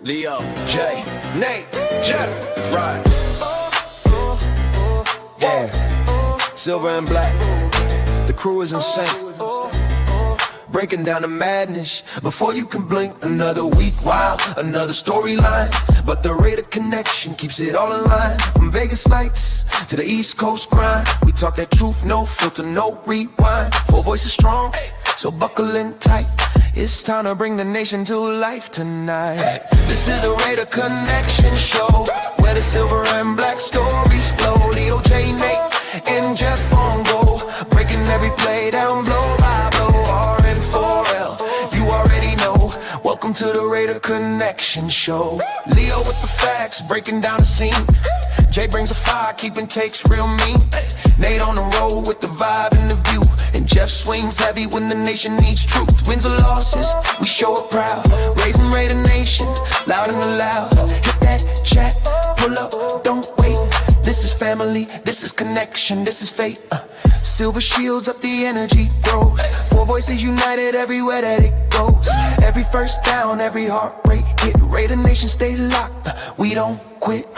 Leo, Jay, Nate, Jeff, right. Yeah, silver and black. The crew is insane. Breaking down the madness before you can blink. Another week, wow, another storyline. But the Raider connection keeps it all in line. From Vegas lights to the East Coast grind. We talk that truth, no filter, no rewind. Four voices strong, so buckle in tight. It's time to bring the nation to life tonight. This is the Raider Connection Show, where the silver and black stories flow. Leo, J, Nate, and Jeff on go, breaking every play down blow by blow. R-N-4-L, you already know. Welcome to the Raider Connection Show. Leo with the facts, breaking down the scene. Jay brings a fire, keeping takes real mean. Nate on the road with the vibe and the view. And Jeff swings heavy when the nation needs truth. Wins or losses, we show up proud. Raising Raider Nation, loud and loud. Hit that chat, pull up, don't wait. This is family, this is connection, this is fate. Silver shields up, the energy grows. Four voices united everywhere that it goes. Every first down, every heart rate hit. Raider Nation stays locked, we don't quit.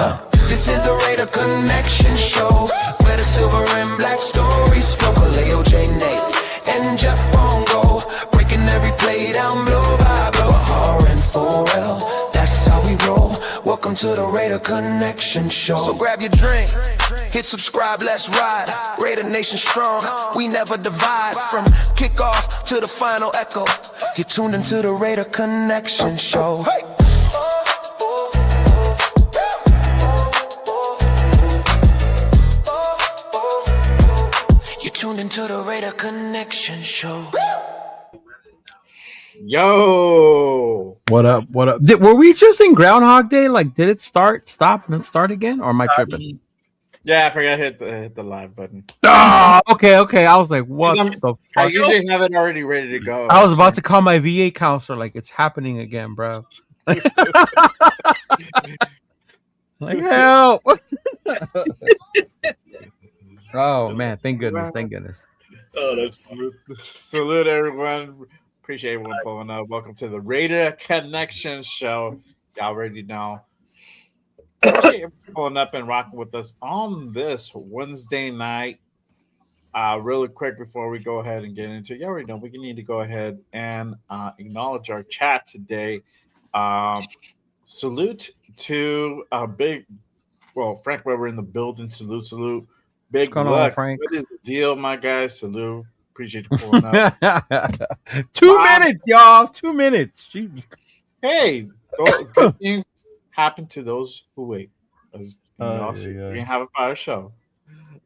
This is the Raider Connection Show, where the silver and black stories flow. Leo, J, Nate, and Jeff on go, breaking every play down blow by blow. R-N-4-L, that's how we roll. Welcome to the Raider Connection Show. So grab your drink, hit subscribe, let's ride. Raider Nation strong, we never divide. From kickoff to the final echo, you're tuned into the Raider Connection Show. Hey! Tuned into the Raider Connection Show. Yo, what up? What up? Were we just in Groundhog Day? Like, did it stop, and then start again, or am I tripping? Yeah, I forgot to hit the live button. Oh, okay. I was like, what the fuck? I usually have it already ready to go. I was about to call my VA counselor, like, it's happening again, bro. Like, help. Oh man, thank goodness. Oh, that's funny. Salute everyone. Appreciate everyone pulling up. Welcome to the Raider Connection Show. Y'all already know. Appreciate everyone pulling up and rocking with us on this Wednesday night. Really quick before we go ahead and get into it, you already know we need to go ahead and acknowledge our chat today. Salute to Frank Weber in the building. Salute. Big luck. Frank? What is the deal, my guys? Salute. Appreciate you pulling up. 2 minutes, y'all. 2 minutes. Jesus. Hey, good things happen to those who wait. As we have a fire show.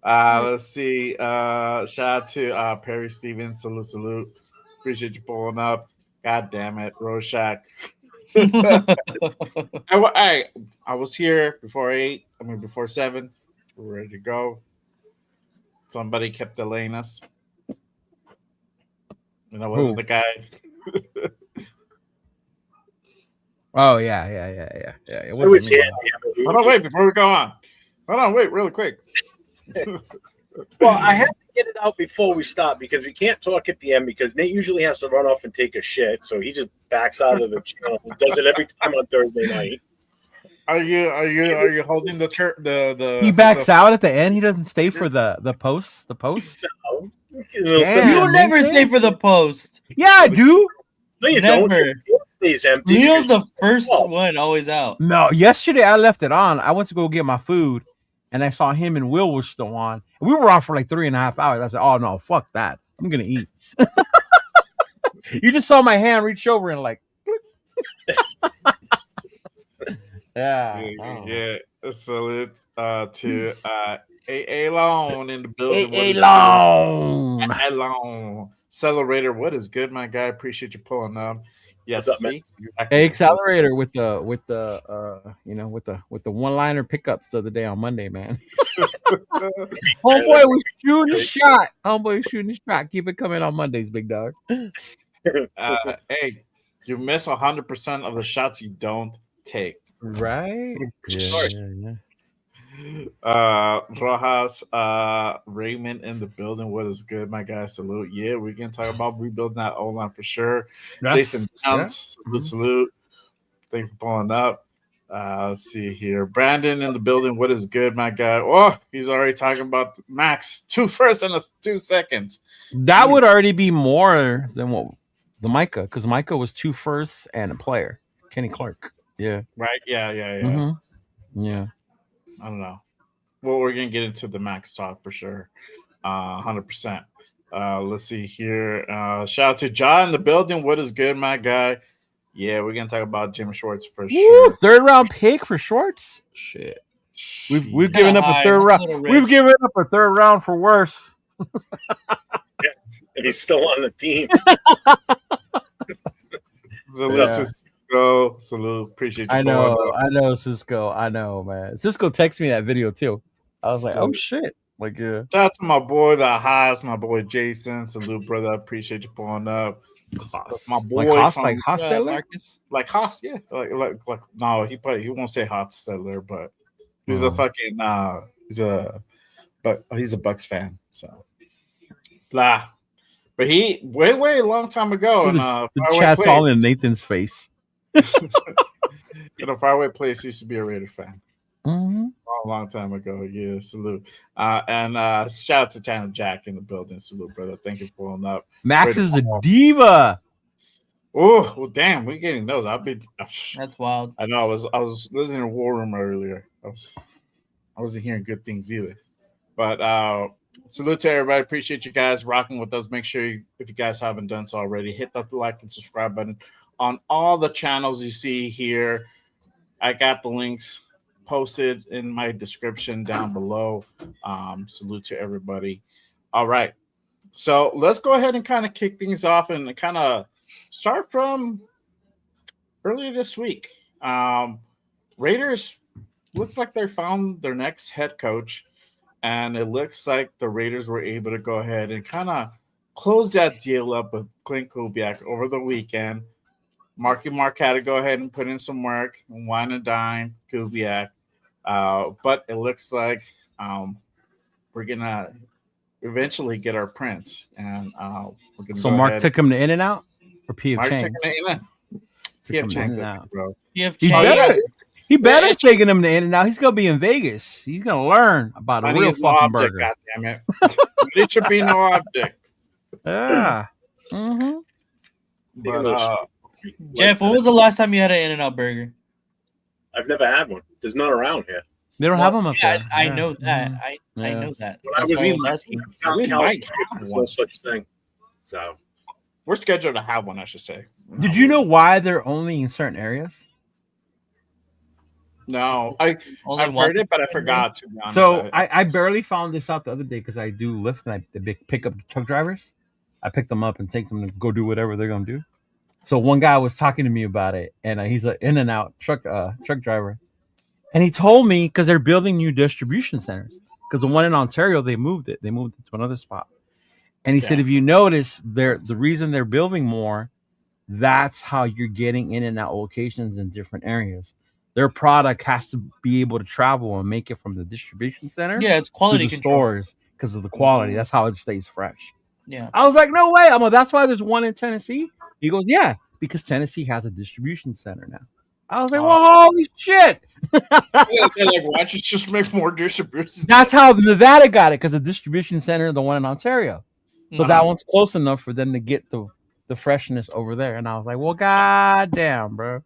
Let's see. Shout out to Perry Stevens. Salute. Appreciate you pulling up. God damn it, Rorschach. I was here before 7. We're ready to go. Somebody kept delaying us. And I wasn't the guy. Oh, yeah. It was Hold on, wait, before we go on. Hold on, wait, really quick. Well, I have to get it out before we stop because we can't talk at the end because Nate usually has to run off and take a shit. So he just backs out of the channel. He does it every time on Thursday night. Are you holding the church? He backs out at the end. He doesn't stay for the post. The post. No. You'll never stay for the post. Yeah, I do. No, you never. don't. It stays empty. Leo's the first one, always out. No, yesterday I left it on. I went to go get my food, and I saw him and Will were still on. We were on for like 3.5 hours. I said, "Oh no, fuck that! I'm gonna eat." You just saw my hand reach over and like. Yeah. Salute to AA Loan in the building. AA Loan. Accelerator. What is good, my guy? Appreciate you pulling up. Yes, Accelerator with the one-liner pickups the other day on Monday, man. Homeboy was shooting a shot. Keep it coming on Mondays, big dog. Hey, you miss 100% of the shots you don't take. Right. Yeah. Rojas, Raymond in the building. What is good, my guy? Salute. Yeah, we can talk about rebuilding that O-line for sure. Jason Downs, salute. Thank you for pulling up. Let's see here. Brandon in the building. What is good, my guy? Oh, he's already talking about Max 2 firsts and 2 seconds. That would already be more than what the Micah, because Micah was 2 firsts and a player. Kenny Clark. Yeah. Right? Yeah. Mm-hmm. Yeah. I don't know. Well, we're gonna get into the Max talk for sure. 100%. Let's see here. Shout out to John in the building. What is good, my guy? Yeah, we're gonna talk about Jim Schwartz for sure. 3rd round pick for Schwartz. Shit. We've given up a 3rd round. We've given up a 3rd round for worse. Yeah, and he's still on the team. Salute. Appreciate you. I know, Cisco. I know, man. Cisco texted me that video too. I was like, oh shit. Like, yeah. Shout out to my boy, the Haas, my boy Jason. Salute, brother. Appreciate you pulling up. My boy, like Hostetler? Marcus? Like Haas, yeah. Like no, he won't say Hostetler, but he's a fucking he's a Bucks fan, so blah. But he way a long time ago the chat's all in Nathan's face. In a faraway place, used to be a Raider fan. Mm-hmm. Long time ago. Yeah, salute. And shout out to China Jack in the building. Salute, brother. Thank you for pulling up. Max is a diva. Oh, well, damn, we're getting those. That's wild. I know. I was listening to War Room earlier. I wasn't hearing good things either. But salute to everybody. Appreciate you guys rocking with us. Make sure if you guys haven't done so already, hit that like and subscribe button on all the channels you see here. I got the links posted in my description down below. Salute to everybody. All right. So let's go ahead and kind of kick things off and kind of start from earlier this week. Raiders looks like they found their next head coach, and it looks like the Raiders were able to go ahead and kind of close that deal up with Klint Kubiak over the weekend. Marky Mark had to go ahead and put in some work and wine and dine Kubiak. But it looks like we're gonna eventually get our prince, and we're gonna. So Mark took him to In and Out or PF Chang's? PF Chang's, bro. He better taking him to In and Out. He's gonna be in Vegas. He's gonna learn about a real fucking burger. God damn it! It should be no object. Yeah. Mm-hmm. But Jeff, when was the last time you had an In-N-Out burger? I've never had one. There's none around here. They don't have them up there. I know that. I know that. When I was asking. There's no such thing. So we're scheduled to have one, I should say. Did you know why they're only in certain areas? No, I've heard it, but I forgot, to be honest. So I barely found this out the other day because I do Lyft and I pick up truck drivers. I pick them up and take them to go do whatever they're gonna do. So one guy was talking to me about it, and he's an In-N-Out truck driver, and he told me because they're building new distribution centers. Because the one in Ontario, they moved it to another spot, and he said if you notice, the reason they're building more, that's how you're getting In-N-Out locations in different areas. Their product has to be able to travel and make it from the distribution center. Yeah, it's quality to the control. stores because of the quality. That's how it stays fresh. Yeah, I was like, no way. I'm like, that's why there's one in Tennessee. He goes, yeah, because Tennessee has a distribution center now. I was like, well, holy shit. Like, why don't you just make more distribution? That's how Nevada got it, because the distribution center, the one in Ontario. So that one's close enough for them to get the freshness over there. And I was like, well, goddamn, bro.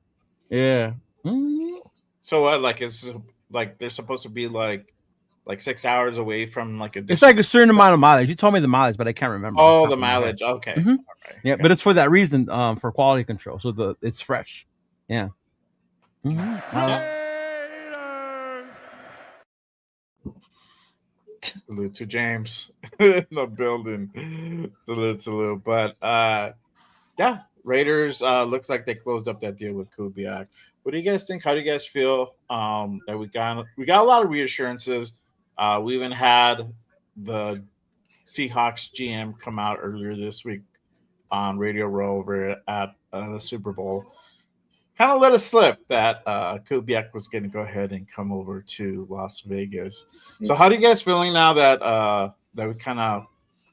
Yeah. Mm-hmm. So it's like they're supposed to be like 6 hours away from like a. It's like a certain amount of mileage. You told me the mileage, but I can't remember. Oh, the mileage. Okay. Mm-hmm. All right. Yeah, okay. but it's for that reason, for quality control. So it's fresh. Yeah. Mm-hmm. Salute to James in the building. Salute. But yeah, Raiders looks like they closed up that deal with Kubiak. What do you guys think? How do you guys feel that we got a lot of reassurances? We even had the Seahawks GM come out earlier this week on Radio Row over at the Super Bowl. Kind of let us slip that Kubiak was going to go ahead and come over to Las Vegas. So how do you guys feeling now that we kind of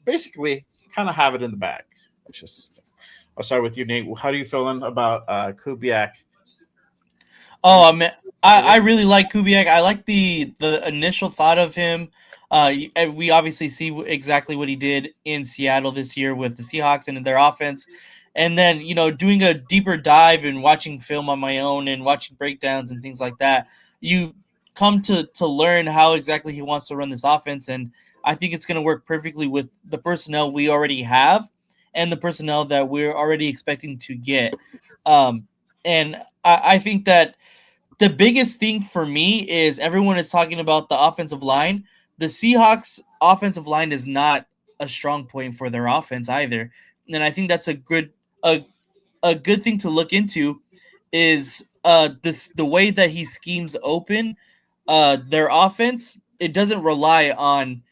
basically have it in the bag? I'll start with you, Nate. How are you feeling about Kubiak Oh, I really like Kubiak. I like the initial thought of him. And we obviously see exactly what he did in Seattle this year with the Seahawks and their offense. And then, doing a deeper dive and watching film on my own and watching breakdowns and things like that, you come to learn how exactly he wants to run this offense. And I think it's going to work perfectly with the personnel we already have and the personnel that we're already expecting to get. And I think that the biggest thing for me is everyone is talking about the offensive line. The Seahawks offensive line is not a strong point for their offense either. And I think that's a good thing to look into is the way that he schemes open their offense. It doesn't rely on,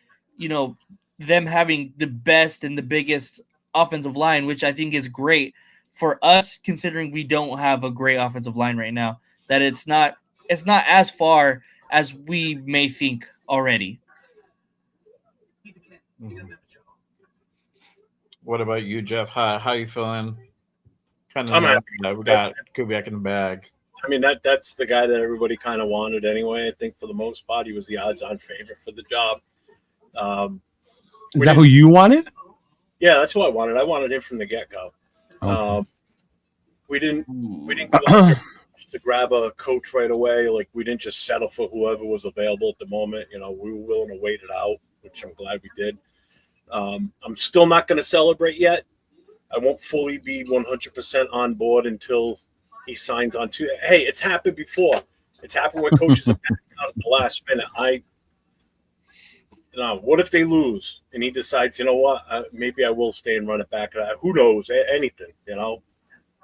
them having the best and the biggest offensive line, which I think is great for us considering we don't have a great offensive line right now. That it's not as far as we may think already. What about you, Jeff? How you feeling? Kind I'm of happy. we got Kubiak in the bag. I mean, that's the guy that everybody kind of wanted anyway. I think for the most part, he was the odds-on favorite for the job. Is that who you wanted? Yeah, that's who I wanted. I wanted him from the get-go. Okay. We didn't go out there to grab a coach right away. Like, we didn't just settle for whoever was available at the moment. We were willing to wait it out, which I'm glad we did. I'm still not going to celebrate yet. I won't fully be 100% on board until he signs on to. Hey, it's happened before. It's happened where coaches have backed out at the last minute. What if they lose and he decides, what, maybe I will stay and run it back. Who knows? Anything,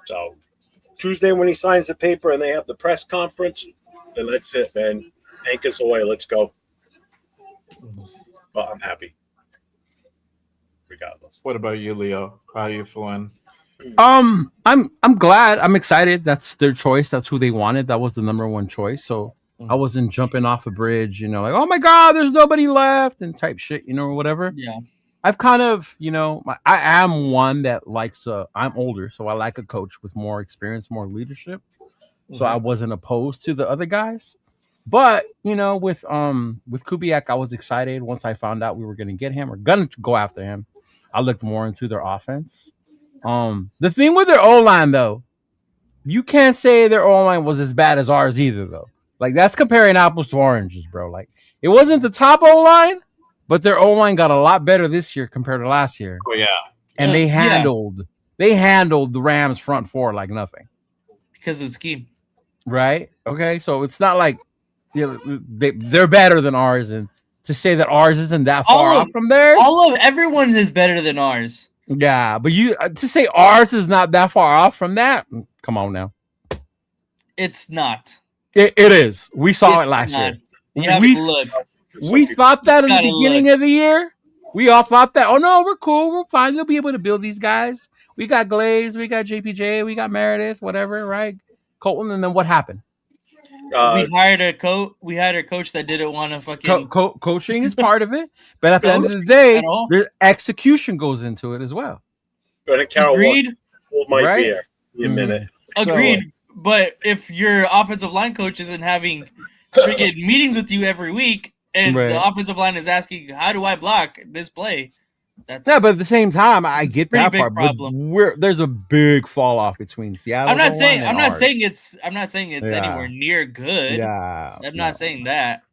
So Tuesday when he signs the paper and they have the press conference, then that's it, man. Take us away. Let's go. Well, I'm happy. Regardless. What about you, Leo? How you feeling? I'm glad. I'm excited. That's their choice. That's who they wanted. That was the number one choice. So I wasn't jumping off a bridge, like, oh my God, there's nobody left and type shit, or whatever. Yeah. I've kind of, I am one that likes, I'm older, so I like a coach with more experience, more leadership. So I wasn't opposed to the other guys. But, with Kubiak, I was excited once I found out we were going to get him or going to go after him. I looked more into their offense. The thing with their O-line, though, you can't say their O-line was as bad as ours either, though. Like, that's comparing apples to oranges, bro. Like, it wasn't the top O-line, but their O-line got a lot better this year compared to last year. Oh yeah, and they handled the Rams front four like nothing because of the scheme, right? Okay, so it's not like they're better than ours, and to say that ours isn't that far off from theirs, everyone is better than ours. Yeah, but you to say ours is not that far off from that? Come on now, it's not. It is. We saw it last year. We thought that in the beginning of the year. We all thought that, oh no, we're cool, we're fine. We'll be able to build these guys. We got Glaze, we got JPJ, we got Meredith, whatever, right? Colton, and then what happened? We hired a coach that didn't want to fucking coaching is part of it, but at the end of the day, the execution goes into it as well. Agreed. Hold my beer in a minute. Agreed. But if your offensive line coach isn't having freaking meetings with you every week, and the offensive line is asking, how do I block this play? But at the same time, I get that part. Problem. But there's a big fall off between Seattle. I'm not saying it's anywhere near good. Yeah, I'm not saying that.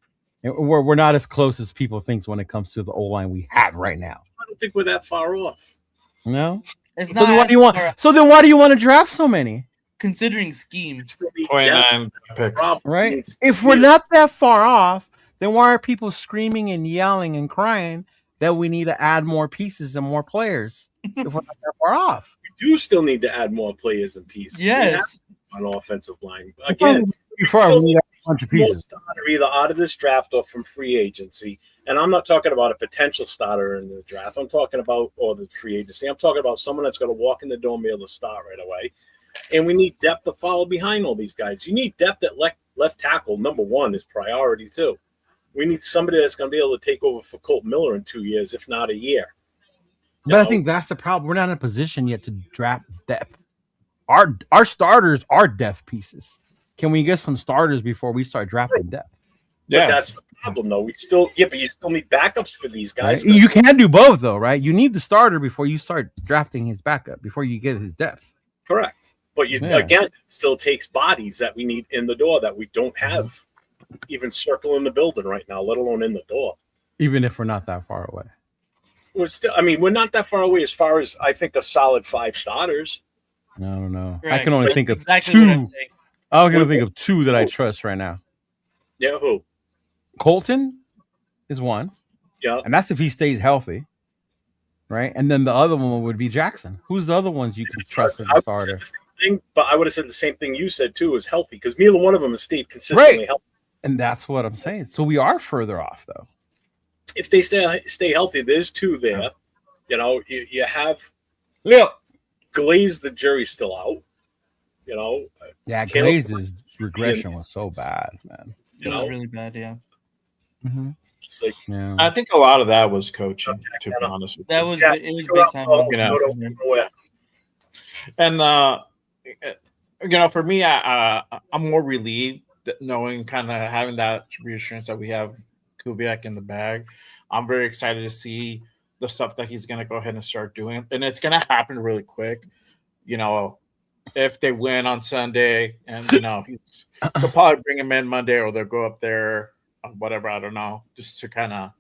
We're not as close as people think when it comes to the O-line we have right now. I don't think we're that far off. No, it's not. So then why do you want to draft so many? Considering scheme, 29 picks. Right? If we're not that far off, then why are people screaming and yelling and crying that we need to add more pieces and more players if we're not that far off? We do still need to add more players and pieces. Yes. On offensive line. Again, we still need a bunch of pieces. Starter either out of this draft or from free agency. And I'm not talking about a potential starter in the draft. I'm talking about the free agency. I'm talking about someone that's going to walk in the door and be able to start right away. And we need depth to follow behind all these guys. You need depth at left tackle. Number one is priority too. We need somebody that's going to be able to take over for Colt Miller in 2 years, if not a year. But I think that's the problem. We're not in a position yet to draft depth. Our starters are depth pieces. can we get some starters before we start drafting depth? Yeah, But that's the problem, though. But you still need backups for these guys. Right? You can do both, though, right? You need the starter before you start drafting his backup, before you get his depth. Correct. But again, it still takes bodies that we need in the door that we don't have even circling the building right now, let alone in the door. Even if we're not that far away. We're not that far away as far as I think a solid 5 starters. I don't know. Right. I can only But think of exactly what I'm two. saying. I'm going to think of 2 that I trust right now. Yeah, who? Colton is one, Yeah. and that's if he stays healthy, right? And then the other one would be Jackson. Who's the other ones you can trust as a starter? But I would have said the same thing you said too, is healthy, because neither one of them has stayed consistently healthy. And that's what I'm saying. So we are further off, though. If they stay healthy, there's 2 there. You know, you have Glaze, the jury's still out. You know, Yeah, Caleb- Glaz's regression was so bad, man. It was really bad, yeah. Mm-hmm. It's like, Yeah. I think a lot of that was coaching, to be honest with you. It was big time. And for me, I'm more relieved knowing, kind of having that reassurance that we have Kubiak in the bag. I'm very excited to see the stuff that he's going to go ahead and start doing, and it's going to happen really quick. You know, if they win on Sunday, and they'll probably bring him in Monday, or they'll go up there, whatever, I don't know, just to kind of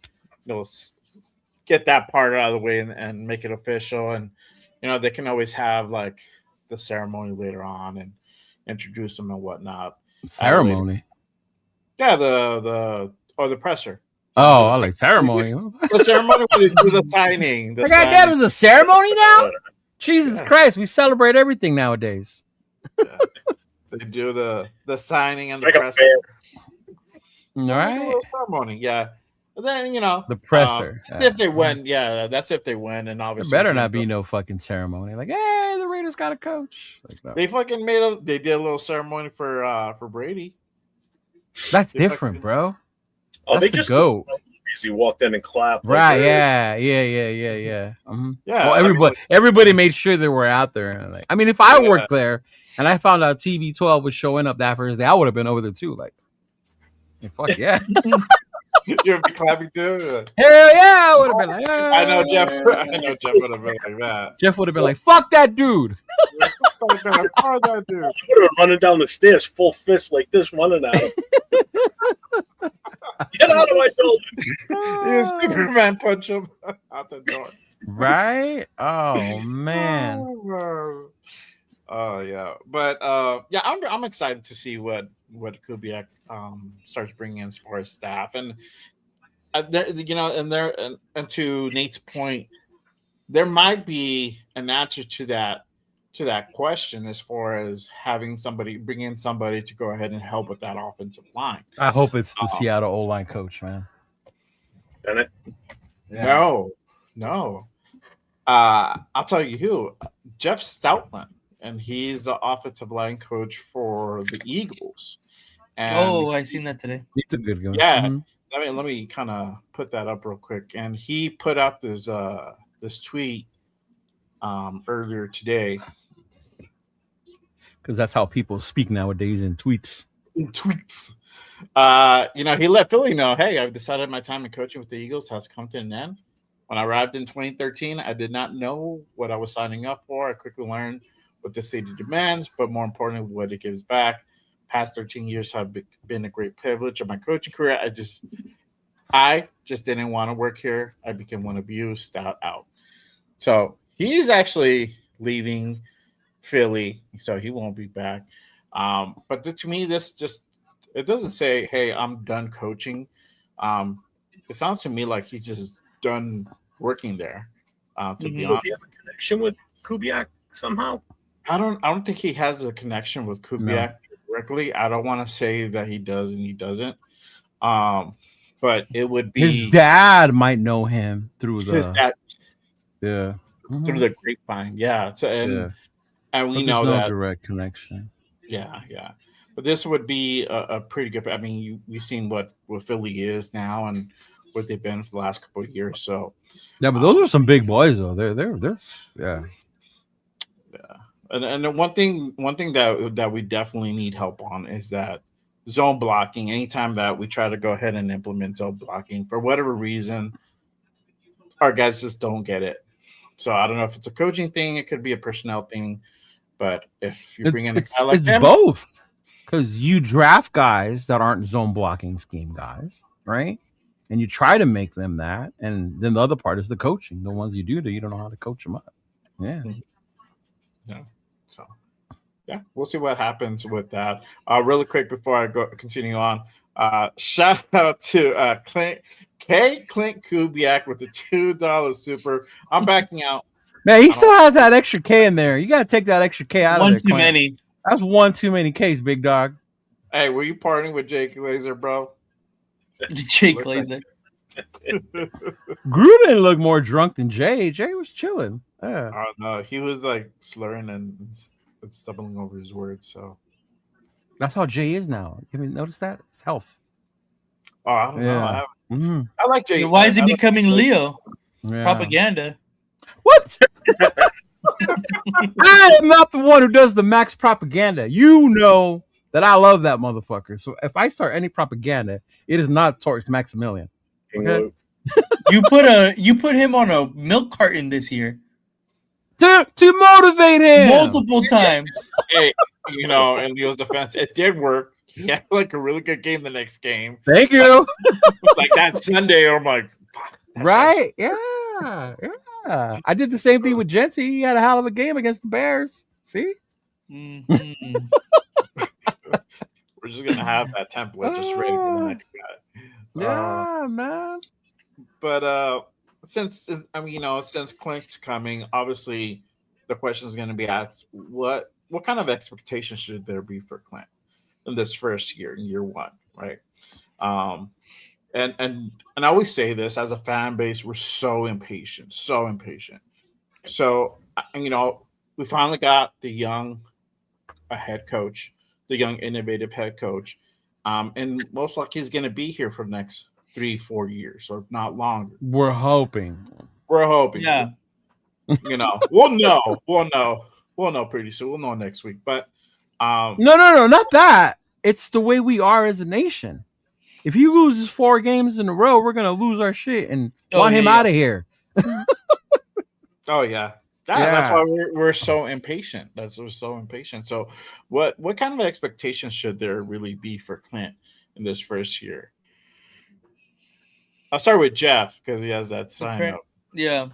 get that part out of the way and make it official. And they can always have like the ceremony later on and introduce them and whatnot. Ceremony. Yeah, the presser. Oh, I like ceremony. The ceremony where they do the signing. My God, that was a ceremony now? Jesus Christ, we celebrate everything nowadays. Yeah. They do the signing and the like a presser. All right. Ceremony, yeah. And then The presser. if they win, that's if they win, and There obviously better not be no fucking ceremony. Like, hey, the Raiders got a coach. Like, no. They fucking they did a little ceremony for Brady. That's They different, fucking- bro. oh, That's they the just goat. He walked in and clapped. Right? Like, Yeah. Mm-hmm. Yeah, Well, everybody made sure they were out there. And like, I mean, if I worked there and I found out TB12 was showing up that first day, I would have been over there too. Like, fuck yeah, you would be clapping too. hell yeah, I would have been like, I know Jeff would have been like that. Jeff would have been like, fuck that dude. Fuck that dude. I would have been running down the stairs, full fist like this, running at him. Get out of my building! You Superman punch him out the door. Right? Oh man. Oh yeah, but I'm excited to see what Kubiak starts bringing in as far as staff, and and to Nate's point, there might be an answer to that question as far as bring in somebody to go ahead and help with that offensive line. I hope it's the Seattle O-line coach, man. Bennett? Yeah. No. I'll tell you who, Jeff Stoutland, and he's the offensive line coach for the Eagles. And I seen that today. It's a good one. yeah, Mhm. let me kind of put that up real quick. And he put up this tweet earlier today. Because that's how people speak nowadays in tweets. Tweets. He let Philly know, hey, I've decided my time in coaching with the Eagles has come to an end. When I arrived in 2013, I did not know what I was signing up for. I quickly learned what the city demands, but more importantly, what it gives back. Past 13 years have been a great privilege of my coaching career. I just didn't want to work here. I became one of you, stout out. So he's actually leaving Philly, so he won't be back. But to me, it doesn't say, hey, I'm done coaching. It sounds to me like he's just done working there. To be Does honest, he have a connection with Kubiak somehow? I don't think he has a connection with Kubiak directly. I don't want to say that he does and he doesn't. But it would be His dad might know him through his dad yeah. Mhm. through the grapevine. Yeah. So and we But know there's no that. direct connection. Yeah. But this would be a pretty good. I mean, we've seen what Philly is now and what they've been for the last couple of years. So Yeah, but those are some big boys though. They're yeah. And then one thing that we definitely need help on is that zone blocking. Anytime that we try to go ahead and implement zone blocking, for whatever reason, our guys just don't get it. So I don't know if it's a coaching thing, it could be a personnel thing, but if you bring in a guy like It's him, both, because you draft guys that aren't zone blocking scheme guys, right? And you try to make them that, and then the other part is the coaching. The ones you do, you don't know how to coach them up. Yeah. yeah. So yeah, we'll see what happens with that. Really quick before I go continue on, shout out to Klint Kubiak with the $2 super. I'm backing out. Man, he still has that extra K in there. You got to take that extra K out One of there. too Clint. many. That's one too many Ks, big dog. Hey, were you partying with Jake Glazer, bro? Jake Glazer. Gru didn't look more drunk than Jay. Jay was chilling. Yeah. Oh no, he was like slurring and stumbling over his words. So That's how Jay is now. You haven't noticed that? It's health. oh, I don't know. Mm. I like Jay. Why is he I like becoming Jay. Leo? Yeah. Propaganda. What? I am not the one who does the max propaganda. You know that I love that motherfucker. So if I start any propaganda, it is not towards Maximilian. Okay? You put him on a milk carton this year To motivate him. multiple times. Hey, in Leo's defense, it did work. He had like a really good game the next game. Thank you. Like that Sunday, I'm like, fuck, that's Right? Yeah. I did the same thing with Jency. He had a hell of a game against the Bears. See? Mhm. We're just gonna have that template just ready for the next guy. Yeah, man. But since Clint's coming, obviously the question is going to be asked: what kind of expectations should there be for Clint in this first year, in year one, right? And I always say this as a fan base, we're so impatient. So we finally got the young head coach, the young innovative head coach, and most likely he's going to be here for the next 3-4 years, or not longer. We're hoping. Yeah. We'll know pretty soon. We'll know next week. But No, not that. It's the way we are as a nation. If he loses 4 games in a row, we're gonna lose our shit and want him out of here. oh yeah. That's why we're so impatient. We're so impatient. So what kind of expectations should there really be for Clint in this first year? I'll start with Jeff because he has that sign up. Yeah.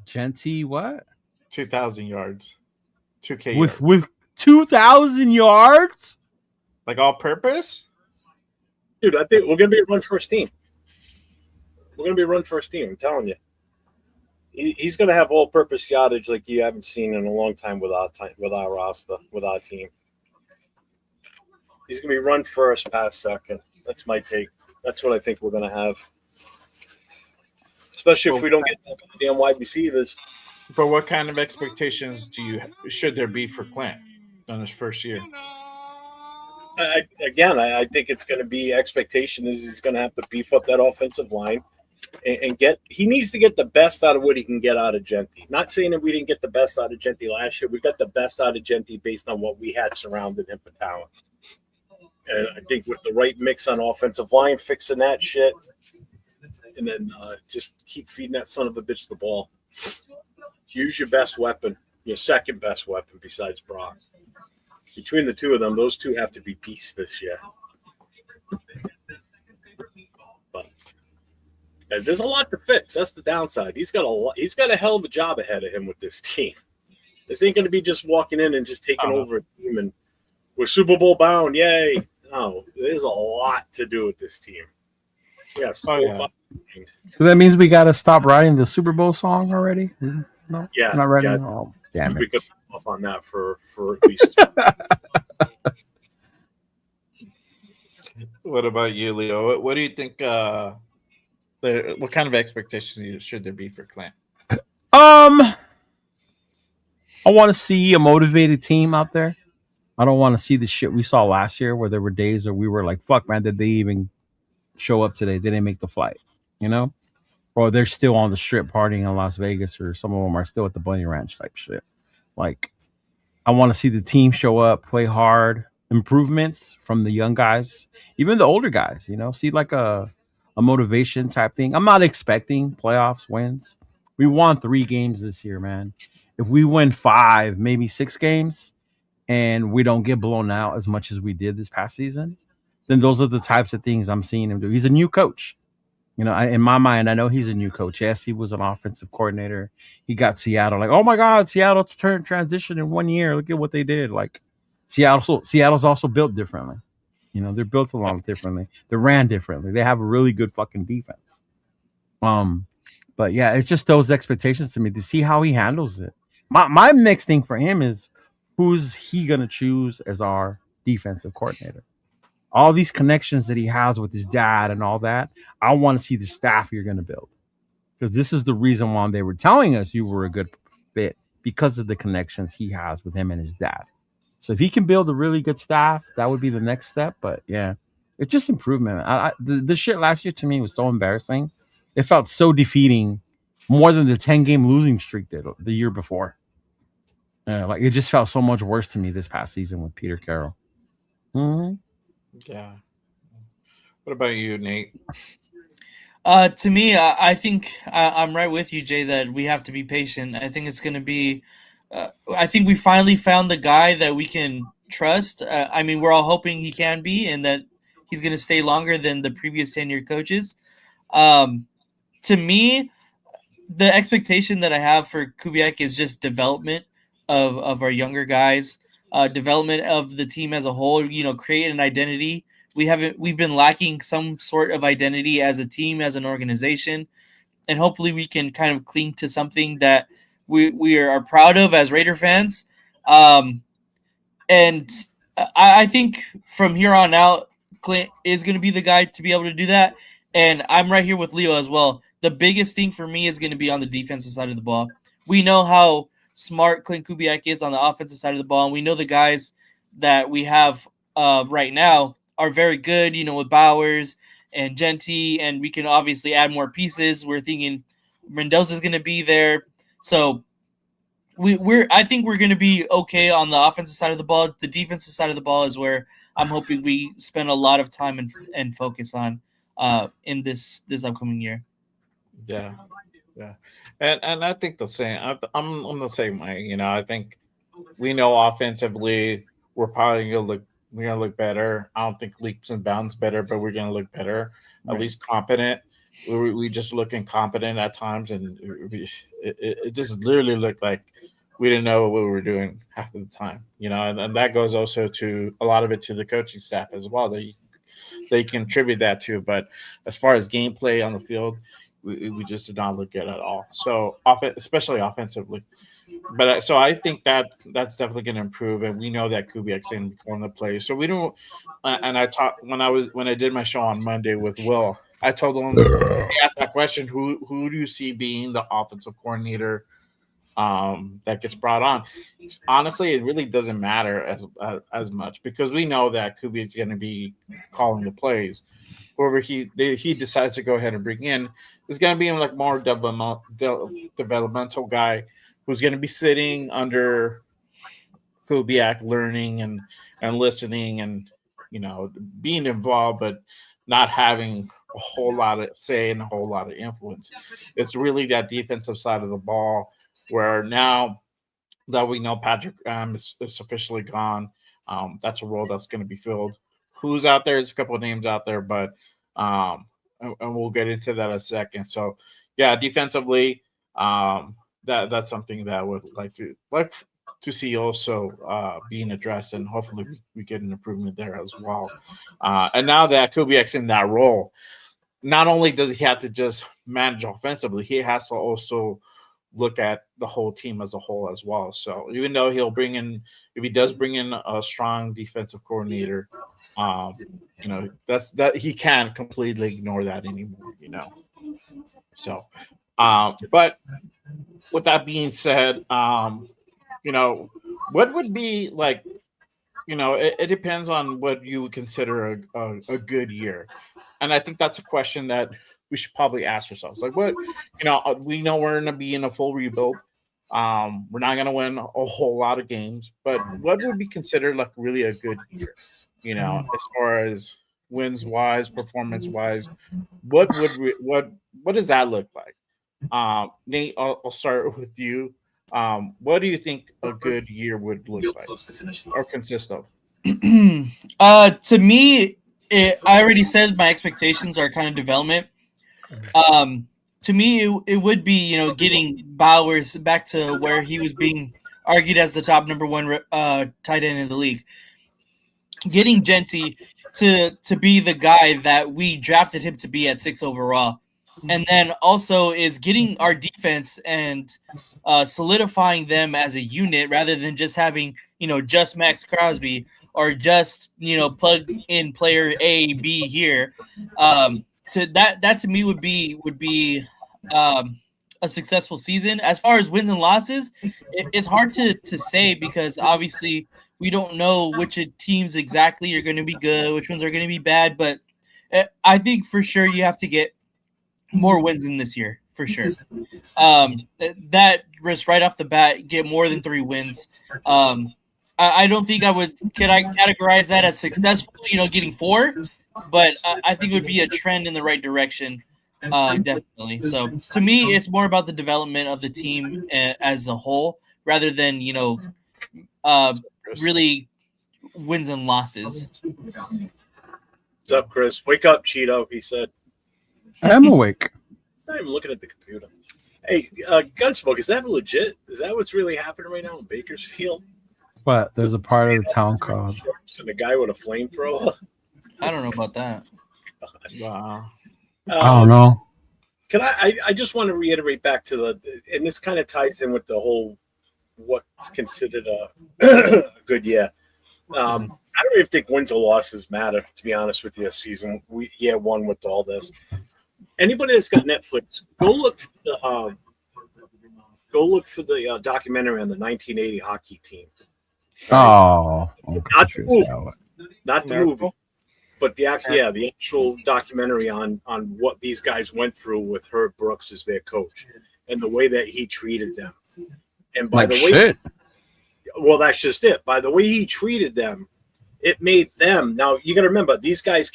Genty, what? 2,000 yards. 2K with 2,000 yards? Like all purpose? Dude, I think we're going to be a run first team. I'm telling you. He's going to have all purpose yardage like you haven't seen in a long time with our roster, with our team. He's going to be run first, pass second. That's my take. That's what I think we're going to have. Especially if we don't get damn wide receivers. But what kind of expectations should there be for Clint on his first year? I think it's going to be expectation is he's going to have to beef up that offensive line and he needs to get the best out of what he can get out of Genty. Not saying that we didn't get the best out of Genty last year. We got the best out of Genty based on what we had surrounding him for talent. And I think with the right mix on offensive line, fixing that shit, and then just keep feeding that son of a bitch the ball. Use your best weapon, your second best weapon besides Brock. Between the two of them, those two have to be beasts this year. But there's a lot to fix. That's the downside. He's got a hell of a job ahead of him with this team. This ain't going to be just walking in and just taking over a team and we're Super Bowl bound. Yay. No, there's a lot to do with this team. Yes. So that means we got to stop writing the Super Bowl song already? No? Yeah. Not writing? Yeah. Oh, damn We it. could off on that for at least. What about you, Leo? What do you think? What kind of expectations should there be for Clint? I want to see a motivated team out there. I don't want to see the shit we saw last year where there were days where we were like, fuck, man, did they even show up today? They didn't make the flight, Or they're still on the strip partying in Las Vegas, or some of them are still at the Bunny Ranch type shit. Like, I want to see the team show up, play hard, improvements from the young guys, even the older guys. See like a motivation type thing. I'm not expecting playoffs wins. We won 3 games this year, man. If we win 5, maybe 6 games, and we don't get blown out as much as we did this past season, then those are the types of things I'm seeing him do. He's a new coach. In my mind, I know he's a new coach. Yes, he was an offensive coordinator. He got Seattle. Like, oh my God, Seattle turned transition in 1 year. Look at what they did. Like, Seattle's also built differently. They're built a lot differently. They're ran differently. They have a really good fucking defense. But yeah, it's just those expectations to me to see how he handles it. My next thing for him is who's he gonna choose as our defensive coordinator. All these connections that he has with his dad and all that, I want to see the staff you're going to build. Because this is the reason why they were telling us you were a good fit, because of the connections he has with him and his dad. So if he can build a really good staff, that would be the next step. But yeah, it's just improvement. The shit last year to me was so embarrassing. It felt so defeating, more than the 10-game losing streak did the year before. Like it just felt so much worse to me this past season with Peter Carroll. Mm-hmm. Yeah. What about you, Nate? To me, I think I'm right with you, Jay, that we have to be patient. I think it's going to be. I think we finally found the guy that we can trust. I mean, we're all hoping he can be, and that he's going to stay longer than the previous tenured coaches. To me, the expectation that I have for Kubiak is just development of our younger guys, development of the team as a whole. Create an identity. We've been lacking some sort of identity as a team, as an organization, and hopefully we can kind of cling to something that we are proud of as Raider fans. And I think from here on out, Klint is going to be the guy to be able to do that. And I'm right here with Leo as well. The biggest thing for me is going to be on the defensive side of the ball. We know how smart Klint Kubiak is on the offensive side of the ball, and we know the guys that we have right now are very good, with Bowers and Genty, and we can obviously add more pieces. We're thinking Mendoza's going to be there. So I think we're going to be okay on the offensive side of the ball. The defensive side of the ball is where I'm hoping we spend a lot of time and focus on in this upcoming year. Yeah. And I think the same. I'm the same way. I think we know offensively we're probably we're gonna look better. I don't think leaps and bounds better, but we're gonna look better, at least competent. We just look incompetent at times, and it just literally looked like we didn't know what we were doing half of the time. And that goes also to a lot of it to the coaching staff as well. They contribute that to. But as far as gameplay on the field, we just did not look good at all. So especially offensively. But so I think that's definitely going to improve, and we know that Kubiak's going to be calling the play. So we don't. And I talked when I did my show on Monday with Will. I told him, he asked that question: Who do you see being the offensive coordinator that gets brought on? Honestly, it really doesn't matter as much, because we know that Kubiak's going to be calling the plays. Whoever he decides to go ahead and bring in is going to be like more developmental guy who's going to be sitting under Kubiak, learning and listening and being involved, but not having a whole lot of say and a whole lot of influence. It's really that defensive side of the ball where now that we know Patrick is officially gone, that's a role that's going to be filled. Who's out there? There's a couple of names out there, but and we'll get into that in a second. So yeah, defensively, that's something that I would like to see also being addressed, and hopefully we get an improvement there as well. And now that Kubiak's in that role, not only does he have to just manage offensively, he has to also look at the whole team as a whole as well. So even though if he does bring in a strong defensive coordinator, that he can't completely ignore that anymore, So, but with that being said, what would be like, it depends on what you would consider a good year. And I think that's a question that we should probably ask ourselves. Like, what, we know we're going to be in a full rebuild. We're not going to win a whole lot of games, but what would be considered like really a good year? As far as wins wise, performance wise, what does that look like? Nate, I'll start with you. What do you think a good year would look like or consist of? To me, I already said my expectations are kind of development. To me, it would be getting Bowers back to where he was being argued as the top number one tight end in the league. Getting Genty to be the guy that we drafted him to be at 6 overall, and then also is getting our defense and solidifying them as a unit rather than just having just Max Crosby or just plug in player A B here. So that to me would be a successful season. As far as wins and losses, it's hard to say because obviously we don't know which teams exactly are going to be good, which ones are going to be bad. But I think for sure you have to get more wins than this year, for sure. That risk right off the bat, get more than 3 wins. I don't think could I categorize that as successful, getting 4, but I think it would be a trend in the right direction. Definitely. So to me, it's more about the development of the team as a whole rather than, really wins and losses. What's up, Chris? Wake up, Cheeto, he said. I am awake. Not even looking at the computer. Hey, Gunsmoke, is that legit? Is that what's really happening right now in Bakersfield? What? There's a part of the town called. And a guy with a flamethrower? I don't know about that. Wow. I don't know. Can I just want to reiterate back to and this kind of ties in with the whole what's considered a good year. I don't really think wins or losses matter, to be honest with you. Season one with all this. Anybody that's got Netflix, go look for the documentary on the 1980 hockey team. Oh, not the movie, but the actual documentary on what these guys went through with Herb Brooks as their coach and the way that he treated them. And by the way, well, that's just it. By the way he treated them, it made them. Now you got to remember, these guys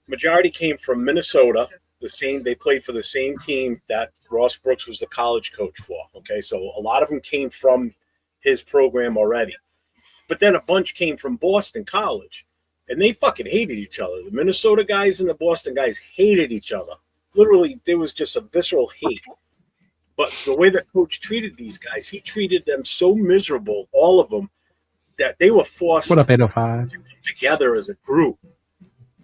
majority came from Minnesota. They played for the same team that Ross Brooks was the college coach for. Okay, so a lot of them came from his program already, but then a bunch came from Boston College, and they fucking hated each other. The Minnesota guys and the Boston guys hated each other. Literally, there was just a visceral hate. But the way the coach treated these guys, he treated them so miserable, all of them, that they were forced What up, 805? to come together as a group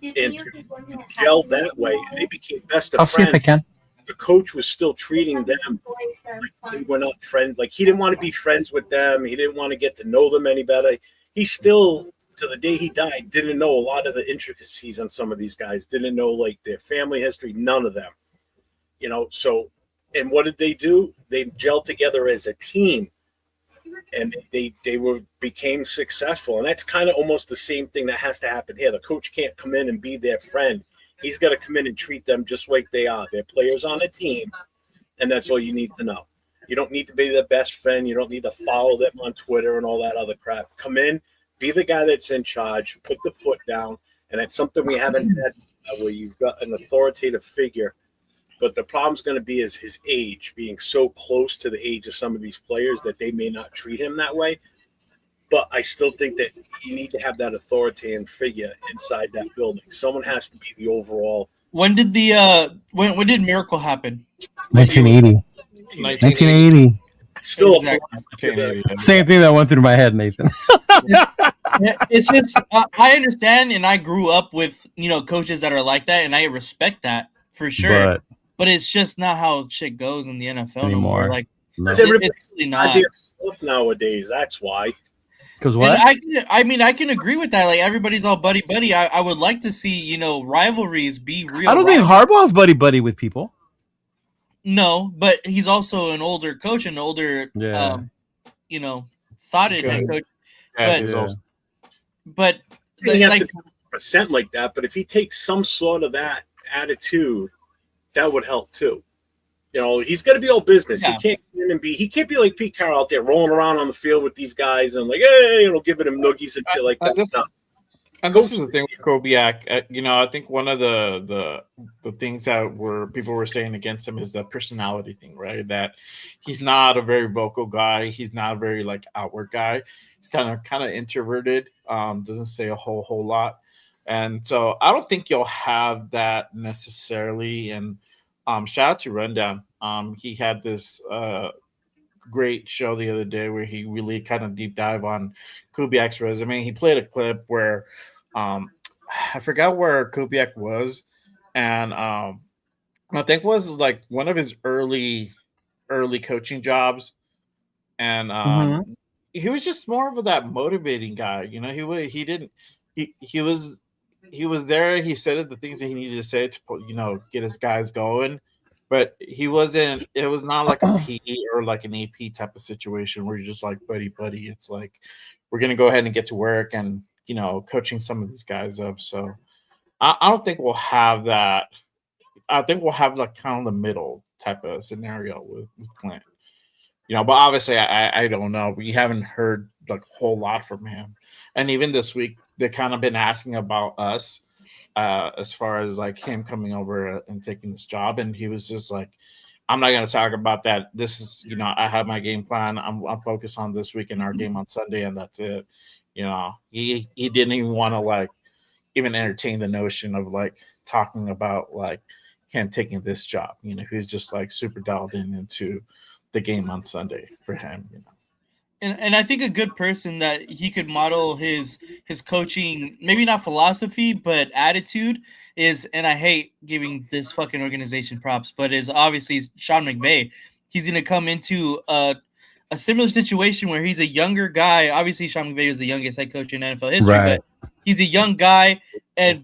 and to gel that way, and they became best of I'll friends. see if I can. The coach was still treating them like they were not friends. Like he didn't want to be friends with them. He didn't want to get to know them any better. He still, to the day he died, didn't know a lot of the intricacies on some of these guys. Didn't know like their family history. None of them. So, and what did they do? They gelled together as a team, and they became successful. And that's kind of almost the same thing that has to happen here. The coach can't come in and be their friend. He's got to come in and treat them just like they are. They're players on a team, and that's all you need to know. You don't need to be their best friend. You don't need to follow them on Twitter and all that other crap. Come in, be the guy that's in charge, put the foot down, and that's something we haven't had where you've got an authoritative figure. But the problem's going to be is his age, being so close to the age of some of these players that they may not treat him that way. But I still think that you need to have that authoritarian figure inside that building. Someone has to be the overall. When did when did Miracle happen? 1980. 1980. It's still Exactly. Same thing that went through my head, Nathan. It's just I understand, and I grew up with coaches that are like that, and I respect that for sure. But it's just not how shit goes in the NFL anymore. Like it's really not nowadays. That's why. Because what? I can agree with that. Like everybody's all buddy buddy. I would like to see rivalries be real. I don't think Harbaugh's buddy buddy with people. No, but he's also an older coach, an older thoughted head coach. But he has to be percent like that. But if he takes some sort of that attitude, that would help too. You know, he's got to be all business. Yeah. He can't be like Pete Carroll out there rolling around on the field with these guys and like, hey, giving him noogies and shit like that. This is the thing with Kubiak. I think one of the things that people were saying against him is the personality thing, right? That he's not a very vocal guy. He's not a very like outward guy. He's kind of introverted. Doesn't say a whole lot, and so I don't think you'll have that necessarily. And shout out to Rundown. He had this great show the other day where he really kind of deep dive on Kubiak's resume. He played a clip where I forgot where Kubiak was, and I think was like one of his early coaching jobs, and he was just more of that motivating guy. He was there. He said the things that he needed to say to get his guys going. But he wasn't. It was not like a PE or like an AP type of situation where you're just like buddy. It's like we're gonna go ahead and get to work and coaching some of these guys up. So I don't think we'll have that. I think we'll have like kind of the middle type of scenario with Klint. But obviously I don't know. We haven't heard like a whole lot from him, and even this week they kind of been asking about us. As far as like him coming over and taking this job, and he was just like, I'm not going to talk about that. This is, I have my game plan. I'm focused on this week and our game on Sunday, and that's it. He didn't even want to like even entertain the notion of like talking about like him taking this job. He's just like super dialed into the game on Sunday for him. And I think a good person that he could model his coaching, maybe not philosophy, but attitude is, and I hate giving this fucking organization props, but is obviously Sean McVay. He's going to come into a similar situation where he's a younger guy. Obviously, Sean McVay is the youngest head coach in NFL history, Right. but he's a young guy,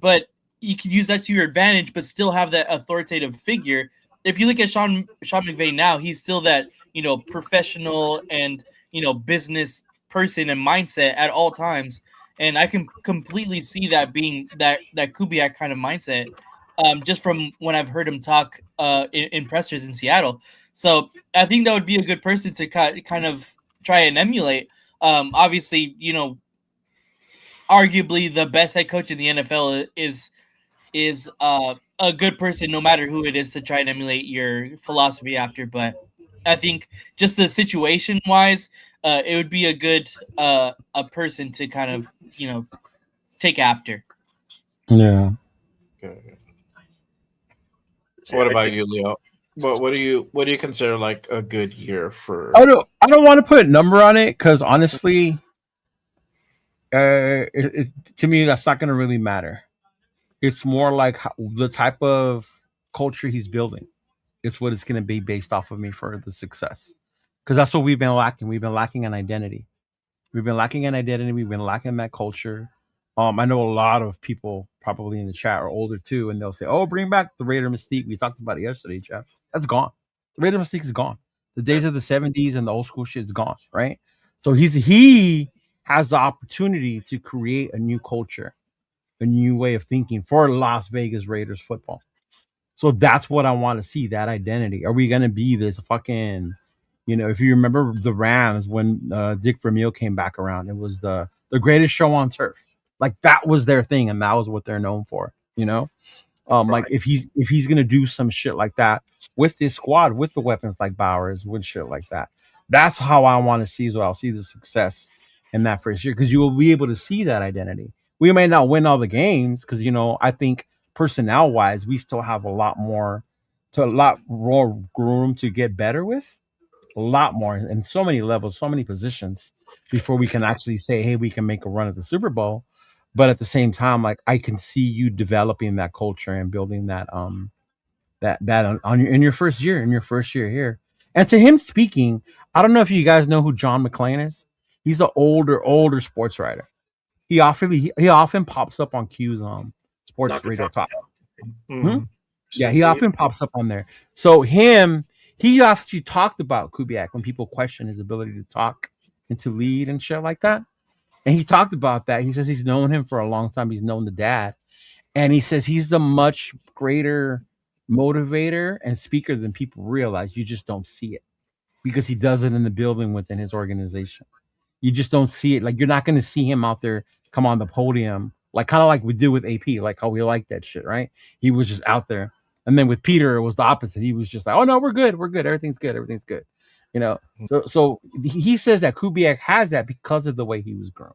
but you can use that to your advantage, but still have that authoritative figure. If you look at Sean McVay now, he's still that, professional and business person and mindset at all times. And I can completely see that being that Kubiak kind of mindset, just from when I've heard him talk in pressers in Seattle. So I think that would be a good person to kind of try and emulate. Obviously, arguably the best head coach in the NFL is a good person, no matter who it is, to try and emulate your philosophy after. But I think just the situation wise, it would be a good a person to kind of take after. Yeah. What about you, Leo? What do you consider like a good year for? I don't want to put a number on it because honestly, to me that's not going to really matter. It's more like the type of culture he's building. It's what it's going to be based off of me for the success. Because that's what we've been lacking. We've been lacking an identity. We've been lacking that culture. I know a lot of people probably in the chat are older too, and they'll say, "Oh, bring back the Raider Mystique." We talked about it yesterday, Jeff. That's gone. The Raider Mystique is gone. The days of the 70s and the old school shit is gone, right? So he has the opportunity to create a new culture, a new way of thinking for Las Vegas Raiders football. So that's what I want to see, that identity. Are we going to be this fucking, if you remember the Rams when Dick Vermeil came back around, it was the greatest show on turf. Like that was their thing, and that was what they're known for, Right. Like if he's going to do some shit like that with this squad, with the weapons like Bowers, with shit like that, that's how I want to see as well. I'll see the success in that first year because you will be able to see that identity. We may not win all the games because, I think personnel wise, we still have a lot more room to get better with, a lot more in so many levels, so many positions before we can actually say, hey, we can make a run at the Super Bowl. But at the same time, like I can see you developing that culture and building that in your first year, here. And to him speaking, I don't know if you guys know who John McClain is. He's an older sports writer. He often pops up on Q's sports radio talk. Mm-hmm. Yeah, he often pops up on there. So he actually talked about Kubiak when people question his ability to talk and to lead and shit like that. And he talked about that. He says he's known him for a long time. He's known the dad. And he says he's a much greater motivator and speaker than people realize. You just don't see it because he does it in the building within his organization. You just don't see it. Like, you're not going to see him out there come on the podium, like kind of like we do with AP, like how we like that shit, right? He was just out there. And then with Peter, it was the opposite. He was just like, oh no, we're good. Everything's good. You know, so he says that Kubiak has that because of the way he was groomed.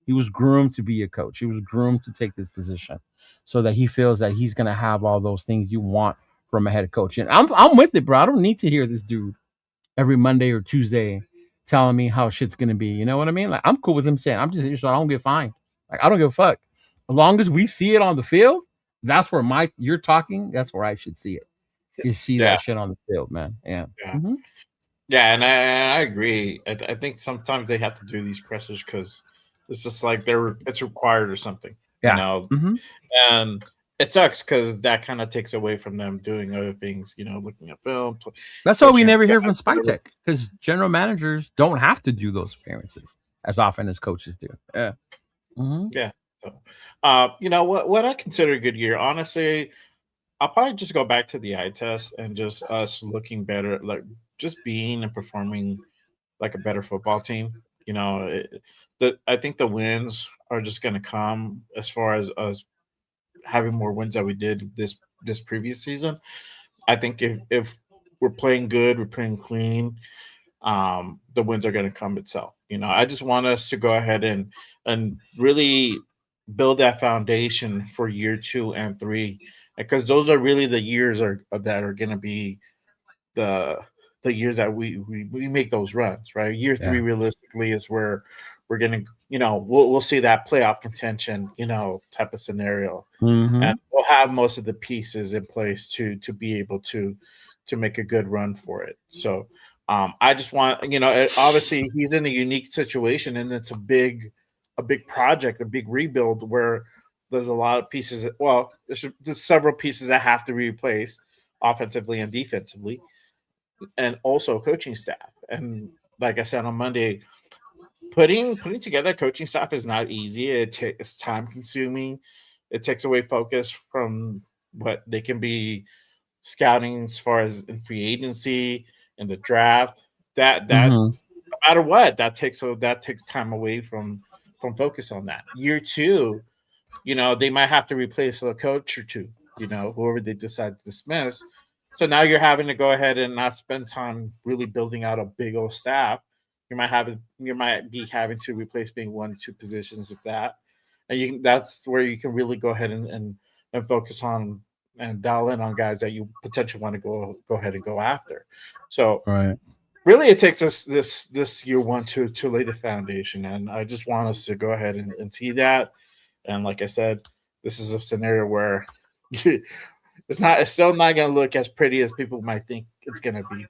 He was groomed to be a coach. He was groomed to take this position, so that he feels that he's gonna have all those things you want from a head coach. And I'm with it, bro. I don't need to hear this dude every Monday or Tuesday telling me how shit's gonna be. You know what I mean? Like, I'm cool with him saying, I'm just here so I don't get fined. Like, I don't give a fuck. As long as we see it on the field, that's where you're talking. That's where I should see it. You see that shit on the field, man. Yeah. Mm-hmm. Yeah, and I agree. I think sometimes they have to do these pressers because it's just like it's required or something. Yeah. You know? Mm-hmm. And it sucks because that kind of takes away from them doing other things, you know, looking at film. That's why we never hear from Spytek, because general managers don't have to do those appearances as often as coaches do. Yeah. Mm-hmm. Yeah. So, you know, what I consider a good year, honestly, I'll probably just go back to the eye test and just us looking better, like just being and performing like a better football team. You know, I think the wins are just going to come as far as us having more wins that we did this previous season. I think if we're playing good, we're playing clean, the wins are going to come itself. You know, I just want us to go ahead and really build that foundation for year 2 and 3, because those are really the years that are going to be the years that we make those runs, right? Year 3 realistically is where we're going to, you know, we'll see that playoff contention, you know, type of scenario. Mm-hmm. And we'll have most of the pieces in place to be able to make a good run for it. So I just want, you know, obviously he's in a unique situation, and it's a big project, a big rebuild where there's a lot of pieces. Well, there's several pieces that have to be replaced offensively and defensively, and also coaching staff. And like I said on Monday, putting together a coaching staff is not easy. It's time consuming. It takes away focus from what they can be scouting as far as in free agency and the draft. That no matter what, that takes time away from focus on that. Year 2, you know, they might have to replace a coach or two, you know, whoever they decide to dismiss. So now you're having to go ahead and not spend time really building out a big old staff. You might be having to replace maybe 1 or 2 positions of that, and that's where you can really go ahead and focus on and dial in on guys that you potentially want to go ahead and go after. So really, it takes us this year 1 to lay the foundation, and I just want us to go ahead and see that. And like I said, this is a scenario where it's still not going to look as pretty as people might think it's going to be.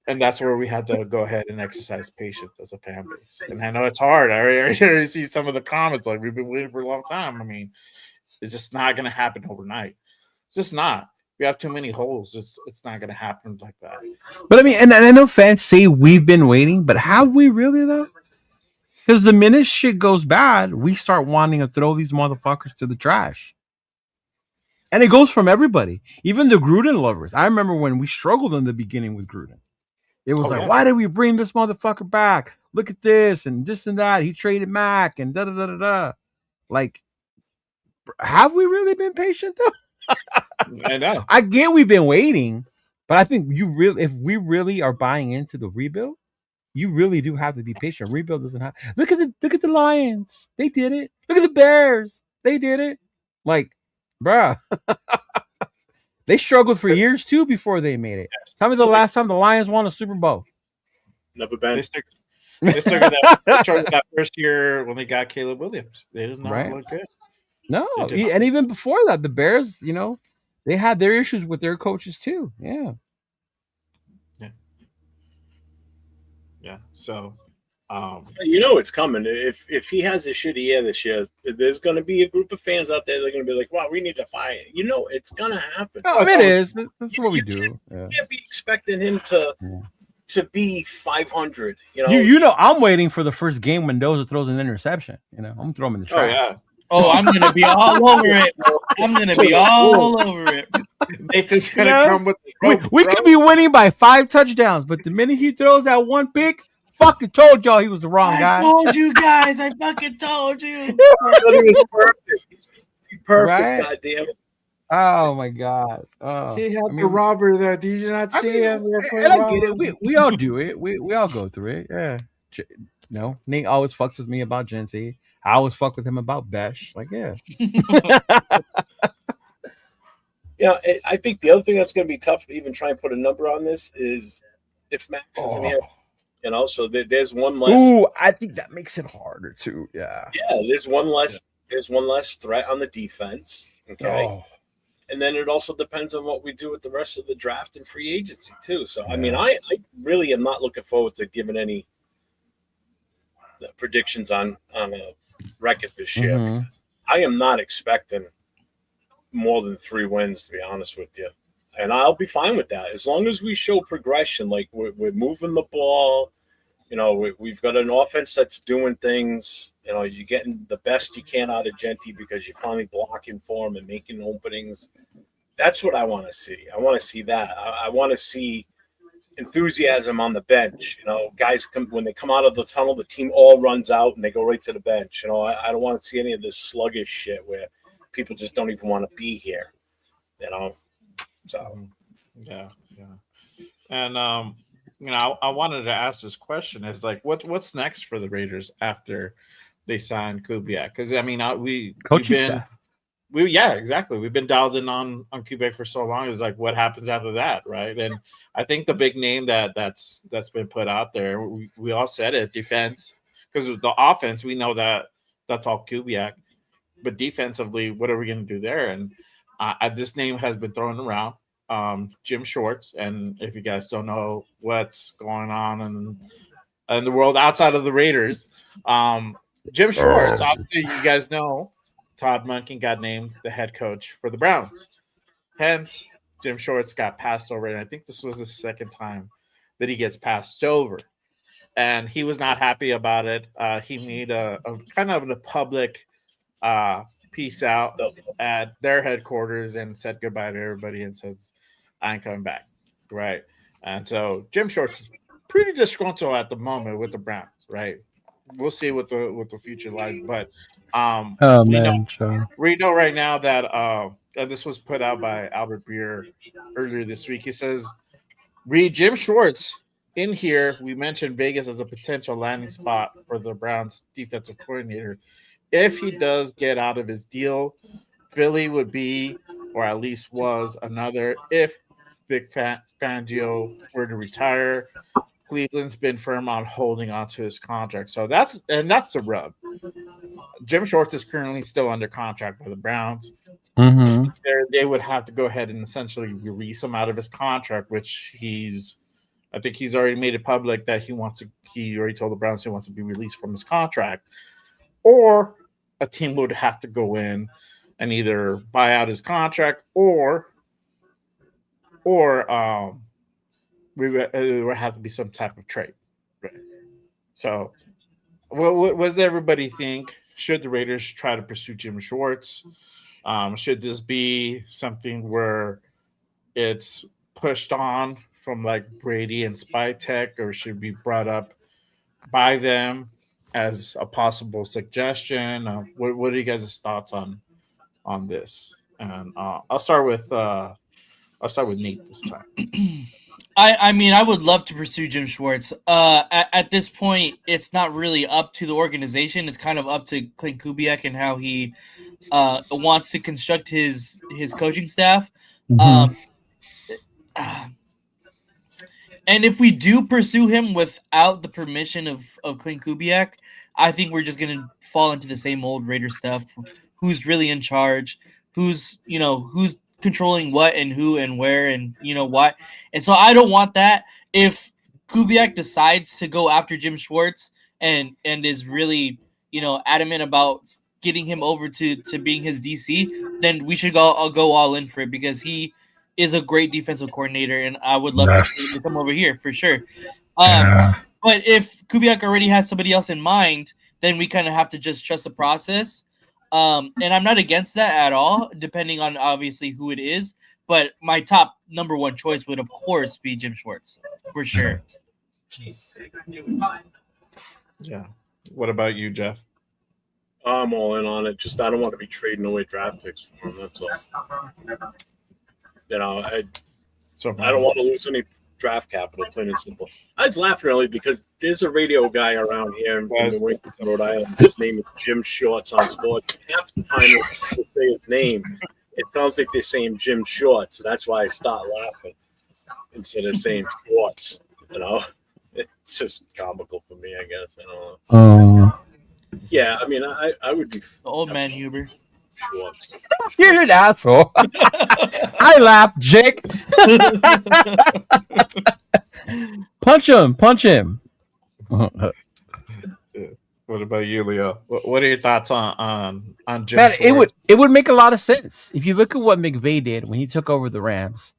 And that's where we had to go ahead and exercise patience as a fan base. And I know it's hard. I already see some of the comments like, we've been waiting for a long time. I mean, it's just not going to happen overnight. It's just not. We have too many holes. It's not going to happen like that. But I mean, and I know fans say we've been waiting, but have we really though? Because the minute shit goes bad, we start wanting to throw these motherfuckers to the trash. And it goes from everybody, even the Gruden lovers. I remember when we struggled in the beginning with Gruden. It was why did we bring this motherfucker back? Look at this and this and that. He traded Mac and da-da-da-da-da. Like, have we really been patient though? I know. I get we've been waiting, but I think if we really are buying into the rebuild, you really do have to be patient. Rebuild doesn't have. Look at the Lions. They did it. Look at the Bears. They did it. Like, bruh. They struggled for years too before they made it. Tell me the last time the Lions won a Super Bowl. Never been. They struggled that first year when they got Caleb Williams. They just not look good. No, and even before that, the Bears, you know, they had their issues with their coaches too. Yeah. So, you know it's coming. If he has a shitty year this year, there's going to be a group of fans out there that are going to be like, "Wow, we need to fire." You know, it's going to happen. Oh, it is. That's what we do. You can't be expecting him to be 500. You know, I'm waiting for the first game when Mendoza throws an interception. You know, I'm gonna throw him in the trash. Oh, I'm gonna be all over it. I'm gonna be all over it. Nathan's You gonna know? come with the We could be winning by 5 touchdowns, but the minute he throws that one pick, fucking told y'all he was the wrong I guy. told you guys. I fucking told you. I thought he was perfect. He's perfect, Right? goddamn it. Oh my god. Oh, He had I the mean, robber there. Did you not I see mean, him? They were playing and I get it. robber. We all do it. We all go through it. Yeah. No, Nate always fucks with me about Genty. I always fuck with him about Besh. Like, yeah. Yeah, I think the other thing that's going to be tough to even try and put a number on this is if Max isn't here. You know, so there's one less. Ooh, I think that makes it harder too. Yeah. Yeah, there's one less. There's one less threat on the defense. Okay. Oh. And then it also depends on what we do with the rest of the draft and free agency too. So I Yeah. mean, I really am not looking forward to giving any predictions on a record this year because I am not expecting more than 3 wins, to be honest with you. And I'll be fine with that as long as we show progression. Like we're moving the ball. You know, we've got an offense that's doing things. You know, you're getting the best you can out of Genty because you're finally blocking for him and making openings. That's what I want to see. I want to see that. I want to see enthusiasm on the bench. You know, guys when they come out of the tunnel, the team all runs out and they go right to the bench. You know, I don't want to see any of this sluggish shit where people just don't even want to be here. You know, so yeah. And you know, I wanted to ask this question: is like, what's next for the Raiders after they sign Kubiak? Because I mean, Coaching staff. Yeah, exactly. We've been dialed in on Kubiak for so long. Is like, what happens after that, right? And I think the big name that's been put out there, we all said it, defense, because with the offense, we know that's all Kubiak, but defensively, what are we going to do there? And this name has been thrown around. Jim Schwartz, and if you guys don't know what's going on in the world outside of the Raiders, Jim Schwartz, obviously you guys know Todd Monken got named the head coach for the Browns. Hence, Jim Schwartz got passed over, and I think this was the second time that he gets passed over. And he was not happy about it. He made a kind of a public peace out at their headquarters and said goodbye to everybody and says, I ain't coming back. Right. And so Jim Schwartz is pretty disgruntled at the moment with the Browns, right? We'll see what the future lies. But we know right now that this was put out by Albert Breer earlier this week. He says, read Jim Schwartz in here. We mentioned Vegas as a potential landing spot for the Browns defensive coordinator. If he does get out of his deal, Philly would be, or at least was, another if Vic Fangio were to retire. Cleveland's been firm on holding on to his contract. So that's the rub. Jim Schwartz is currently still under contract by the Browns. Mm-hmm. They would have to go ahead and essentially release him out of his contract, which I think he's already made it public that he already told the Browns he wants to be released from his contract. Or a team would have to go in and either buy out his contract or we would have to be some type of trade. Right. So what does everybody think? Should the Raiders try to pursue Jim Schwartz? Should this be something where it's pushed on from like Brady and Spy Tech, or should be brought up by them as a possible suggestion? What are you guys' thoughts on this? And I'll start with Nate this time. I mean, I would love to pursue Jim Schwartz. At this point, it's not really up to the organization. It's kind of up to Klint Kubiak and how he wants to construct his coaching staff. Mm-hmm. And if we do pursue him without the permission of Klint Kubiak, I think we're just going to fall into the same old Raider stuff. Who's really in charge? Who's controlling what and who and where and what. And so I don't want that. If Kubiak decides to go after Jim Schwartz and is really, adamant about getting him over to being his DC, then we should go all in for it because he is a great defensive coordinator and I would love to see him come over here for sure. But if Kubiak already has somebody else in mind, then we kind of have to just trust the process. And I'm not against that at all, depending on obviously who it is. But my top number one choice would, of course, be Jim Schwartz for sure. Yeah. What about you, Jeff? I'm all in on it. Just I don't want to be trading away draft picks for him. That's all. You know, I don't want to lose any draft capital, plain and simple. I was laughing earlier because there's a radio guy around here in Rhode Island. His name is Jim Schwartz on sports. Half the time when people say his name, it sounds like they're saying Jim Schwartz. So that's why I start laughing instead of saying Schwartz. You know, it's just comical for me, I guess. I don't know. Yeah, I mean, I would be The old man Huber. Schwartz. You're an asshole. I laughed, Jake. Punch him. What about you, Leo? What are your thoughts on Jim Man, Schwartz? it would make a lot of sense if you look at what McVay did when he took over the Rams.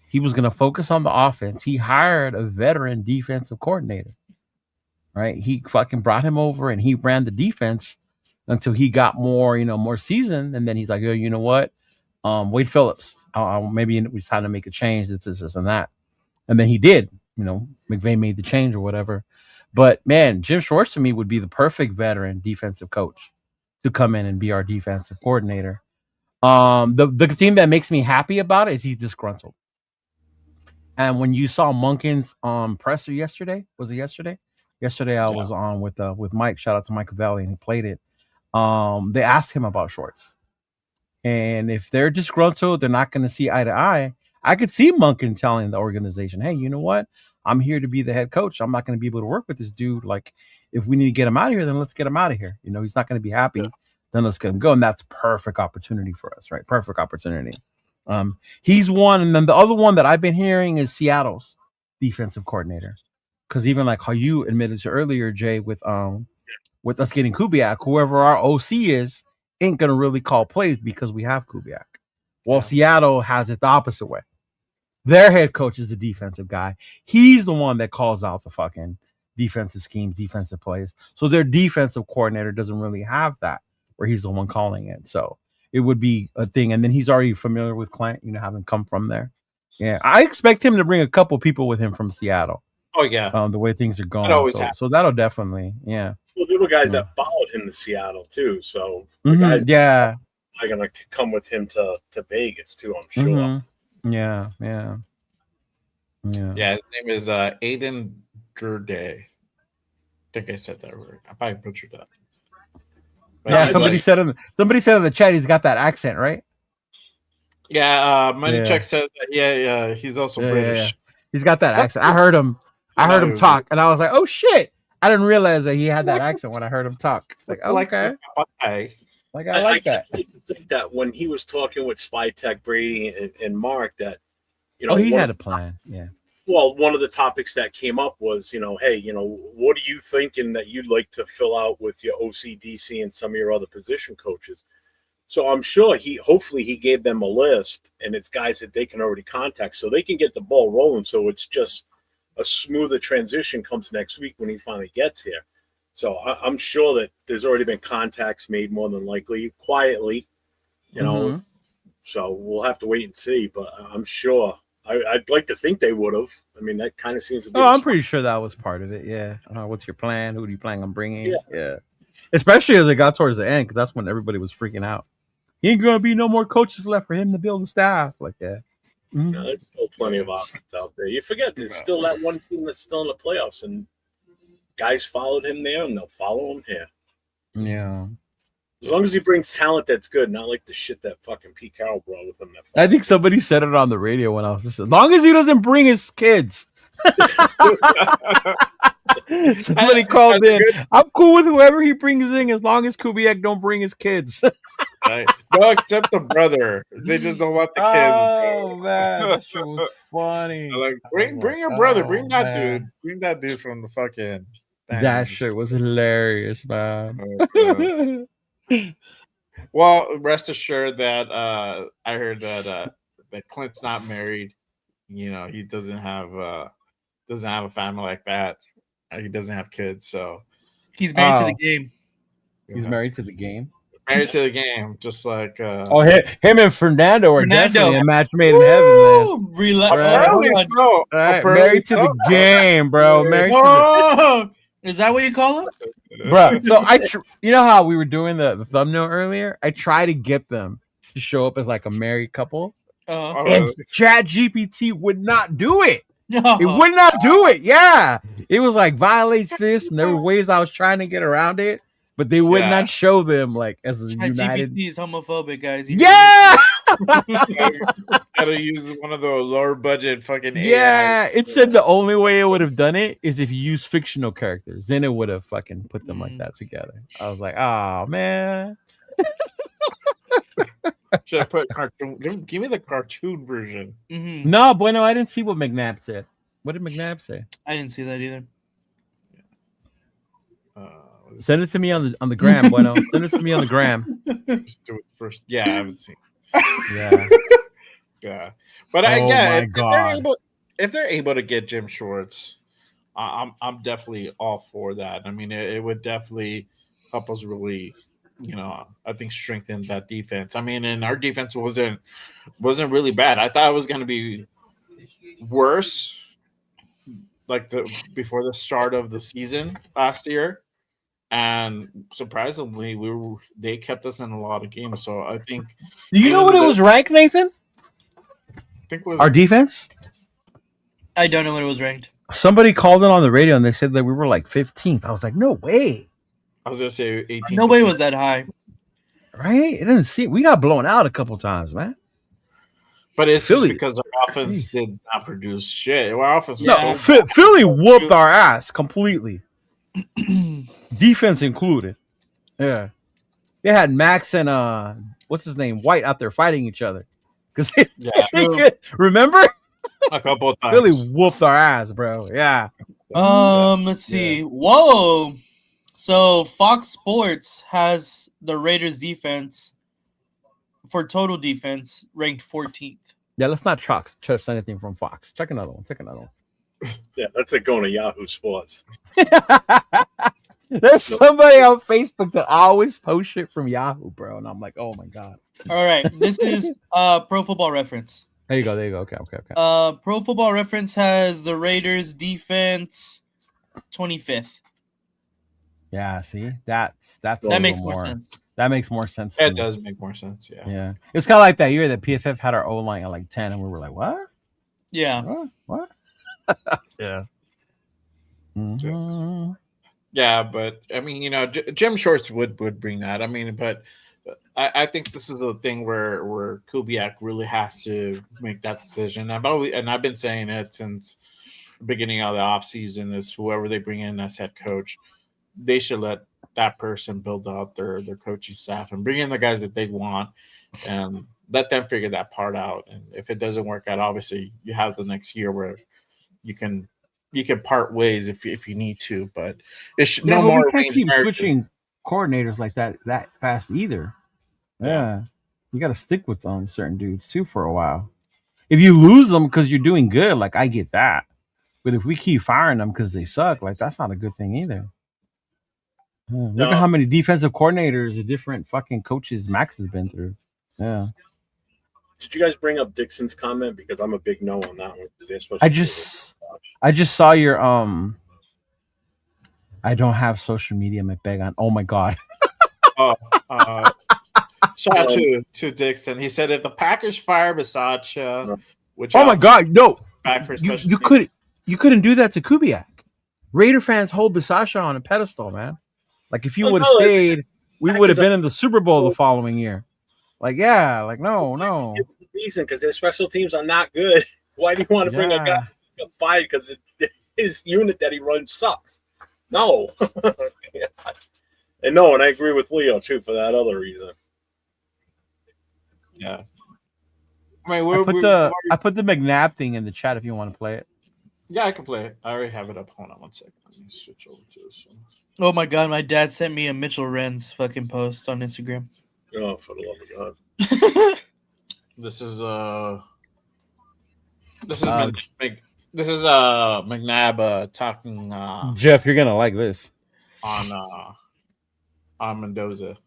He was going to focus on the offense. He hired a veteran defensive coordinator. Right? He fucking brought him over and he ran the defense until he got more seasoned. And then he's like, oh, you know what? Wade Phillips, maybe we decided to make a change. This, and that. And then he did. McVay made the change or whatever. But man, Jim Schwartz to me would be the perfect veteran defensive coach to come in and be our defensive coordinator. The thing that makes me happy about it is he's disgruntled. And when you saw Monken's presser yesterday, was it yesterday? Yesterday I was on with Mike. Shout out to Mike Valley, and he played it. They asked him about Schwartz. And if they're disgruntled, they're not going to see eye to eye. I could see Monken telling the organization, hey, you know what? I'm here to be the head coach. I'm not going to be able to work with this dude. Like, if we need to get him out of here, then let's get him out of here. He's not going to be happy. Yeah. Then let's get him go. And that's perfect opportunity for us, right? Perfect opportunity. He's one. And then the other one that I've been hearing is Seattle's defensive coordinator. Because even like how you admitted to earlier, Jay, with us getting Kubiak, whoever our OC is, ain't going to really call plays because we have Kubiak. Well, Seattle has it the opposite way. Their head coach is the defensive guy. He's the one that calls out the fucking defensive schemes, defensive plays. So their defensive coordinator doesn't really have that, where he's the one calling it. So it would be a thing. And then he's already familiar with Klint, having come from there. Yeah, I expect him to bring a couple people with him from Seattle. Oh, yeah. The way things are going. So that'll definitely, yeah. Well, there were guys that followed him to Seattle, too. So the Mm-hmm. guys Yeah. are going to come with him to Vegas, too, I'm sure. Mm-hmm. Yeah. Yeah, his name is Aiden Durde. I think I said that right. I probably butchered that. But yeah, somebody said in the chat he's got that accent, right? Yeah, Moneycheck says that. Yeah, he's also British. Yeah. He's got that accent. I heard him talk, and I was like, "Oh shit!" I didn't realize that he had that accent when I heard him talk. Like, okay, I like that. I think that when he was talking with Spytech, Brady, and Mark, that he had a plan. Yeah. Well, one of the topics that came up was, hey, what are you thinking that you'd like to fill out with your OC, DC, and some of your other position coaches? So I'm sure hopefully he gave them a list, and it's guys that they can already contact so they can get the ball rolling. So it's just a smoother transition comes next week when he finally gets here. So I'm sure that there's already been contacts made more than likely, quietly, Mm-hmm. So we'll have to wait and see, but I'm sure. I'd like to think they would have. I mean, that kind of seems to be. Oh, I'm pretty sure that was part of it. Yeah. What's your plan? Who do you plan on bringing? Yeah. Especially as it got towards the end, because that's when everybody was freaking out. He ain't gonna be no more coaches left for him to build the staff. Like that. Mm-hmm. There's still plenty of options out there. You forget there's still that one team that's still in the playoffs, and guys followed him there, and they'll follow him here. Yeah. As long as he brings talent that's good, not like the shit that fucking Pete Carroll brought with him. I think somebody said it on the radio when I was listening. As long as he doesn't bring his kids. Somebody called in. I'm cool with whoever he brings in as long as Kubiak don't bring his kids. Right. No, except the brother. They just don't want the kids. Oh man, that shit was funny. Like, bring your brother. Bring that dude. Bring that dude from the fucking. That shit was hilarious, man. Well, rest assured that I heard that Clint's not married. He doesn't have a family like that. He doesn't have kids, so he's married to the game. He's married to the game. Married to the game, just like Oh, him and Fernando are Fernando. definitely a match made in heaven, man. apparently Right. so. All right, Apparently married to the so. game, bro. Married to Oh, is that what you call him? the bro. So you know how we were doing the thumbnail earlier? I try to get them to show up as like a married couple, Oh, and Chat GPT would not do it. no. It would not do it. Yeah, it was like violates this, and there were ways I was trying to get around it, but they would not show them like as a united. GPT is homophobic, guys. Yeah. Gotta use one of the lower budget fucking AI. Yeah, it said the only way it would have done it is if you use fictional characters. Then it would have fucking put them like that together. I was like, oh man. Should I put cartoon? Give me the cartoon version. Mm-hmm. No, bueno, I didn't see what McNabb said. What did McNabb say? I didn't see that either. Send it to me on the gram, bueno. Send it to me on the gram. Just do it first. Yeah, I haven't seen. Yeah. Yeah, but if they're able to get Jim Schwartz, I'm definitely all for that. I mean, it would definitely help us really, I think strengthen that defense. I mean, and our defense wasn't really bad. I thought it was going to be worse, like before the start of the season last year, and surprisingly, they kept us in a lot of games. So I think. Do you know what it was ranked, Nathan? Our defense? I don't know what it was ranked. Somebody called in on the radio and they said that we were like 15th. I was like, no way. I was gonna say 18. No way was that high. Right? It didn't seem. We got blown out a couple times, man. But it's Philly. just because our offense did not produce shit. Our offense No, Philly whooped our ass completely. Defense included. Yeah. They had Max and what's his name? White out there fighting each other. Because remember? A couple of times. Philly whooped our ass, bro. Yeah. Let's see. Whoa. So Fox Sports has the Raiders defense for total defense ranked 14th. Yeah, let's not trust anything from Fox. Check another one. Yeah, that's like going to Yahoo Sports. There's somebody on Facebook that always posts shit from Yahoo, bro. And I'm like, oh my God. All right. This is Pro Football Reference. There you go. Okay. Pro Football Reference has the Raiders defense 25th. Yeah, see? That makes more sense. That makes more sense. It does make more sense, yeah. Yeah. It's kind of like that year that PFF had our O-line at like 10 and we were like, what? Yeah. What? Yeah. Mm-hmm. Yeah, but I mean, Jim Schwartz would bring that. I mean, but I think this is a thing where Kubiak really has to make that decision. I've been saying it since the beginning of the offseason is whoever they bring in as head coach, they should let that person build out their coaching staff and bring in the guys that they want and let them figure that part out. And if it doesn't work out, obviously you have the next year where you can part ways if you need to, but it's no more. We can't keep switching coordinators like that fast either. Yeah, you got to stick with certain dudes too for a while. If you lose them because you're doing good, like I get that, but if we keep firing them because they suck, like that's not a good thing either. Look at how many defensive coordinators or different fucking coaches Max has been through. Yeah. Did you guys bring up Dixon's comment? Because I'm a big no on that one. I just saw your I don't have social media, my bag on. Oh my God. Shout out to Dixon. He said if the Packers fire Bisaccia, which my God, no. Back for you couldn't do that to Kubiak. Raider fans hold Bisaccia on a pedestal, man. Like if you would have stayed, we would have been in the Super Bowl the following year. Like, yeah, like no. Reason because their special teams are not good. Why do you want to bring a guy fired because his unit that he runs sucks? No. And I agree with Leo too for that other reason. Yeah. I mean, I put the McNabb thing in the chat if you want to play it. Yeah, I can play it. I already have it up. Hold on 1 second. Let me switch over to this one. Oh my God, my dad sent me a Mitchell Renz fucking post on Instagram. Oh, for the love of God. This is McNabb talking Jeff, you're gonna like this. on Mendoza.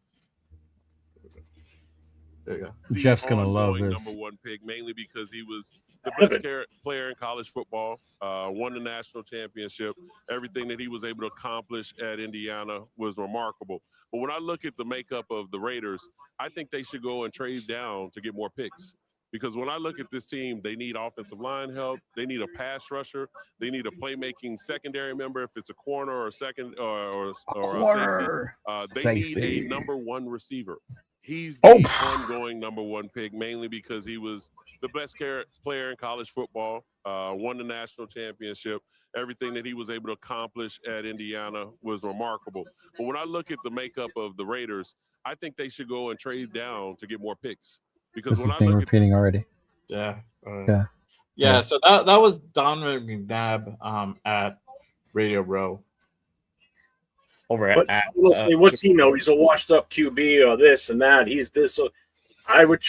There you go. Jeff's gonna love ongoing this. number one pick, mainly because he was the best player in college football, won the national championship. Everything that he was able to accomplish at Indiana was remarkable. But when I look at the makeup of the Raiders, I think they should go and trade down to get more picks. Because when I look at this team, they need offensive line help. They need a pass rusher. They need a playmaking secondary member if it's a corner or a second or a safety. They need a number one receiver. He's the ongoing number one pick, mainly because he was the best player in college football, won the national championship. Everything that he was able to accomplish at Indiana was remarkable. But when I look at the makeup of the Raiders, I think they should go and trade down to get more picks. Because This when is I thing look repeating already. Yeah. Yeah. So that was Donovan McNabb at Radio Row. Over at what's he know? He's a washed up QB or this and that. He's this. I would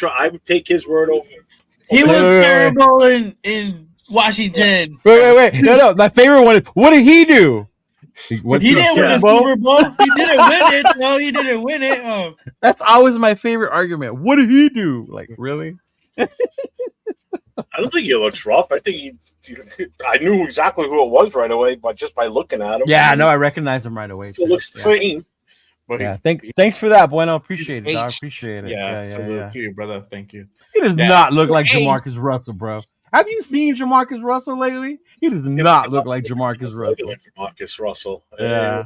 take his word over. He was terrible in Washington. Wait. No. My favorite one is, what did he do? He didn't win the Super Bowl. He didn't win it. No, he didn't win it. That's always my favorite argument. What did he do? Like, really? I don't think he looks rough. I think I knew exactly who it was right away, but just by looking at him. Yeah, no, I recognize him right away. Still looks the same. But yeah, thanks for that, Bueno. Appreciate it, dog. Appreciate it. Yeah. To you, brother. Thank you. He does not look like Jamarcus Russell, bro. Have you seen Jamarcus Russell lately? He does not look like Jamarcus Russell. Jamarcus Russell. Yeah.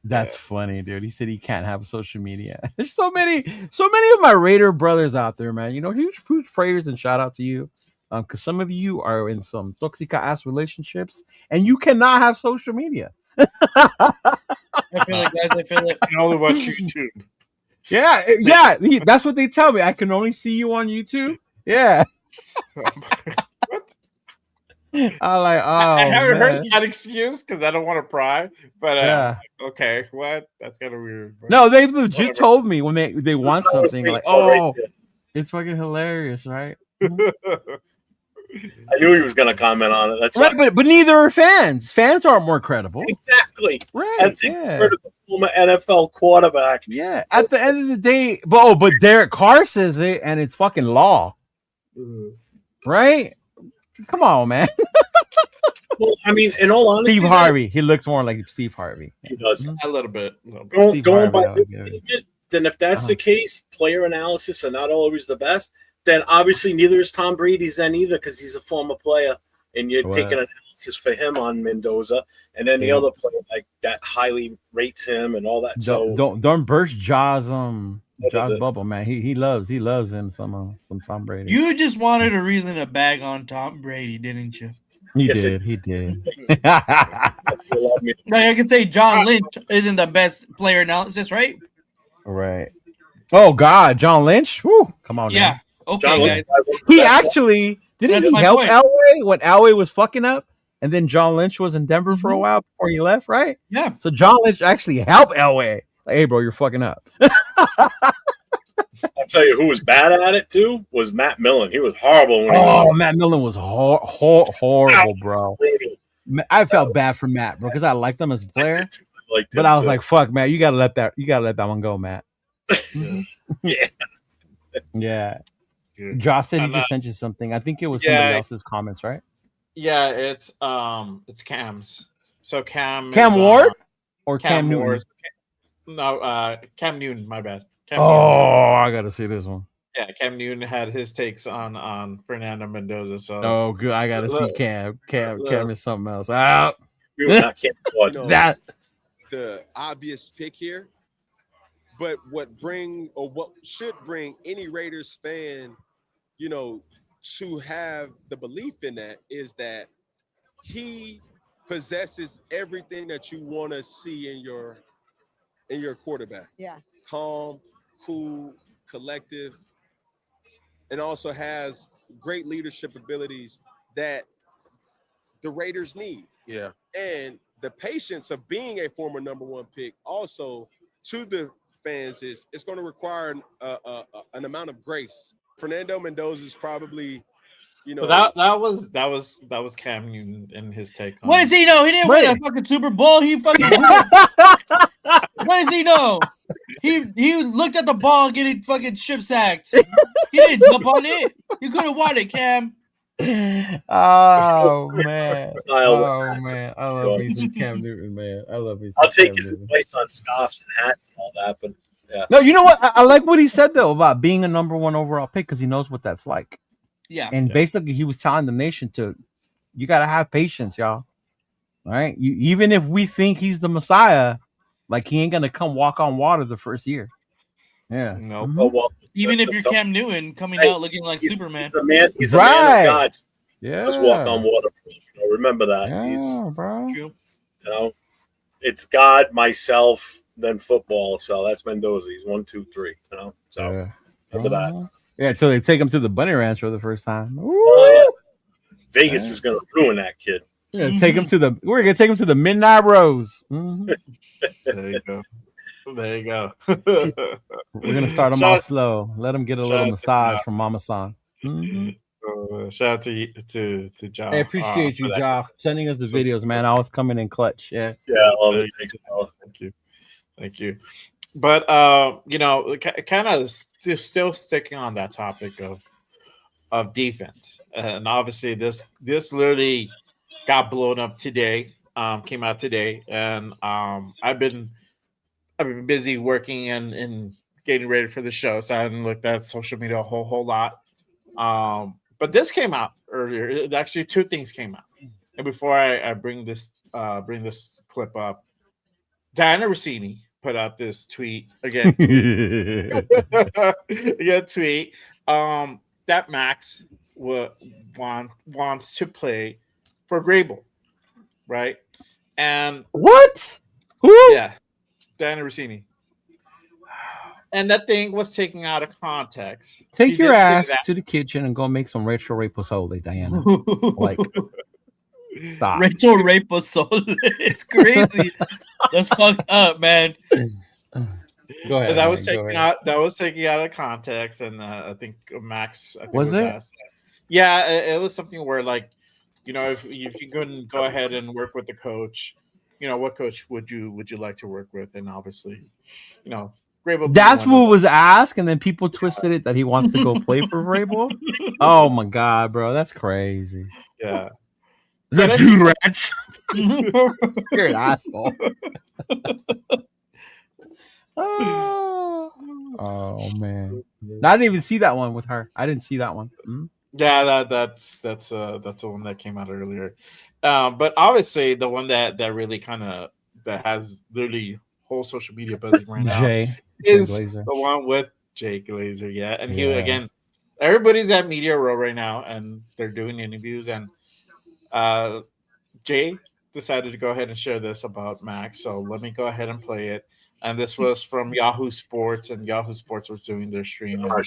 That's funny, dude. He said he can't have social media. There's so many of my Raider brothers out there, man. You know, huge prayers and shout out to you. Because some of you are in some toxic ass relationships and you cannot have social media. I feel it, guys. I feel it. I can only watch YouTube. Yeah. That's what they tell me. I can only see you on YouTube. Yeah. I haven't heard that excuse because I don't want to pry. But okay, what? That's kind of weird. No, they legit told me when they want something like, it's fucking hilarious, right? I knew he was going to comment on it. That's right, but neither are fans. Fans aren't more credible. Exactly. Right. That's a former NFL quarterback. Yeah. At the end of the day, but Derek Carr says it, and it's fucking law. Right? Come on, man. Well, I mean, in all honesty, Steve Harvey. He looks more like Steve Harvey. He does. A little bit. Going by this statement, then if that's the case, player analysis are not always the best, then obviously neither is Tom Brady's then either because he's a former player and you're taking analysis for him on Mendoza and then the other player like that highly rates him and all that. Don't burst Jaws bubble, man. He loves him some Tom Brady. You just wanted a reason to bag on Tom Brady, didn't you? He did. Like I can say John Lynch isn't the best player analysis, right? Right. Oh God, John Lynch. Woo, come on. Yeah. Now. Okay, guys. He actually didn't he help Elway when Elway was fucking up, and then John Lynch was in Denver for a while before he left, right? Yeah. So John Lynch actually helped Elway. Like, hey, bro, you're fucking up. I'll tell you who was bad at it too was Matt Millen. He was horrible. Matt Millen was horrible, bro. I felt bad for Matt, bro, because I liked him as a player. But I was like, fuck, Matt, you gotta let that one go, Matt. Yeah. Josh said he just sent you something. I think it was somebody else's comments, right? Yeah, it's Cam's. So Cam Ward or Cam Newton? No, Cam Newton. My bad. Cam Newton. I gotta see this one. Yeah, Cam Newton had his takes on Fernando Mendoza. So good. I gotta see Cam. Cam is something else. Out. That the obvious pick here. But what should bring any Raiders fan, to have the belief in that is that he possesses everything that you want to see in your quarterback. Yeah. Calm, cool, collective, and also has great leadership abilities that the Raiders need. Yeah. And the patience of being a former number one pick also to the fans it's going to require an amount of grace. Fernando Mendoza is probably you know, So that was Cam Newton and his take on What does he know? He didn't win a fucking Super Bowl. He fucking. What does he know? He looked at the ball getting fucking strip sacked. He didn't jump on it. You could have won it, Cam. Oh man. Style with Oh hats. man. I love me some Cam Newton, man. I love me some I'll take Cam his Newton. advice on scarves and hats and all that, but yeah. No, you know what? I like what he said though about being a number one overall pick because he knows what that's like. Yeah. And basically he was telling the nation you gotta have patience, y'all. All right. Even if we think he's the Messiah, like he ain't gonna come walk on water the first year. Yeah. No. Mhm. Oh, well, Even if you're Cam Newton coming out looking like Superman. He's a man. He's a Right. man of God. Yeah. Just walk on water. Remember that. Yeah, He's, bro. True. you know, it's God, myself, then football. So that's Mendoza. He's 1, 2, 3. You know, so remember that. Yeah, until they take him to the Bunny Ranch for the first time. Oh, yeah. Vegas is gonna ruin that kid. We're gonna take him to the Midnight Rose. Mhm. There you go. There you go. We're gonna start him off slow. Let him get a little shout- massage from Mama San. Shout out to Josh. I appreciate you, for that. Joff, sending us the videos, man. Always coming in clutch. Yeah. Yeah, I love it. Thank you. But you know, kind of still sticking on that topic of defense, and obviously this literally got blown up today. Came out today, and I've been busy working and getting ready for the show, so I haven't looked at social media a whole lot. But this came out earlier. Actually, two things came out, and before I bring this clip up, Diana Rossini put out this tweet again. Tweet that Max wants to play for Grable, right? And what? Who? Yeah, Diana Rossini. And that thing was taken out of context. Take She your did say ass that. to the kitchen and go make some Rachel Ray pozole, Diana. Like, stop. Rachel Ray pozole. It's crazy. That's fucked up, man. Go ahead. That was taken out. That was taken out of context, and I think Max was it? asked. Yeah, it was something where, like, you know, if you couldn't go ahead and work with the coach, you know, what coach would you like to work with? And obviously, you know, Grable. That's what was asked, and then people twisted it that he wants to go play for Vrabel. Oh my god, bro, that's crazy. Yeah, the dude rats. You're an asshole. Oh man, I didn't even see that one with her. I didn't see that one. Mm-hmm. Yeah, that's the one that came out earlier. But obviously, the one that really kind of that has literally whole social media buzzing right now is the one with Jay Glazer. Yeah, and he again, everybody's at Media Row right now, and they're doing interviews, and Jay decided to go ahead and share this about Max. So let me go ahead and play it. And this was from Yahoo Sports, and Yahoo Sports was doing their stream. And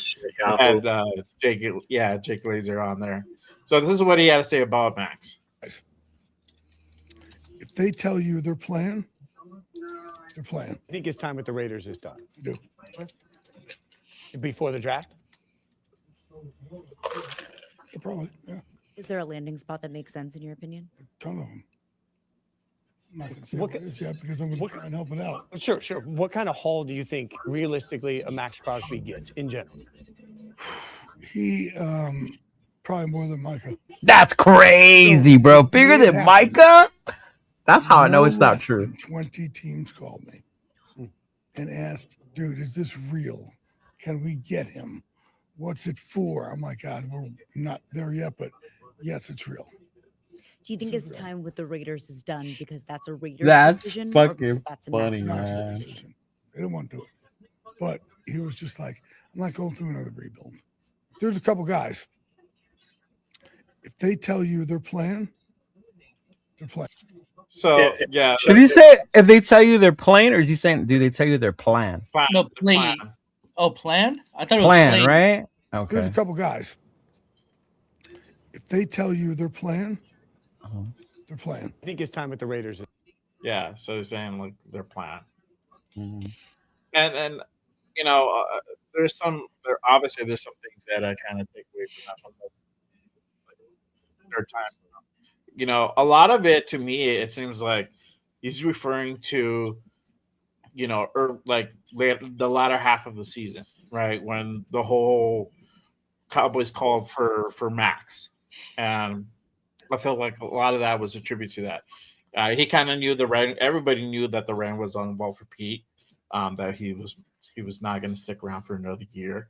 Jake Glazer on there. So this is what he had to say about Max. If they tell you they're playing, they're playing. I think his time with the Raiders is done. I do. Before the draft? Yeah, probably, yeah. Is there a landing spot that makes sense in your opinion? A ton of them. I'm not going to say what it is yet because I'm going to try and help it out. Sure. What kind of haul do you think realistically a Max Crosby gets in general? He probably more than Micah. That's crazy, bro. Bigger than Micah? That's how I know it's not true. 20 teams called me and asked, dude, is this real? Can we get him? What's it for? I'm like, God, we're not there yet, but yes, it's real. Do you think his time with the Raiders is done because that's a Raiders decision? That's fucking fucking funny, Not his man. decision. They didn't want to do it. But he was just like, I'm not going through another rebuild. There's a couple guys. If they tell you they're playing, they're playing. So yeah. Did he say if they tell you they're playing, or is he saying do they tell you their plan? No, plan. Oh, plan? I thought it was plan, right? Okay. There's a couple guys. If they tell you they're playing, they're playing. I think his time with the Raiders is Yeah, so they're saying like their plan. Mm-hmm. And you know, obviously there's some things that I kind of take away from that. third time. You know, a lot of it to me, it seems like he's referring to, you know, like the latter half of the season, right? When the whole Cowboys called for Max, and I feel like a lot of that was attributed to that. He kind of knew the rain. Everybody knew that the rain was on well for Pete. That he was not going to stick around for another year,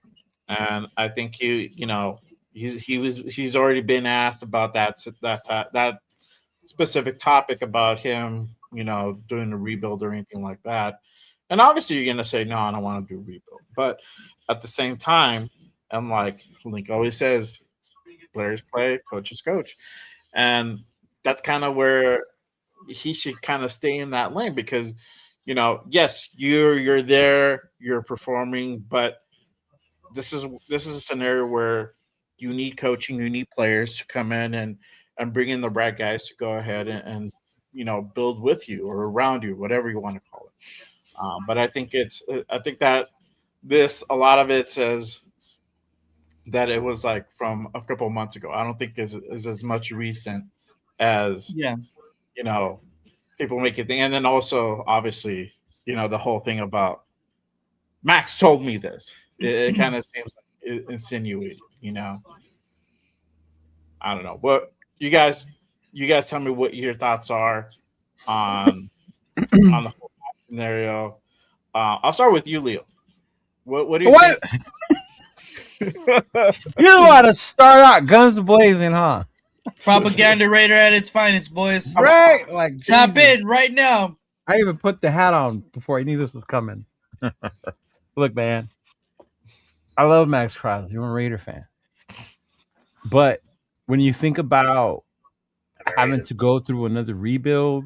and I think you know he's already been asked about that specific topic about him, you know, doing a rebuild or anything like that. And obviously, you're going to say no, I don't want to do a rebuild, but at the same time, I'm like Link always says, players play, coaches coach, and that's kind of where he should kind of stay in that lane because, you know, yes, you're there, you're performing, but this is a scenario where you need coaching, you need players to come in and bring in the right guys to go ahead and you know build with you or around you, whatever you want to call it. But I think that this a lot of it says that it was like from a couple of months ago. I don't think is as much recent as Yeah. you know people make it think. And then also obviously you know the whole thing about Max told me this. It kind of seems like insinuated. You know, I don't know. What you guys tell me what your thoughts are on the whole scenario. I'll start with you, Leo. What do you What? think? You want to start out guns blazing, huh? Propaganda Raider at its finest, boys. Right? Like Tap Jesus. in right now. I even put the hat on before I knew this was coming. Look, man, I love Max Crosby. I'm a Raider fan, but when you think about having to go through another rebuild,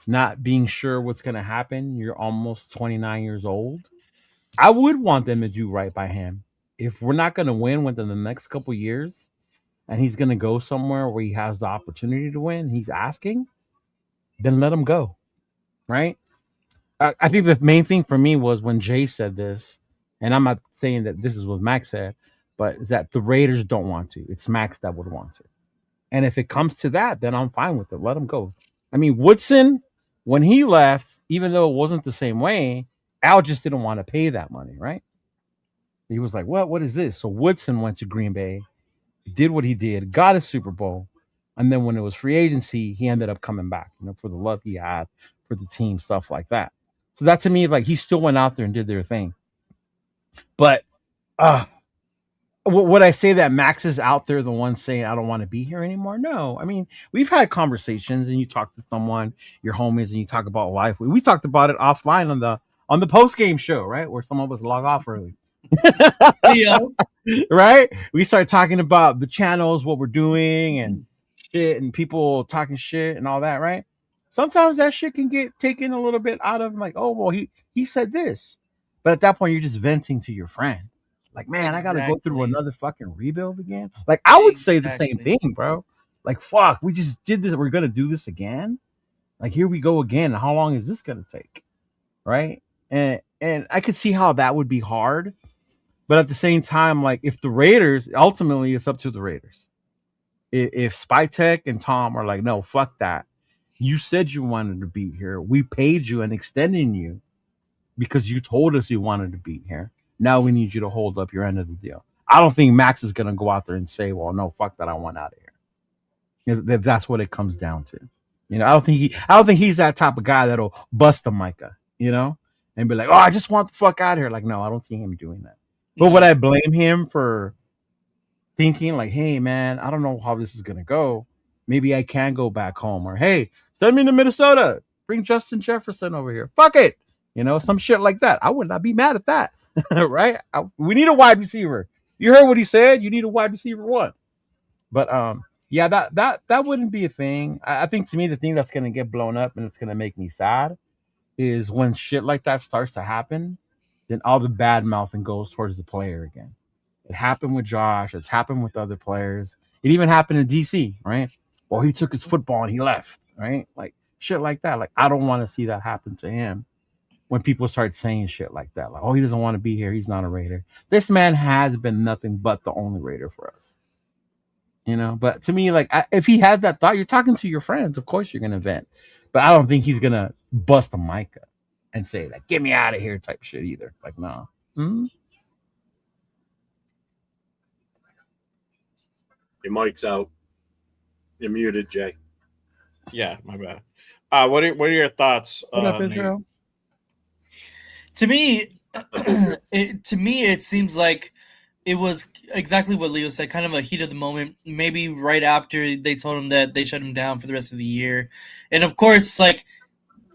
not being sure what's going to happen, you're almost 29 years old. I would want them to do right by him. If we're not going to win within the next couple years, and he's going to go somewhere where he has the opportunity to win, he's asking, then let him go, right? I think the main thing for me was when Jay said this, and I'm not saying that this is what Max said, but is that the Raiders don't want to. It's Max that would want to. And if it comes to that, then I'm fine with it. Let him go. I mean, Woodson, when he left, even though it wasn't the same way, Al just didn't want to pay that money, right? He was like, what is this? So Woodson went to Green Bay, did what he did, got a Super Bowl. And then when it was free agency, he ended up coming back, you know, for the love he had for the team, stuff like that. So that to me, like he still went out there and did their thing. But would I say that Max is out there the one saying I don't want to be here anymore? No. I mean, we've had conversations and you talk to someone, your homies, and you talk about life. We talked about it offline on the post game show, right? Where some of us log off early. Leo. Right? We start talking about the channels, what we're doing and shit, and people talking shit and all that, right? Sometimes that shit can get taken a little bit out of like, oh well, he said this. But at that point, you're just venting to your friend. Like, man, I gotta go through Exactly. another fucking rebuild again. Like, I would say the same Exactly. thing, bro. Like, fuck, we just did this. We're gonna do this again. Like, here we go again. How long is this gonna take? Right? And I could see how that would be hard. But at the same time, like, if the Raiders, ultimately, it's up to the Raiders. If Spytek and Tom are like, no, fuck that. You said you wanted to be here. We paid you and extending you because you told us you wanted to be here. Now we need you to hold up your end of the deal. I don't think Max is going to go out there and say, well, no, fuck that. I want out of here. You know, if that's what it comes down to. You know, I don't think he's that type of guy that'll bust a Micah, you know, and be like, oh, I just want the fuck out of here. Like, no, I don't see him doing that. But would I blame him for thinking like, hey, man, I don't know how this is going to go. Maybe I can go back home. Or, hey, send me to Minnesota. Bring Justin Jefferson over here. Fuck it. You know, some shit like that. I would not be mad at that. Right? We need a wide receiver. You heard what he said. You need a wide receiver one. But yeah, that wouldn't be a thing. I think to me, the thing that's going to get blown up and it's going to make me sad is when shit like that starts to happen, then all the bad mouthing goes towards the player again. It happened with Josh. It's happened with other players. It even happened in DC, right? Well, he took his football and he left, right? Like shit like that. Like I don't want to see that happen to him when people start saying shit like that. Like, oh, he doesn't want to be here. He's not a Raider. This man has been nothing but the only Raider for us. You know, but to me, like, if he had that thought, you're talking to your friends. Of course, you're gonna vent, but I don't think he's gonna bust a mic up and say like, "Get me out of here" type shit either. Like, no. Mhm. Your mic's out. You're muted, Jay. Yeah, my bad. What are your thoughts? What up, Nate? Israel? To me, it seems like it was exactly what Leo said, kind of a heat of the moment. Maybe right after they told him that they shut him down for the rest of the year, and of course, like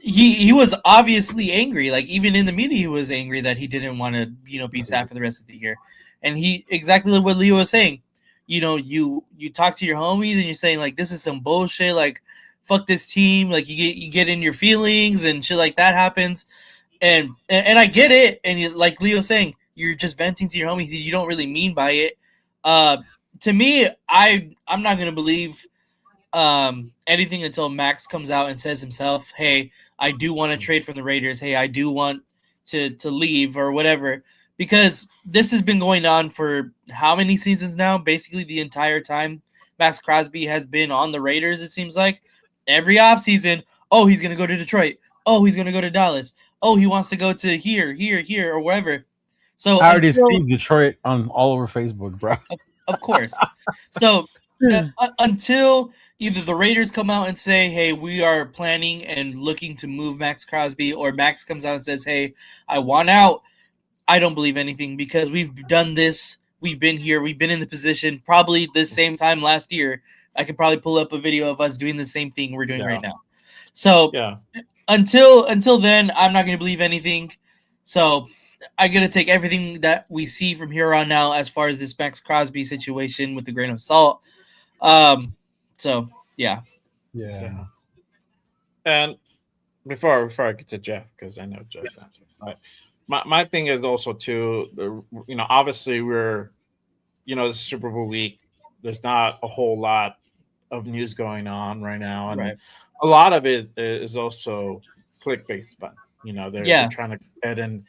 he was obviously angry. Like even in the media, he was angry that he didn't want to be sad for the rest of the year. And he exactly what Leo was saying. You talk to your homies and you're saying like this is some bullshit. Like fuck this team. Like you get in your feelings and shit like that happens. And I get it. And like Leo's saying, you're just venting to your homies. You don't really mean by it. To me, I'm not gonna believe anything until Max comes out and says himself, "Hey, I do want to trade from the Raiders. Hey, I do want to leave or whatever." Because this has been going on for how many seasons now? Basically, the entire time Max Crosby has been on the Raiders. It seems like every offseason, oh, he's gonna go to Detroit. Oh, he's gonna go to Dallas. Oh, he wants to go to here, or wherever. So I already see Detroit on all over Facebook, bro. Of course. So until either the Raiders come out and say, "Hey, we are planning and looking to move Max Crosby," or Max comes out and says, "Hey, I want out," I don't believe anything because we've done this. We've been here. We've been in the position probably the same time last year. I could probably pull up a video of us doing the same thing we're doing right now. So until then, I'm not going to believe anything. So I'm going to take everything that we see from here on now as far as this Max Crosby situation with a grain of salt. So yeah. And before I get to Jeff, because I know Jeff's answer, but my thing is also too, obviously we're, it's Super Bowl week. There's not a whole lot of news going on right now, and a lot of it is also clickbait spun. They're trying to get and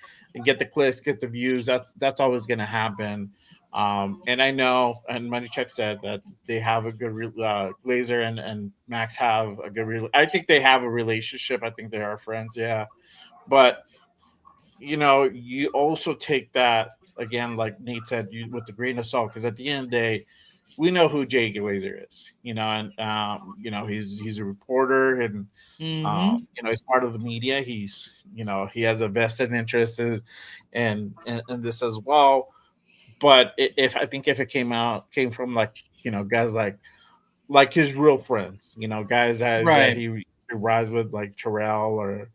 get the clicks, get the views. That's always going to happen. And I know, and Moneycheck said that they have a good Glazer and Max have a good. I think they have a relationship. I think they are friends. Yeah, but you also take that again, like Nate said, with the grain of salt, because at the end of the day, we know who Jay Glazer is. And he's a reporter, and he's part of the media. He's he has a vested interest in this as well. But if it came from guys like his real friends, guys that he rides with, like Terrell or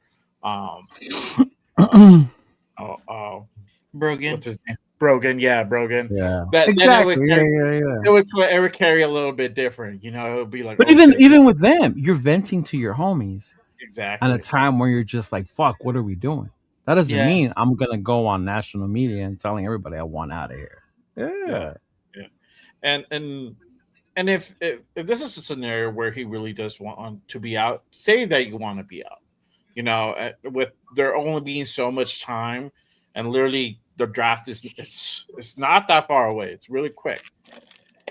Brogan. What's his name? Brogan, yeah, Brogan. Yeah, exactly. It would carry a little bit different, It would be like, but even with them, you're venting to your homies exactly at a time where you're just like, "Fuck, what are we doing?" That doesn't mean I'm gonna go on national media and telling everybody I want out of here. Yeah. And if this is a scenario where he really does want to be out, say that you want to be out, with there only being so much time, and literally the draft it's not that far away. It's really quick.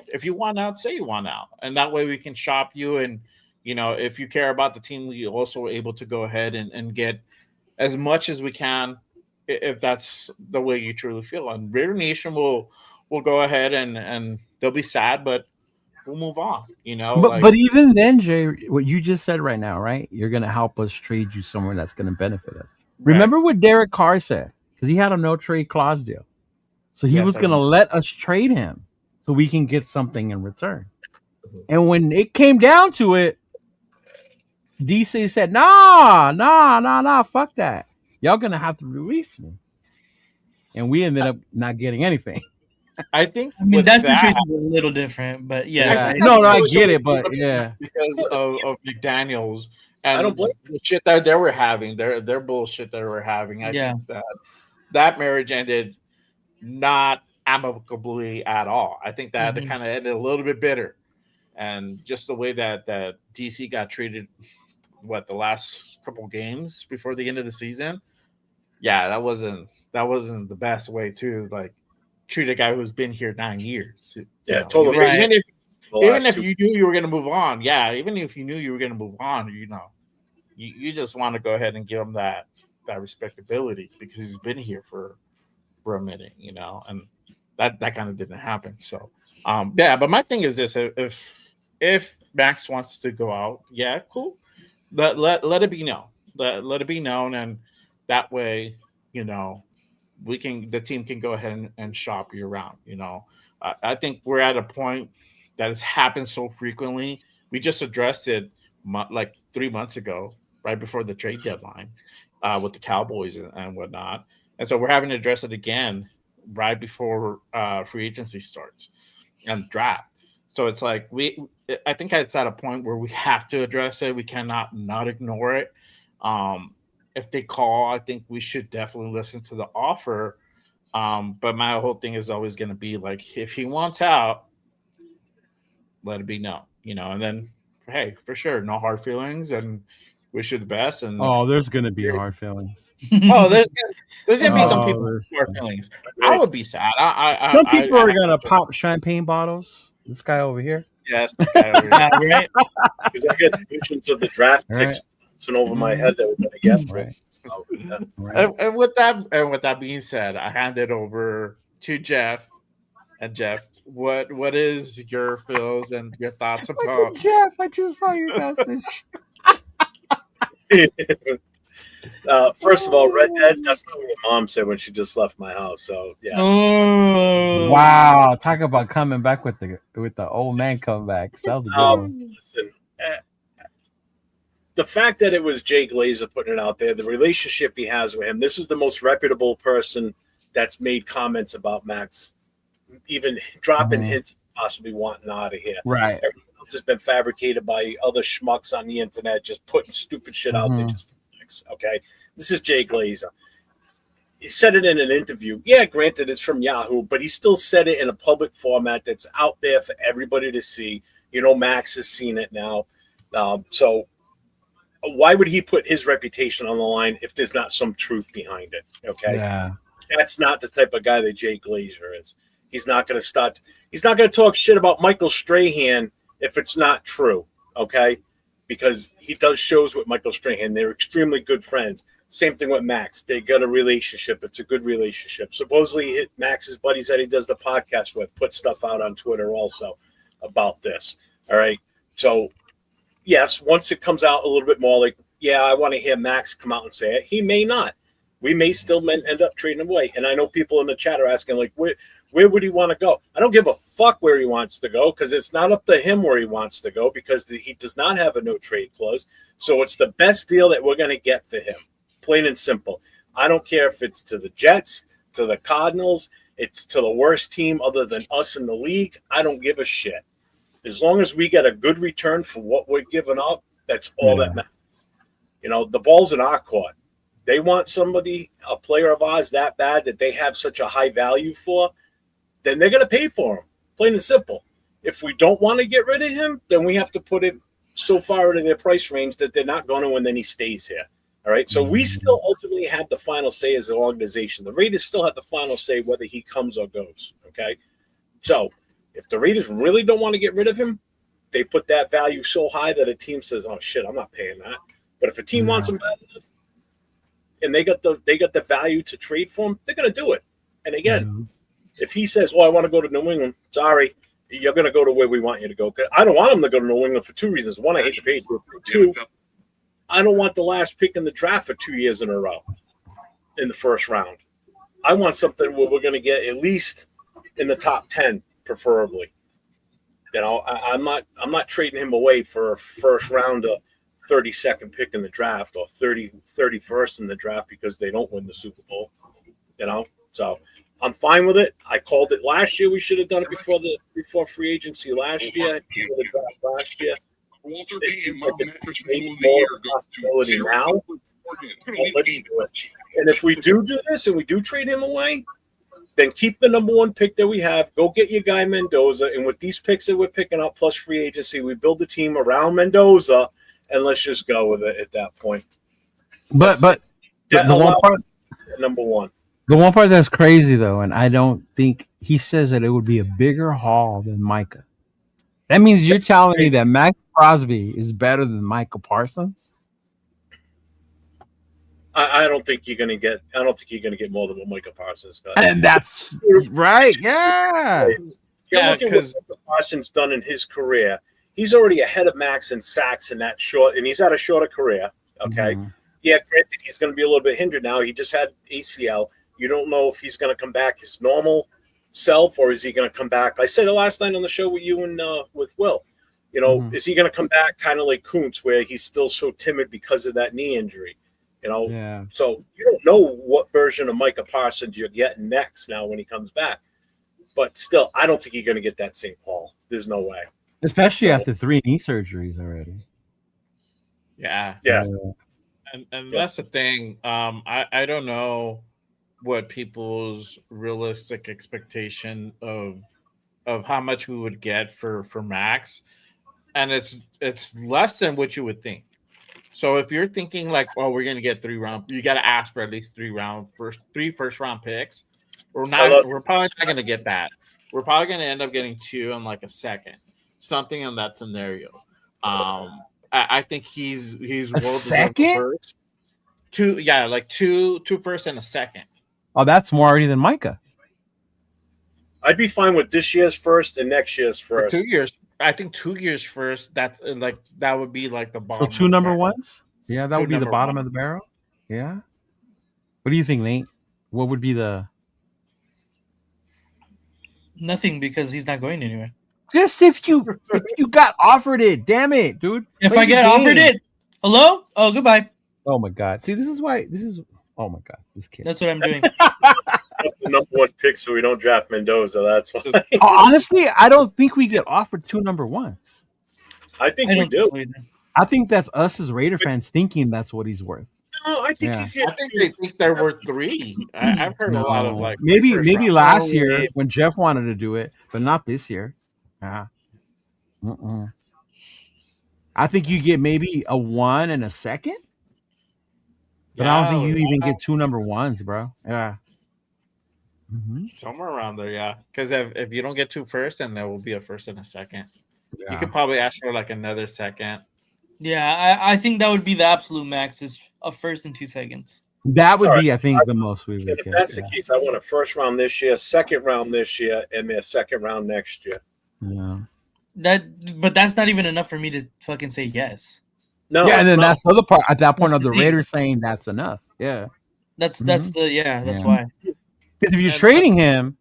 If you want out, say you want out, and that way we can shop you. And if you care about the team, we also able to go ahead and get as much as we can, if that's the way you truly feel. And Raider Nation will go ahead and they'll be sad, but we'll move on. But even then, Jay, what you just said right now, right? You're gonna help us trade you somewhere that's gonna benefit us. Remember what Derek Carr said, because he had a no trade clause deal, so he was gonna let us trade him so we can get something in return. And when it came down to it, DC said, nah, fuck that. Y'all gonna have to release me. And we ended up not getting anything. I think that situation is a little different, but yes. No, I get it, but yeah. Because of McDaniels and I don't blame the shit that they were having, their bullshit that they were having. I think that marriage ended not amicably at all. I think that it kind of ended a little bit bitter. And just the way that DC got treated, the last couple games before the end of the season, that wasn't the best way to treat a guy who's been here 9 years. Yeah, totally. even if you knew you were going to move on, even if you knew you were going to move on, you just want to go ahead and give him that respectability because he's been here for a minute, and that kind of didn't happen. So, but my thing is this: if Max wants to go out, cool, but let it be known. Let it be known, and that way, the team can go ahead and shop you around. I think we're at a point that has happened so frequently. We just addressed it like 3 months ago, right before the trade deadline, with the Cowboys and whatnot. And so we're having to address it again right before free agency starts and draft. So it's like I think it's at a point where we have to address it. We cannot not ignore it. If they call, I think we should definitely listen to the offer. But my whole thing is always going to be like, if he wants out, let it be known, and then, hey, for sure, no hard feelings, and wish you the best. And there's going to be hard feelings. There's going to be some people with hard feelings. I would be sad. Some people are going to pop champagne bottles. This guy over here. Yes, this guy over here. Right? Because I get visions of the draft picks over my head that we're going to get. Right. So, yeah. And with that being said, I hand it over to Jeff. And Jeff, what is your feels and your thoughts about Jeff? I just saw your message. First of all, Red Dead, that's not what my mom said when she just left my house. So yeah. Oh. Wow. Talk about coming back with the old man comebacks. That was a good one. Listen, the fact that it was Jay Glazer putting it out there, the relationship he has with him, this is the most reputable person that's made comments about Max, even dropping hints possibly wanting out of here. Right. Everything else has been fabricated by other schmucks on the internet, just putting stupid shit out there just for clicks. Okay. This is Jay Glazer. He said it in an interview. Yeah, granted, it's from Yahoo, but he still said it in a public format that's out there for everybody to see. Max has seen it now. So why would he put his reputation on the line if there's not some truth behind it? Okay. Yeah. That's not the type of guy that Jay Glazer is. He's not going to talk shit about Michael Strahan if it's not true. Okay. Because he does shows with Michael Strahan. They're extremely good friends. Same thing with Max. They got a relationship. It's a good relationship. Supposedly Max's buddies that he does the podcast with put stuff out on Twitter also about this. All right. So yes, once it comes out a little bit more like, yeah, I want to hear Max come out and say it. He may not. We may still end up trading him away. And I know people in the chat are asking, like, where would he want to go? I don't give a fuck where he wants to go because it's not up to him where he wants to go because he does not have a no trade clause. So it's the best deal that we're going to get for him. Plain and simple. I don't care if it's to the Jets, to the Cardinals, it's to the worst team other than us in the league. I don't give a shit. As long as we get a good return for what we're giving up, that's all that matters. The ball's in our court. They want somebody, a player of ours, that bad that they have such a high value for, then they're going to pay for him. Plain and simple. If we don't want to get rid of him, then we have to put it so far into their price range that they're not going to, and then he stays here. All right. So we still ultimately have the final say as an organization. The Raiders still have the final say whether he comes or goes. Okay. So if the Raiders really don't want to get rid of him, they put that value so high that a team says, "Oh shit, I'm not paying that." But if a team wants him bad enough, and they got the value to trade for him, they're going to do it. And again, if he says, "Oh, I want to go to New England," sorry, you're going to go to where we want you to go. I don't want him to go to New England for two reasons. One, I hate to pay for it. Two, I don't want the last pick in the draft for 2 years in a row in the first round. I want something where we're going to get at least in the top 10, preferably. I'm not trading him away for a first round, 32nd pick in the draft or 31st in the draft because they don't win the Super Bowl. So I'm fine with it. I called it last year. We should have done it before free agency last year. The draft last year. Walter Payton, my mattress man of the year goes to 0 now. Let's do it. And if we do this and we do trade him away, then keep the number one pick that we have. Go get your guy Mendoza. And with these picks that we're picking up plus free agency, we build the team around Mendoza, and let's just go with it at that point. But the one part, number one. The one part that's crazy though, and I don't think he says that it would be a bigger haul than Micah. That means you're telling me that Max Crosby is better than Michael Parsons? I don't think you're gonna get. I don't think you're gonna get more than what Michael Parsons got. And that's right. Yeah. You're looking at what Michael Parsons done in his career. He's already ahead of Max in sacks in that short, and he's had a shorter career. Okay. Mm-hmm. Yeah, granted, he's going to be a little bit hindered now. He just had ACL. You don't know if he's going to come back his normal self or is he going to come back? I said it last night on the show with you and with Will. You know, is he going to come back kind of like Kuntz, where he's still so timid because of that knee injury? You know, so you don't know what version of Micah Parsons you're getting next now when he comes back. But still, I don't think you're going to get that St. Paul. There's no way. Especially after 3 knee surgeries already. Yeah. Yeah. And that's the thing. I don't know what people's realistic expectation of how much we would get for Max. And it's less than what you would think. So if you're thinking like, well, we're gonna get 3 round, you gotta ask for at least 3 first round picks. We're probably not gonna get that. We're probably gonna end up getting 2 and like a second. Something in that scenario. I think he's a second? First. 2, yeah, like 2 first and a second. Oh, that's more already than Micah. I'd be fine with this year's first and next year's first. For 2 years. I think 2 years first. That would be like the bottom. So 2 number ones? Yeah, that 2 would be the bottom 1. of the barrel. Yeah. What do you think, Nate? What would be the? Nothing, because he's not going anywhere. Just if you got offered it, damn it, dude. If I get offered it, hello? Oh, goodbye. Oh my God. See, this is why. Oh my God, this kid. That's what I'm doing. The number 1 pick, so we don't draft Mendoza. That's why. Honestly, I don't think we get offered 2 number 1s. I think we do. I think that's us as Raider fans thinking that's what he's worth. No, I think I think they think they're worth 3. I've heard a lot of like maybe last round. year when Jeff wanted to do it, but not this year. I think you get maybe a 1 and a second, but I don't think you even get 2 number 1s, bro. Yeah. Somewhere around there, yeah. Because if you don't get 2 first, then there will be a first and a second. Yeah. You could probably ask for like another second. Yeah, I think that would be the absolute max, is a first and 2 seconds. That would be, I think, the most we would If get. that's the case, I want a first round this year, second round this year, and a second round next year. Yeah. But that's not even enough for me to fucking say yes. No. Yeah, and then that's the other part. At that point, That's of the the thing. Raiders saying that's enough. Yeah. That's Yeah. why. Because if you're trading him,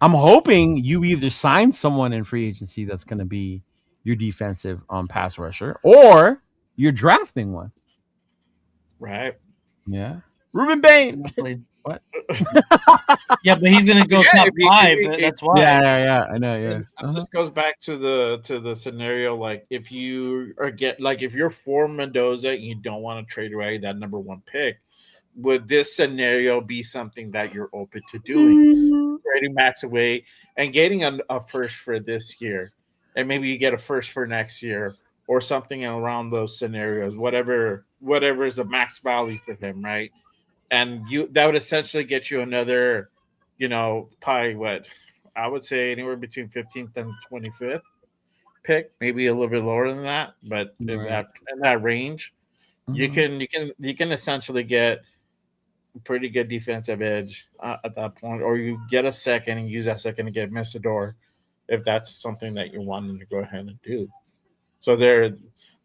I'm hoping you either sign someone in free agency that's going to be your defensive pass rusher, or you're drafting one. Right. Yeah. Ruben Bain. What? Yeah, but he's gonna go top 5. That's why. Yeah. I know. Yeah. And this goes back to the scenario. Like if you if you're for Mendoza and you don't want to trade away that number 1 pick, would this scenario be something that you're open to doing? Trading Max away and getting a first for this year, and maybe you get a first for next year or something around those scenarios. Whatever is a max value for him, right? And that would essentially get you another, probably what I would say anywhere between 15th and 25th pick, maybe a little bit lower than that, but in that range, you can essentially get a pretty good defensive edge at that point, or you get a second and use that second to get Messidor if that's something that you're wanting to go ahead and do. So there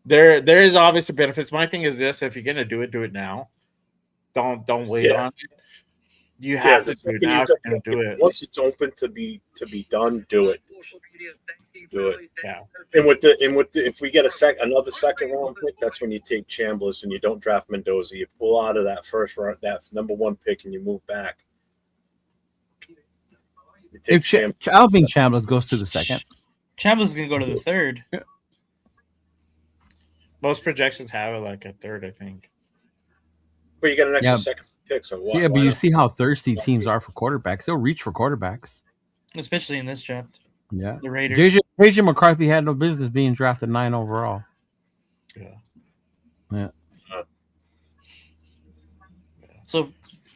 is obviously benefits. My thing is this: if you're gonna do it now. Don't wait on it. You have to do it now. Do it once it's open to be done. Do it. Do it. Yeah. And if we get another second round pick, that's when you take Chambliss and you don't draft Mendoza. You pull out of that first round, that number 1 pick, and you move back. I don't think Chambliss goes to the second. Chambliss is gonna go to the 3rd. Yeah. Most projections have it like a 3rd, I think. But you got an extra second pick, so why? Yeah, but you see how thirsty teams are for quarterbacks. They'll reach for quarterbacks, especially in this draft. Yeah, the Raiders. JJ McCarthy had no business being drafted 9 overall. Yeah. So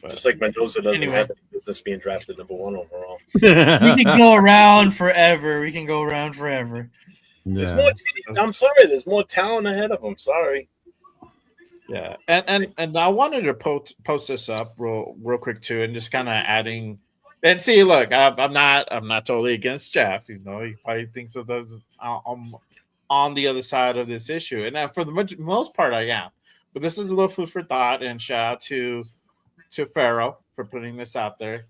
just like Mendoza doesn't have any business being drafted number 1 overall. We can go around forever. There's more. I'm sorry. There's more talent ahead of him. Sorry. Yeah, and I wanted to post this up real quick too, and just kind of adding. And see, look, I'm not totally against Jeff. You know, he probably thinks of those on the other side of this issue, and for the most part, I am. But this is a little food for thought, and shout out to Pharaoh for putting this out there.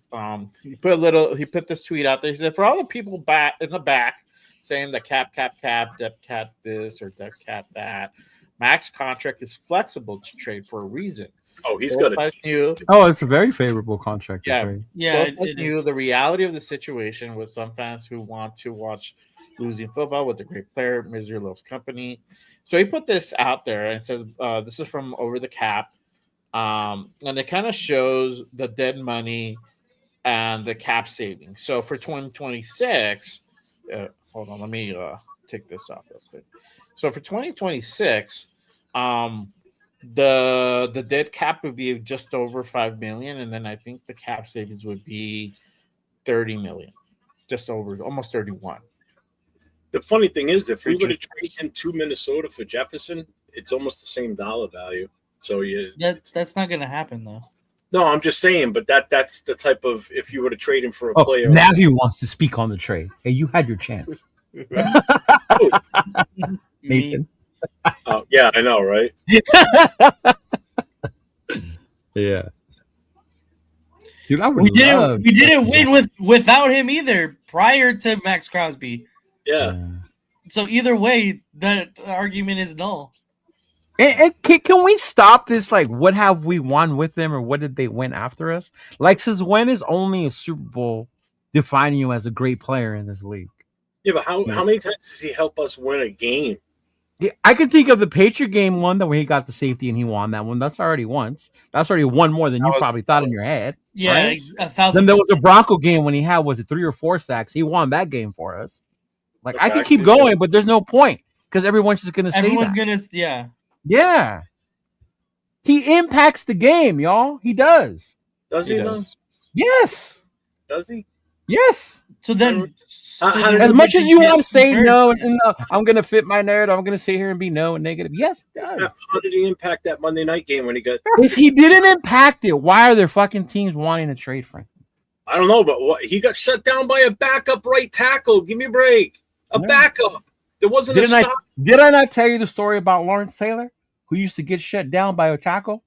He put this tweet out there. He said, for all the people back in the back saying the cap, depth cap this or depth cap that, Mac's contract is flexible to trade for a reason. Oh, he's got a Oh, it's a very favorable contract to trade. Yeah, it knew the reality of the situation with some fans who want to watch losing football with a great player. Misery loves company. So he put this out there and says, this is from Over the Cap. And it kind of shows the dead money and the cap savings. So for 2026, hold on, let me take this off real quick. So for 2026, the dead cap would be just over $5 million, and then I think the cap savings would be $30 million, just over almost 31. The funny thing is, if we were to trade him to Minnesota for Jefferson, it's almost the same dollar value. So that's not going to happen though. No, I'm just saying, but that's the type of, if you were to trade him for a player. Now he wants to speak on the trade. Hey, you had your chance. Nathan. Oh, yeah, I know, right? Yeah. Dude, we didn't win without him either prior to Max Crosby. Yeah. So either way, the argument is null. And can we stop this? Like, what have we won with them, or what did they win after us? Like, since when is only a Super Bowl defining you as a great player in this league? Yeah, but how many times does he help us win a game? Yeah, I can think of the Patriot game one that where he got the safety and he won that one. That's already once. That's already one more than you probably thought in your head. Yeah, right? 1,000%. Then there was a Bronco game when he had 3 or 4 sacks. He won that game for us. Like, I could keep going, but there's no point because everyone's just gonna say that. Yeah. He impacts the game, y'all. He does. Does he though? Yes. Does he? Yes. So then, as much as you want to say no, and no, I'm going to fit my narrative, I'm going to sit here and be no and negative. Yes, it does. How did he impact that Monday night game when he got? If he didn't impact it, why are there fucking teams wanting to trade for him? I don't know, but he got shut down by a backup right tackle. Give me a break. A backup. There wasn't a stop. Did I not tell you the story about Lawrence Taylor, who used to get shut down by a tackle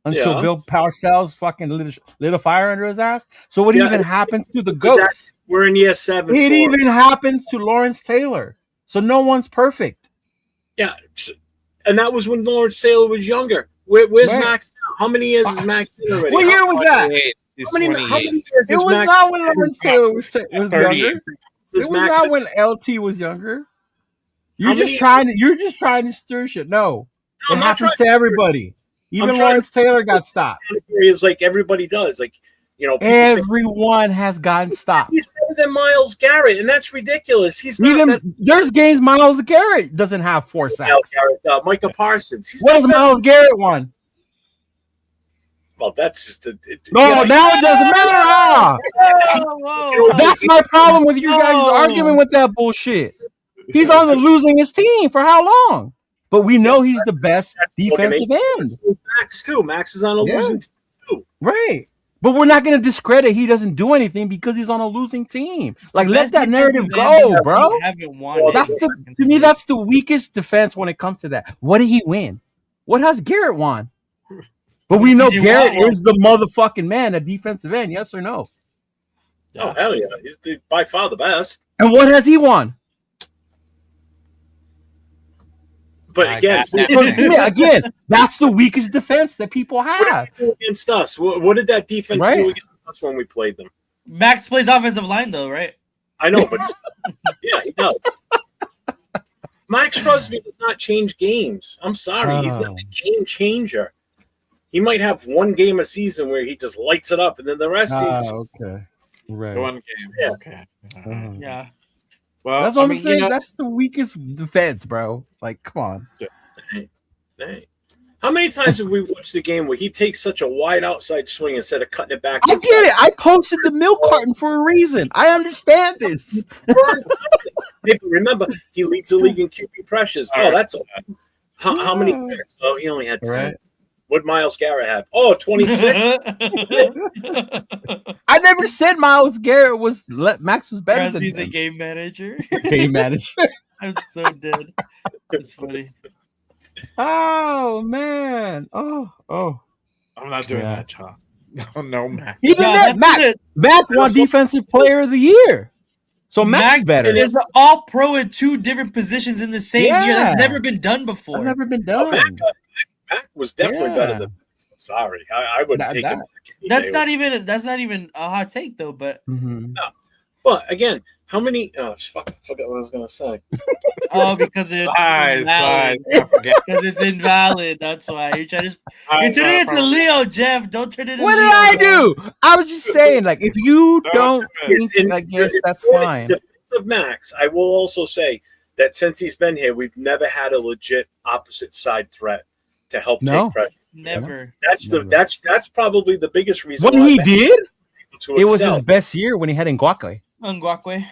until Bill Parcells fucking lit a fire under his ass? So what even happens to the GOATs? We're in year 7. It even happens to Lawrence Taylor. So no one's perfect. Yeah. And that was when Lawrence Taylor was younger. Where's Max now? How many years is Max in already? What year was that? How many years it was Max? Not when Lawrence Taylor was younger. It was Max not when LT was younger. You're just trying to stir shit. No, it happens to everybody. Even Lawrence Taylor got stopped. It's like everybody does. Like, you know, everyone has gotten stopped. He's better than Myles Garrett, and that's ridiculous. He's not there's games Myles Garrett doesn't have 4 sacks. Micah Parsons. What does Myles Garrett won? Well, that's just now it doesn't matter. That's my problem with you guys arguing with that bullshit. He's on the losingest team for how long? But we know he's the best defensive end. Max too. Max is on a losing team too. Right. But we're not going to discredit he doesn't do anything because he's on a losing team. Like, let that narrative go, bro. To me, that's the weakest defense when it comes to that. What did he win? What has Garrett won? But we know Garrett is the motherfucking man at defensive end, yes or no? Oh, hell yeah. He's by far the best. And what has he won? But again, that's the weakest defense that people have. What did he do against us? What did that defense do against us when we played them? Max plays offensive line, though, right? I know, but yeah, he does. Max Crosby does not change games. I'm sorry. He's not a game changer. He might have one game a season where he just lights it up, and then the rest is okay. Right. One game. Yeah. Okay. Yeah. Well, that's what I'm saying. That's the weakest defense, bro. Like, come on. Dang. How many times have we watched the game where he takes such a wide outside swing instead of cutting it back? I get it. I posted the milk carton for a reason. I understand this. Hey, but remember, he leads the league in QB pressures. All Oh, right. that's how many sacks? Oh, he only had 10. Right. What Myles Garrett have? Oh, 26. I never said Myles Garrett was Max was better than He's a him. game manager. Game manager. I'm so dead. It's funny. Oh man. Oh. I'm not doing that, John. No, Mac. Even Yeah, that, Mac won Defensive Player of the Year. So Mac's better. Is an all-pro in 2 different positions in the same year. That's never been done before. That's never been done. Mac was definitely better than. I'm sorry, I wouldn't take him. That's not even a hot take though. But Mm-hmm. No. But again, how many? Oh, fuck! I forgot what I was gonna say. Oh, because it's invalid. Because it's invalid. That's why you're trying to. You're turning it into Leo, Jeff. Don't turn it into What Leo. did I do? I was just saying, like, if you don't think, I guess that's fine. In defense of Max, I will also say that since he's been here, we've never had a legit opposite side threat to help take pressure. Never. That's probably the biggest reason. What why he Max did? is able to It was excel. his best year when he had Ngakwe. Ngakwe.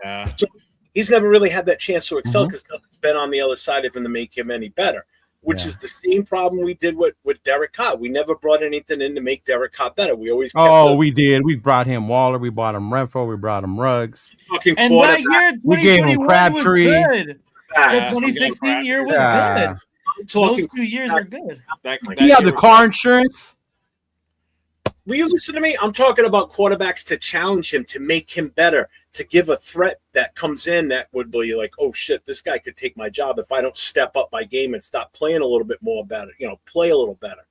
Yeah. So he's never really had that chance to excel because nothing's been on the other side of him to make him any better, which is the same problem we did with Derek Carr. We never brought anything in to make Derek Carr better. We always kept we did. We brought him Waller. We brought him Renfro. We brought him Ruggs. And that year, We gave him 2021 was Crabtree. good. The 2016 year was good. Those 2 years were good. He had the car insurance. Will you listen to me? I'm talking about quarterbacks to challenge him, to make him better, to give a threat that comes in that would be like, oh shit, this guy could take my job if I don't step up my game and stop playing a little bit more better, play a little better.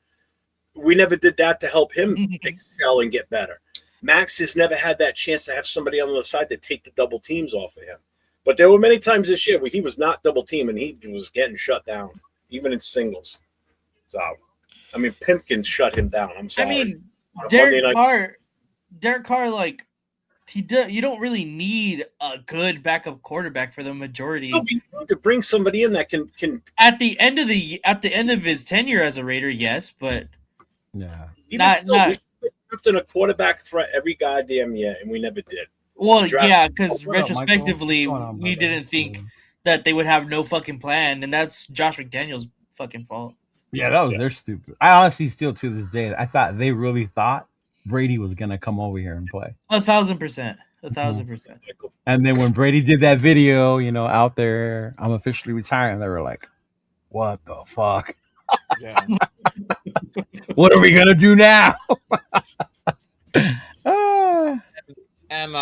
We never did that to help him excel and get better. Max has never had that chance to have somebody on the other side to take the double teams off of him. But there were many times this year where he was not double team and he was getting shut down, even in singles. So, I mean, Pimpkins shut him down. I'm sorry. I mean, Derek Carr, like you don't really need a good backup quarterback for the majority. No, you need to bring somebody in that can at the end of his tenure as a Raider, yes, but yeah, we drafted a quarterback threat every goddamn year, and we never did. Well, yeah, because retrospectively, we didn't think that they would have no fucking plan, and that's Josh McDaniels' fucking fault. Yeah, that was their stupid. I honestly still to this day, I thought they really thought Brady was gonna come over here and play. 1,000%. 1,000%. And then when Brady did that video, out there, I'm officially retiring. They were like, "What the fuck? Yeah. What are we gonna do now?" And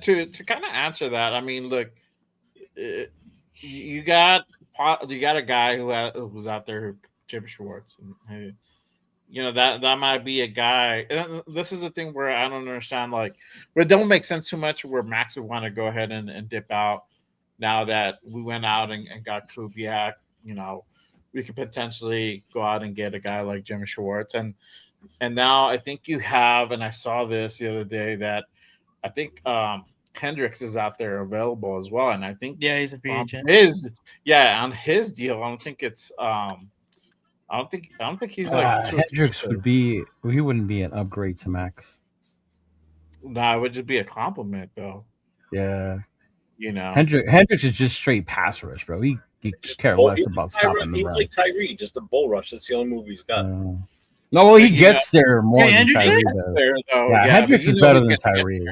to kind of answer that, I mean, look, you got a guy who was out there, Jim Schwartz, and that might be a guy. And this is a thing where I don't understand, like, where it don't make sense too much. Where Max would want to go ahead and dip out now that we went out and got Kubiak. We could potentially go out and get a guy like Jim Schwartz, and now I think you have. And I saw this the other day that I think Hendricks is out there available as well, and I think he's a free agent. On his deal, I don't think it's I don't think he's like Hendricks he wouldn't be an upgrade to Max. No, it would just be a compliment though. Yeah, Hendricks is just straight pass rush, bro. He cares less about stopping the run. He's like Tyree, just a bull rush. That's the only move he's got. No, he gets there more than Tyree does. Yeah, Hendricks is better than Tyree.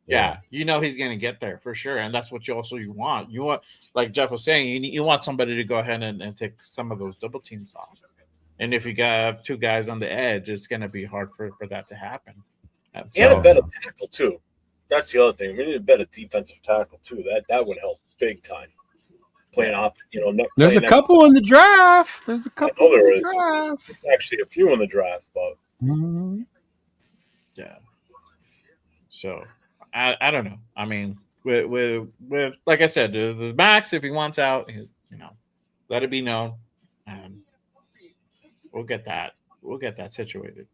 Yeah, he's going to get there for sure, and that's what you want. You want, like Jeff was saying, you want somebody to go ahead and take some of those double teams off. And if you got 2 guys on the edge, it's going to be hard for that to happen. And a better tackle too. That's the other thing. We need a better defensive tackle too. That would help big time. Playing up, There's a couple in the draft. There's actually a few in the draft, but yeah. So I don't know. I mean, with like I said, the Max, if he wants out, let it be known, and we'll get that situated,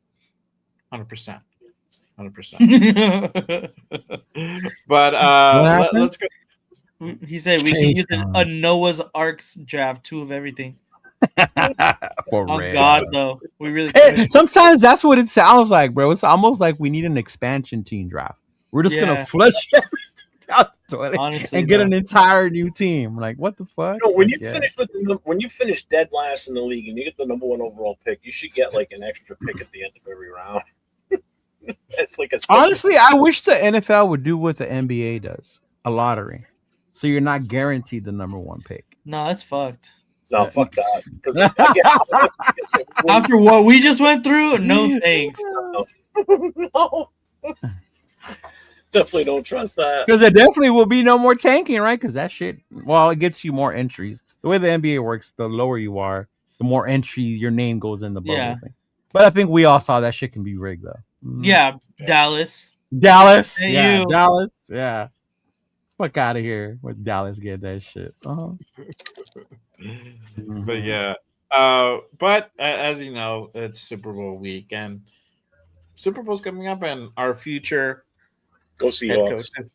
100%. But let's go. He said we can use a Noah's Arks draft, 2 of everything. For oh real. God, though, we really. Sometimes that's what it sounds like, bro. It's almost like we need an expansion team draft. We're just gonna flush everything out the toilet Honestly, and get though. an entire new team. Like, what the fuck? No, when Like, you finish when you finish dead last in the league and you get the number 1 overall pick, you should get like an extra pick at the end of every round. It's like a honestly, I wish the NFL would do what the NBA does, a lottery, so you're not guaranteed the number 1 pick. No, that's fucked. No, fuck that. 'Cause After what we just went through, no thanks. no. Definitely don't trust that. Because there definitely will be no more tanking, right? Because that shit, well, it gets you more entries. The way the NBA works, the lower you are, the more entry your name goes in the bubble Yeah. thing. But I think we all saw that shit can be rigged, though. Yeah, Dallas. Dallas. Hey, yeah, you. Dallas. Yeah. Fuck out of here with Dallas get that shit. But yeah. But as you know, it's Super Bowl week, and Super Bowl's coming up, and our future Go head Seahawks.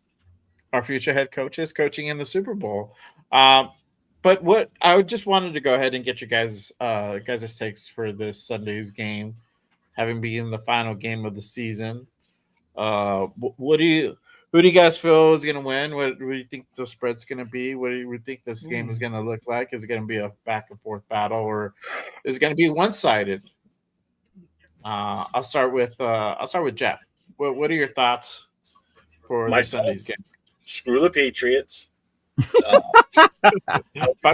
head coach is coaching in the Super Bowl. But what I just wanted to go ahead and get your guys' takes for this Sunday's game, having been the final game of the season. Who do you guys feel is going to win? What do you think the spread's going to be? What do you think this game is going to look like? Is it going to be a back and forth battle, or is it going to be one-sided? I'll start with Jeff. What are your thoughts for My Sunday's game? Screw the Patriots. Fuck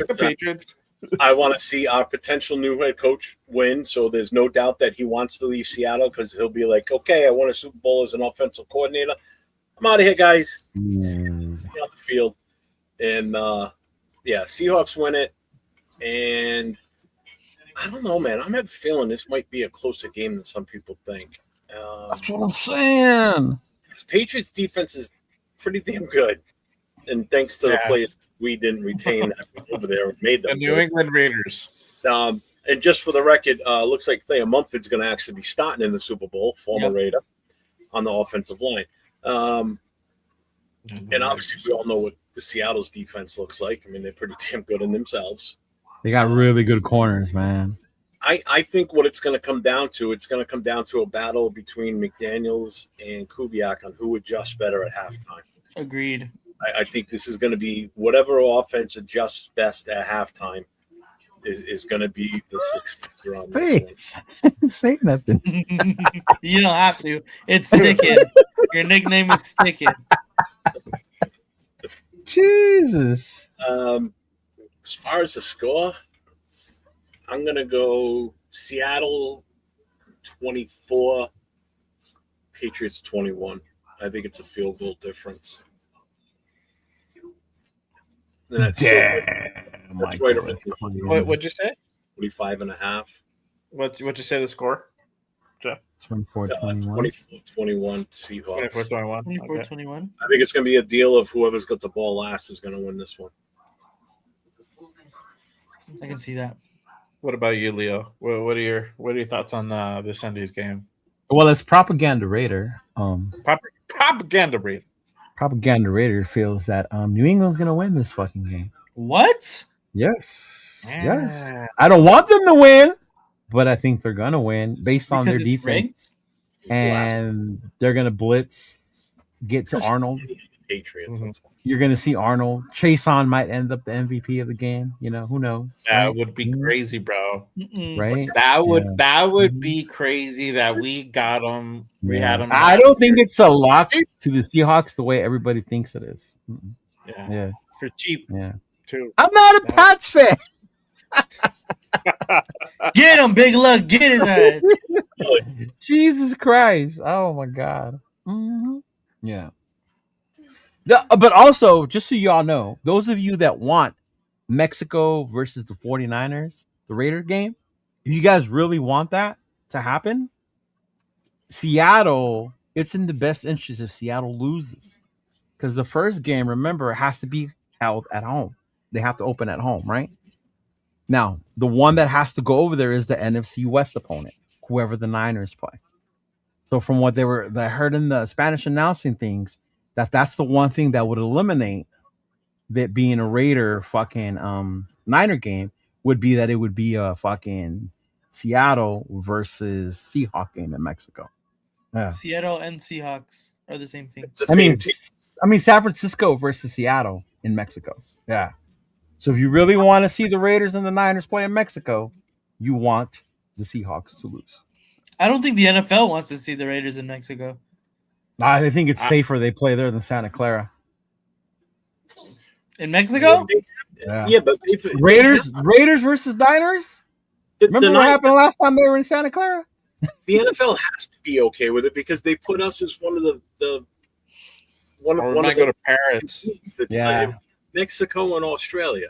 the Patriots. I want to see our potential new head coach win, so there's no doubt that he wants to leave Seattle because he'll be like, okay, I won a Super Bowl as an offensive coordinator. I'm out of here, guys. See you on the field. And, Seahawks win it. And I don't know, man. I'm having a feeling this might be a closer game than some people think. That's what I'm saying. This Patriots defense is pretty damn good. And thanks to the players we didn't retain over there and made them. The New England Raiders. And just for the record, looks like Thea Mumford's going to actually be starting in the Super Bowl, former Raider, on the offensive line. And obviously, we all know what the Seattle's defense looks like. I mean, they're pretty damn good in themselves. They got really good corners, man. I think what it's going to come down to, a battle between McDaniels and Kubiak on who adjusts better at halftime. Agreed. I think this is going to be whatever offense adjusts best at halftime is going to be the success on this one. Say nothing. You don't have to. It's sticking. Your nickname is sticking. Jesus. As far as the score, I'm going to go Seattle 24, Patriots 21. I think it's a field goal difference. And that's right over What'd you say? 45.5. What'd you say the score? Jeff? 24-21. 24-21 Seahawks. 24-21. 24-21. I think it's going to be a deal of whoever's got the ball last is going to win this one. I can see that. What about you, Leo? What are your thoughts on this Sunday's game? Well, it's Propaganda Raider. Propaganda Raider. Propaganda Raider feels that New England's gonna win this fucking game. What? Yes. Yes. I don't want them to win, but I think they're gonna win based on their defense. Rigged? And they're gonna blitz, get to Arnold. Patriots. Mm-hmm. You're gonna see Arnold. Chason might end up the MVP of the game. You know, who knows? That would be crazy, bro. Right? That would be crazy that we got him. We had him. I don't think it's a lock to the Seahawks the way everybody thinks it is. Yeah. For cheap. Yeah. Too. I'm not a Pats fan. Get him, Big Luck. Get his ass. Jesus Christ. Oh my God. Mm-hmm. Yeah. But also, just so y'all know, those of you that want Mexico versus the 49ers, the Raider game, if you guys really want that to happen, Seattle, it's in the best interest if Seattle loses. Because the first game, remember, it has to be held at home. They have to open at home, right? Now, the one that has to go over there is the NFC West opponent, whoever the Niners play. So from what I heard in the Spanish announcing things, that's the one thing that would eliminate that being a Raider fucking Niner game would be that it would be a fucking Seattle versus Seahawk game in Mexico. Yeah. Seattle and Seahawks are the same thing. I mean, San Francisco versus Seattle in Mexico. Yeah. So if you really want to see the Raiders and the Niners play in Mexico, you want the Seahawks to lose. I don't think the NFL wants to see the Raiders in Mexico. I think it's safer they play there than Santa Clara. In Mexico? Yeah, but Raiders versus Niners. Remember what happened last time they were in Santa Clara? The NFL has to be okay with it because they put us as one of the one of go to Paris. Yeah, Mexico and Australia.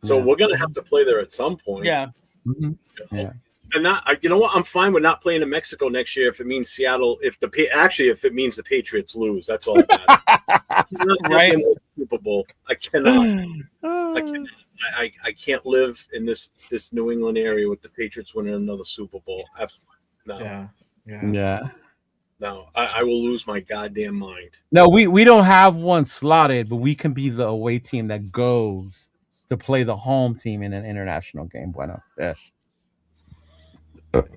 So we're gonna have to play there at some point. Yeah. Mm-hmm. Yeah. And you know what? I'm fine with not playing in Mexico next year if it means Seattle. If it means the Patriots lose, that's all that matters. Right? Super Bowl. I cannot. I can't live in this New England area with the Patriots winning another Super Bowl. No. Yeah. No, I will lose my goddamn mind. No, we don't have one slotted, but we can be the away team that goes to play the home team in an international game. Bueno. Yeah.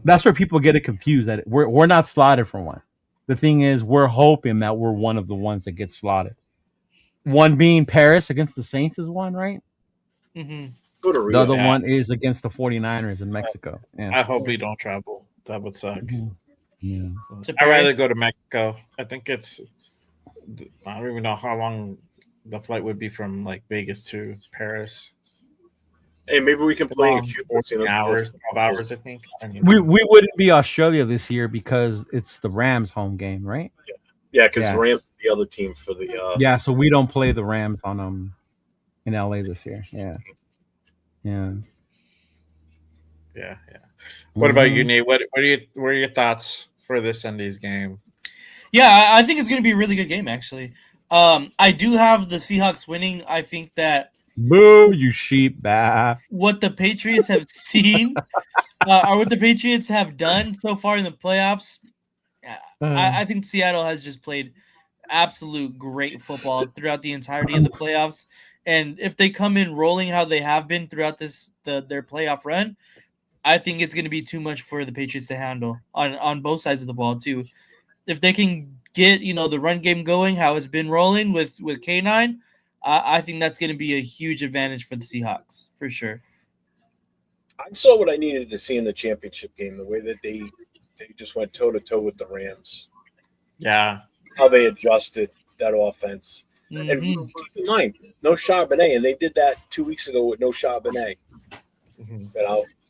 That's where people get it confused that we're not slotted for one. The thing is, we're hoping that we're one of the ones that get slotted. One being Paris against the Saints is one, right? Mm-hmm. Go to Rio. The other one is against the 49ers in Mexico. Yeah. I hope we don't travel. That would suck. Yeah. I'd rather go to Mexico. I think it's I don't even know how long the flight would be from like Vegas to Paris. Hey, maybe we can play in Cuba. 14 hours, 12 hours, I think. We wouldn't be Australia this year because it's the Rams home game, right? Yeah, because the Rams are the other team for the Yeah, so we don't play the Rams on in LA this year. Yeah. What about you, Nate? What are your thoughts for this Sunday's game? Yeah, I think it's going to be a really good game, actually. I do have the Seahawks winning. I think that boo, you sheep, bah. What the Patriots have seen or what the Patriots have done so far in the playoffs, I think Seattle has just played absolute great football throughout the entirety of the playoffs. And if they come in rolling how they have been throughout their playoff run, I think it's going to be too much for the Patriots to handle on both sides of the ball too. If they can get the run game going, how it's been rolling with K9, I think that's going to be a huge advantage for the Seahawks for sure. I saw what I needed to see in the championship game, the way that they just went toe to toe with the Rams. Yeah, how they adjusted that offense. Mm-hmm. And keep in mind, no Charbonnet, and they did that 2 weeks ago with no Charbonnet. Mm-hmm.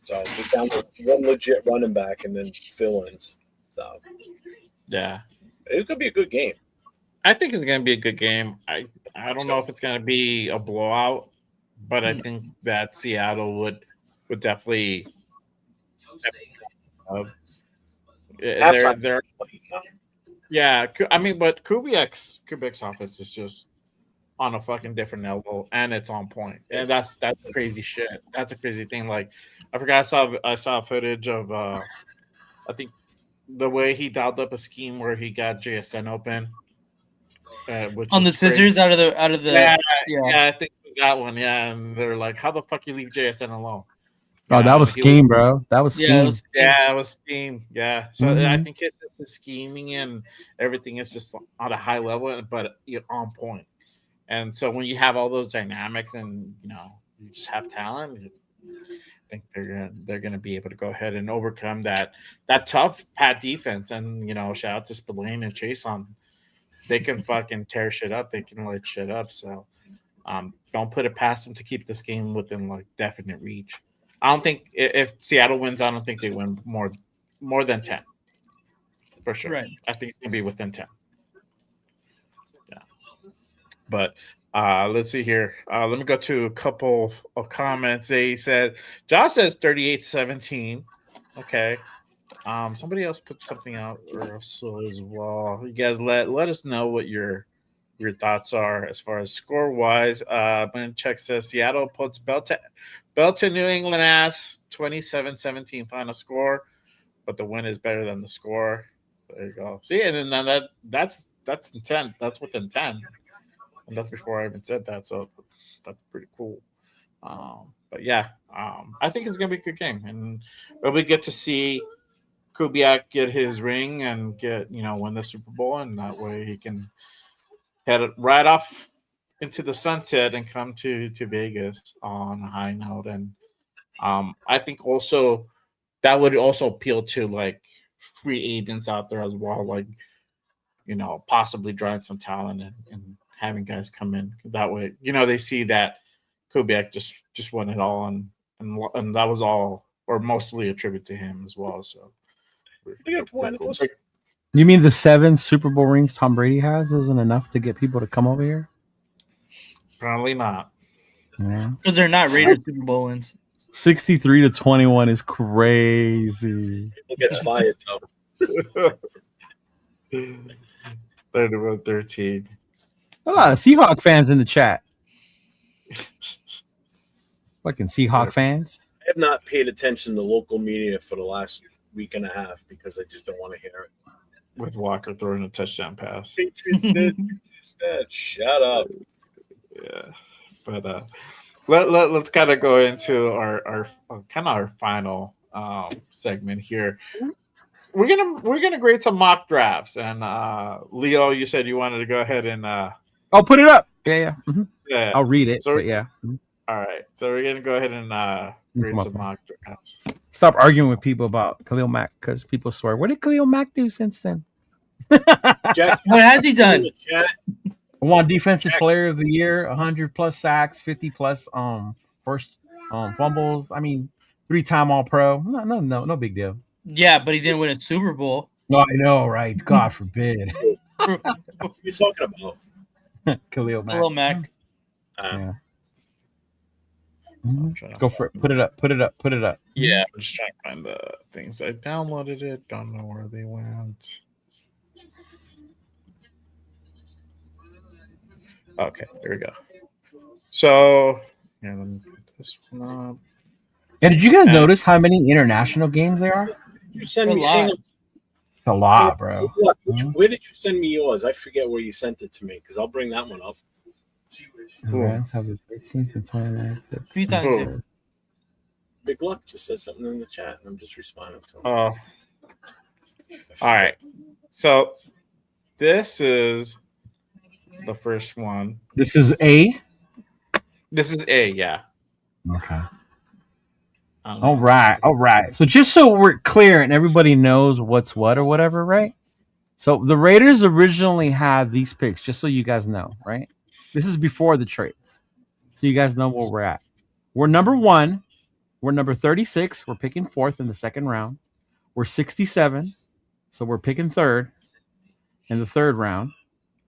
So we're down to one legit running back and then fill-ins. So yeah, it's gonna be a good game. I think it's gonna be a good game. I don't know if it's gonna be a blowout, but I think that Seattle would definitely. They're yeah. I mean, but Kubiak's offense is just on a fucking different level, and it's on point, and that's crazy shit. That's a crazy thing. Like, I forgot I saw footage of I think the way he dialed up a scheme where he got JSN open, which on the scissors crazy. out of the yeah, I think it was that one. Yeah, and they're like, "How the fuck you leave JSN alone?" Oh, that was scheme, bro. That was scheme. It was scheme. Yeah. So I think it's just the scheming and everything is just on a high level, but on point. And so when you have all those dynamics and you just have talent, I think they're gonna be able to go ahead and overcome that tough Pat defense. And shout out to Spillane and Chase on. They can fucking tear shit up. They can light shit up. So don't put it past them to keep this game within like definite reach. I don't think if Seattle wins, I don't think they win more than 10 for sure. Right. I think it's gonna be within 10. Yeah, but let's see here. Let me go to a couple of comments. They said Josh says 38-17. Okay. Somebody else put something out so as well. You guys let us know what your thoughts are as far as score wise. Check says Seattle puts belt to New England ass 27-17 final score, but the win is better than the score. There you go. See, and then that's intent. That's within 10, and that's before I even said that. So that's pretty cool. But yeah, I think it's gonna be a good game, and we get to see Kubiak get his ring and get win the Super Bowl, and that way he can head right off into the sunset and come to Vegas on a high note. And I think also that would also appeal to like free agents out there as well, like possibly drawing some talent and having guys come in that way. They see that Kubiak just won it all, and that was all or mostly attributed to him as well. So, you mean the 7 Super Bowl rings Tom Brady has isn't enough to get people to come over here? Probably not. Yeah, because they're not Raiders Super Bowl wins. 63-21 is crazy. He gets fired though. 31-13. A lot of Seahawk fans in the chat. Fucking Seahawk fans. I have not paid attention to local media for the last week and a half because I just don't want to hear it. With Walker throwing a touchdown pass. Patriots did. Shut up. Yeah, but let's kind of go into our final segment here. We're gonna grade some mock drafts, and Leo, you said you wanted to go ahead and I'll put it up. Yeah. Mm-hmm. Yeah, I'll read it. So but yeah. Mm-hmm. All right, so we're gonna go ahead and grade some mock drafts. Stop arguing with people about Khalil Mack because people swear. What did Khalil Mack do since then? Jack, what has he done? Won Defensive Player of the Year, 100+ sacks, 50+ first fumbles. I mean, 3-time All-Pro. No big deal. Yeah, but he didn't win a Super Bowl. No, I know, right? God forbid. What are you talking about? Khalil Mack. Khalil Mack. Yeah. Go for it. Put it up. Yeah, I'm just trying to find the things. I downloaded it. Don't know where they went. Okay, there we go. So, yeah, let me put this one up. And did you guys notice how many international games there are? You send me It's a lot, bro. Where did you send me yours? I forget where you sent it to me because I'll bring that one up. Rams have the 13th and 29th. Few times too. Big Luck just said something in the chat, and I'm just responding to him. Oh, all right. So this is the first one. This is A. This is A. Yeah. Okay. All right. So just so we're clear and everybody knows what's what or whatever, right? So the Raiders originally had these picks, just so you guys know, right? This is before the trades. So you guys know where we're at. We're number 1. We're number 36. We're picking 4th in the second round. We're 67. So we're picking 3rd in the 3rd round.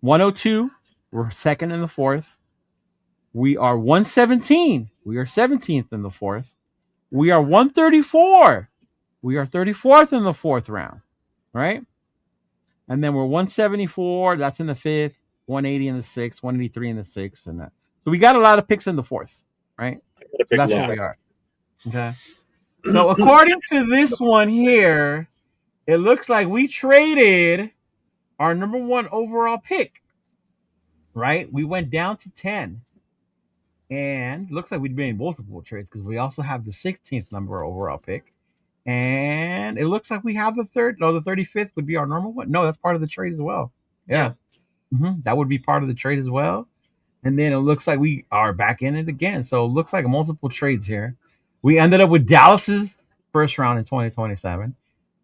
102. We're 2nd in the 4th. We are 117. We are 17th in the 4th. We are 134. We are 34th in the 4th round, right? And then we're 174. That's in the 5th. 180 in the 6th. 183 in the 6th, and that. So we got a lot of picks in the 4th, right? So that's where we are. Okay. So according to this one here, it looks like we traded our number 1 overall pick, right? We went down to 10. And looks like we'd made multiple trades because we also have the 16th number overall pick. And it looks like we have the 35th would be our normal one. No, that's part of the trade as well. Yeah. Mm-hmm. That would be part of the trade as well. And then it looks like we are back in it again. So it looks like multiple trades here. We ended up with Dallas's first round in 2027.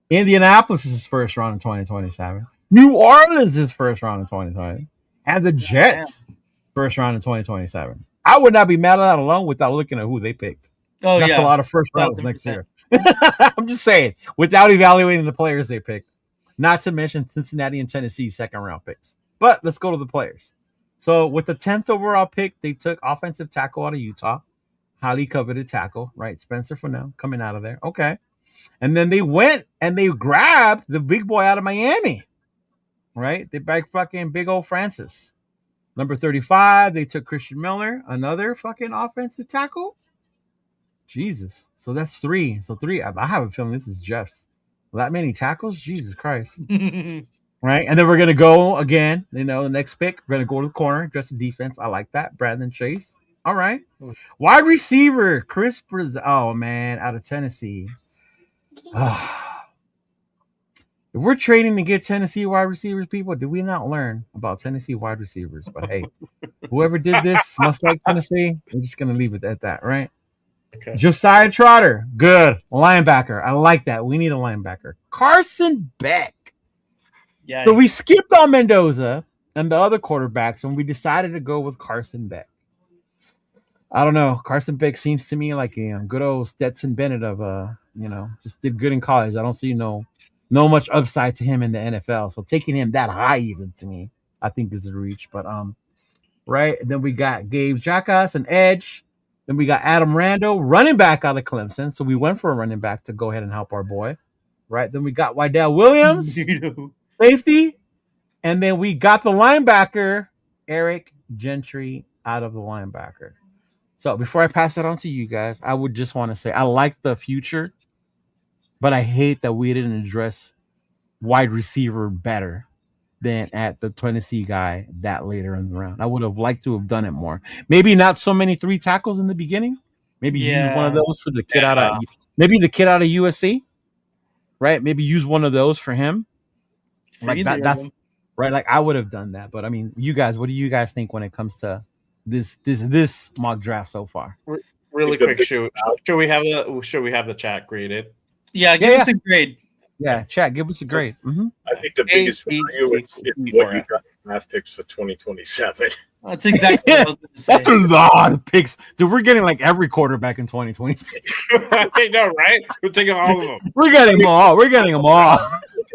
Indianapolis's first round in 2027. New Orleans' first round in 2020. And the Jets' first round in 2027. I would not be mad at that alone without looking at who they picked. Oh, That's a lot of first rounds next year. I'm just saying, without evaluating the players they picked. Not to mention Cincinnati and Tennessee's second round picks. But let's go to the players. So with the 10th overall pick, they took offensive tackle out of Utah. Highly coveted tackle, right? Spencer Fennell coming out of there. Okay. And then they went and they grabbed the big boy out of Miami. Right? They bagged fucking big old Francis. Number 35, they took Christian Miller, another fucking offensive tackle. Jesus. So that's 3. So 3. I have a feeling this is Jeff's. That many tackles? Jesus Christ. Right? And then we're going to go again. The next pick, we're going to go to the corner, address the defense. I like that. Brandon Chase. All right. Wide receiver, Chris Brazil. Oh, man, out of Tennessee. If we're trading to get Tennessee wide receivers, people, did we not learn about Tennessee wide receivers? But hey, whoever did this must like Tennessee. We're just gonna leave it at that, right? Okay. Josiah Trotter, good linebacker. I like that. We need a linebacker. Carson Beck. Yeah. So we skipped on Mendoza and the other quarterbacks, and we decided to go with Carson Beck. I don't know. Carson Beck seems to me like a good old Stetson Bennett of just did good in college. I don't see no much upside to him in the NFL. So taking him that high even to me, I think is a reach. But right. And then we got Gabe Jacas, an edge. Then we got Adam Randall, running back out of Clemson. So we went for a running back to go ahead and help our boy. Right. Then we got Wydell Williams, safety. And then we got the linebacker, Eric Gentry, out of the linebacker. So before I pass it on to you guys, I would just want to say I like the future, but I hate that we didn't address wide receiver better than at the Tennessee guy that later in the round. I would have liked to have done it more. Maybe not so many 3 tackles in the beginning. Maybe use one of those for the kid out of USC, right? Maybe use one of those for him. Like that's right. Like I would have done that. But I mean, you guys, what do you guys think when it comes to this mock draft so far? Really quick, should we have the chat graded? Yeah, give us a grade. Yeah, chat, give us a grade. Mm-hmm. I think the biggest value is what you got draft picks for 2027. That's exactly what I was going to say. That's a lot of picks. Dude, we're getting like every quarterback in 2026. I know, right? We're taking all of them. We're getting them all. We're getting them all.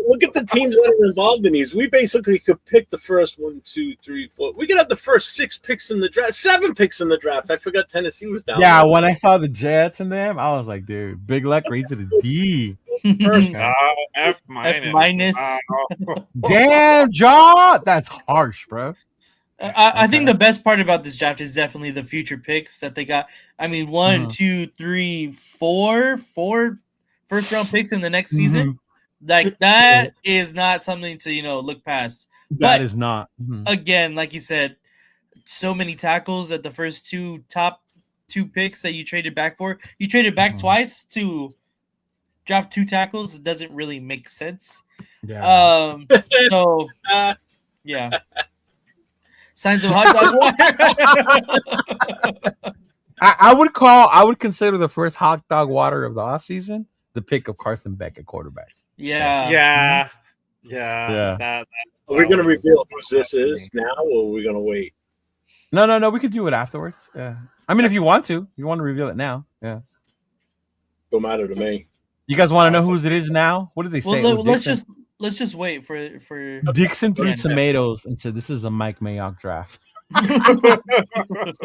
Look at the teams that are involved in these. We basically could pick the first 1, 2, 3, 4. We could have the first 6 picks in the draft, 7 picks in the draft. I forgot Tennessee was down. Yeah, there. when I saw the Jets and them, I was like, dude, big luck rates to the D. First, F minus. Damn, Jaw. That's harsh, bro. I think the best part about this draft is definitely the future picks that they got. I mean, 1, 2, 3, 4 first round picks in the next season. Like that is not something to look past. That is not. Again, like you said, so many tackles at the first top 2 picks that you traded back for. You traded back twice to draft 2 tackles. It doesn't really make sense. Yeah. So yeah. Signs of hot dog water. I would consider the first hot dog water of the offseason the pick of Carson Beck at quarterback. Yeah. Are we going to reveal who this is now, or are we going to wait? No. We could do it afterwards. Yeah. I mean, if you want to reveal it now. Yeah. Don't matter to me. You guys want to know whose it is now? What did they say? Well, let's just wait for Dixon threw tomatoes and said, "This is a Mike Mayock draft."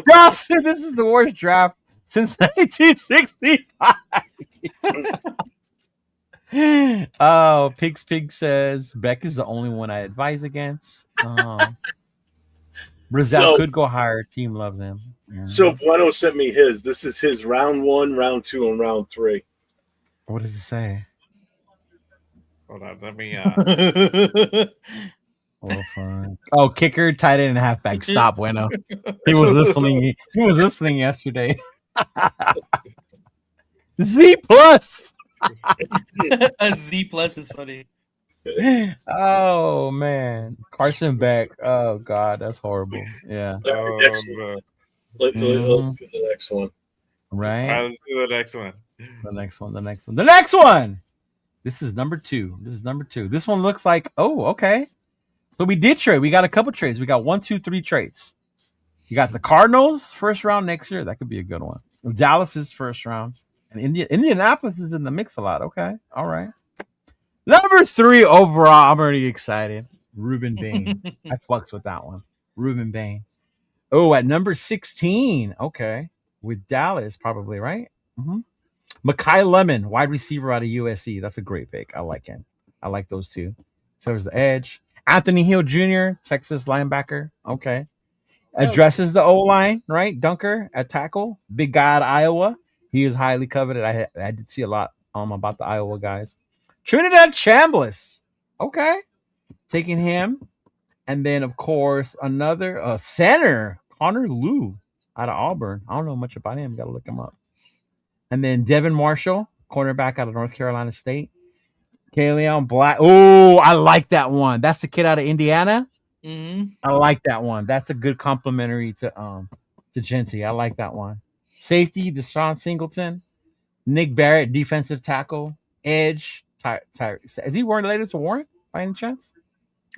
Ross said, "This is the worst draft since 1965." Oh, Pig says Beck is the only one I advise against. Brazil could go higher. Team loves him. So Bueno sent me his. This is his round 1, round 2, and round 3. What does it say? Hold on, let me. Oh, kicker, tight end, and halfback. Stop, Bueno. He was listening. He was listening yesterday. Z plus. A Z plus is funny. Oh man, Carson Beck. Oh god, that's horrible. Yeah. Let's do the next one. Right. All right, let's do the next one. The next one. This is number 2. This one looks like, okay. So we did trade. We got a couple trades. We got 1, 2, 3 trades. You got the Cardinals first round next year. That could be a good one. Dallas's first round. And Indianapolis is in the mix a lot. Okay. All right. Number 3 overall. I'm already excited. Ruben Bain. I fucks with that one. Ruben Bain. Oh, at number 16. Okay. With Dallas, probably, right? Mm-hmm. Mekhi Lemon, wide receiver out of USC. That's a great pick. I like him. I like those 2. So there's the edge. Anthony Hill Jr., Texas linebacker. Okay. Addresses the O-line, right? Dunker at tackle. Big guy out of Iowa. He is highly coveted. I did see a lot about the Iowa guys. Trinidad Chambliss. Okay. Taking him. And then, of course, another center, Connor Liu out of Auburn. I don't know much about him. Got to look him up. And then Devin Marshall, cornerback out of North Carolina State. Kaleon Black. Oh, I like that one. That's the kid out of Indiana. Mm-hmm. I like that one. That's a good complimentary to Genty. I like that one. Safety, Deshaun Singleton, Nick Barrett, defensive tackle, edge. Is he related to Warren by any chance?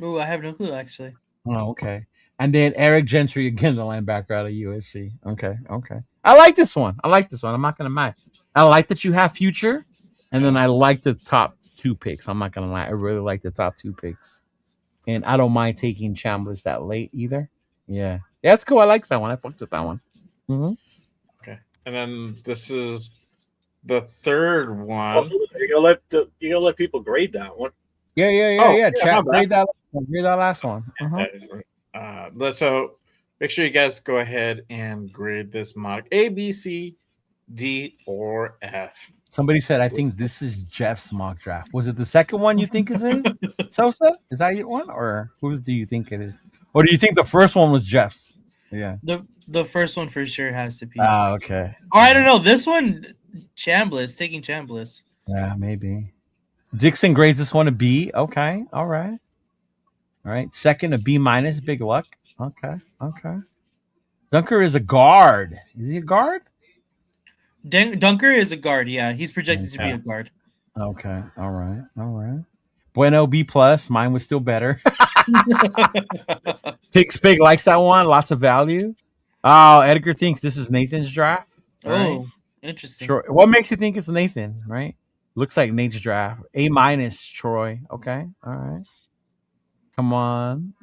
Oh, I have no clue actually. Oh, okay. And then Eric Gentry again, the linebacker out of USC. Okay. I like this one. I'm not gonna lie. I like that you have future, and then I like the top 2 picks. I'm not gonna lie. I really like the top 2 picks. And I don't mind taking Chambliss that late either. Yeah, that's cool. I like that one. I fucked with that one. Mm-hmm. Okay, and then this is the third one. You're gonna let people grade that one. Yeah. Chat, grade that last one. So make sure you guys go ahead and grade this mock A, B, C, D, or F. Somebody said, I think this is Jeff's mock draft. Was it the second one you think is his? Sosa? Is that your one? Or whose do you think it is? Or do you think the first one was Jeff's? Yeah. The first one for sure has to be. Oh, okay. Or I don't know. This one, taking Chambliss. Yeah, maybe. Dixon grades this one a B. Okay. All right. Second, a B minus. Big luck. Okay. Dunker is a guard. Is he a guard? Dunker is a guard. Yeah, he's projected to be a guard. Okay. All right. Bueno B plus. Mine was still better. Spig likes that one. Lots of value. Oh, Edgar thinks this is Nathan's draft. Oh, interesting. Troy. What makes you think it's Nathan? Right. Looks like Nate's draft. A minus. Troy. Okay. All right. Come on.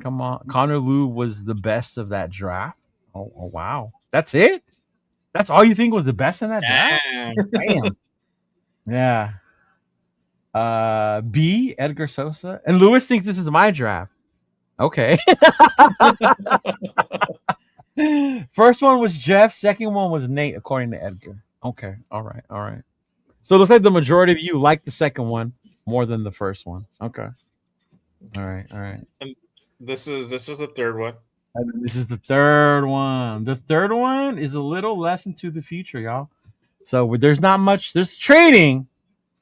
Connor Liu was the best of that draft. Oh wow. That's it? That's all you think was the best in that draft? Damn. Yeah. B, Edgar Sosa. And Lewis thinks this is my draft. Okay. First one was Jeff. Second one was Nate, according to Edgar. Okay. All right. So it looks like the majority of you like the second one more than the first one. Okay. All right. And this was the third one. And this is the third one. The third one is a little less into the future, y'all. So there's not much. There's trading,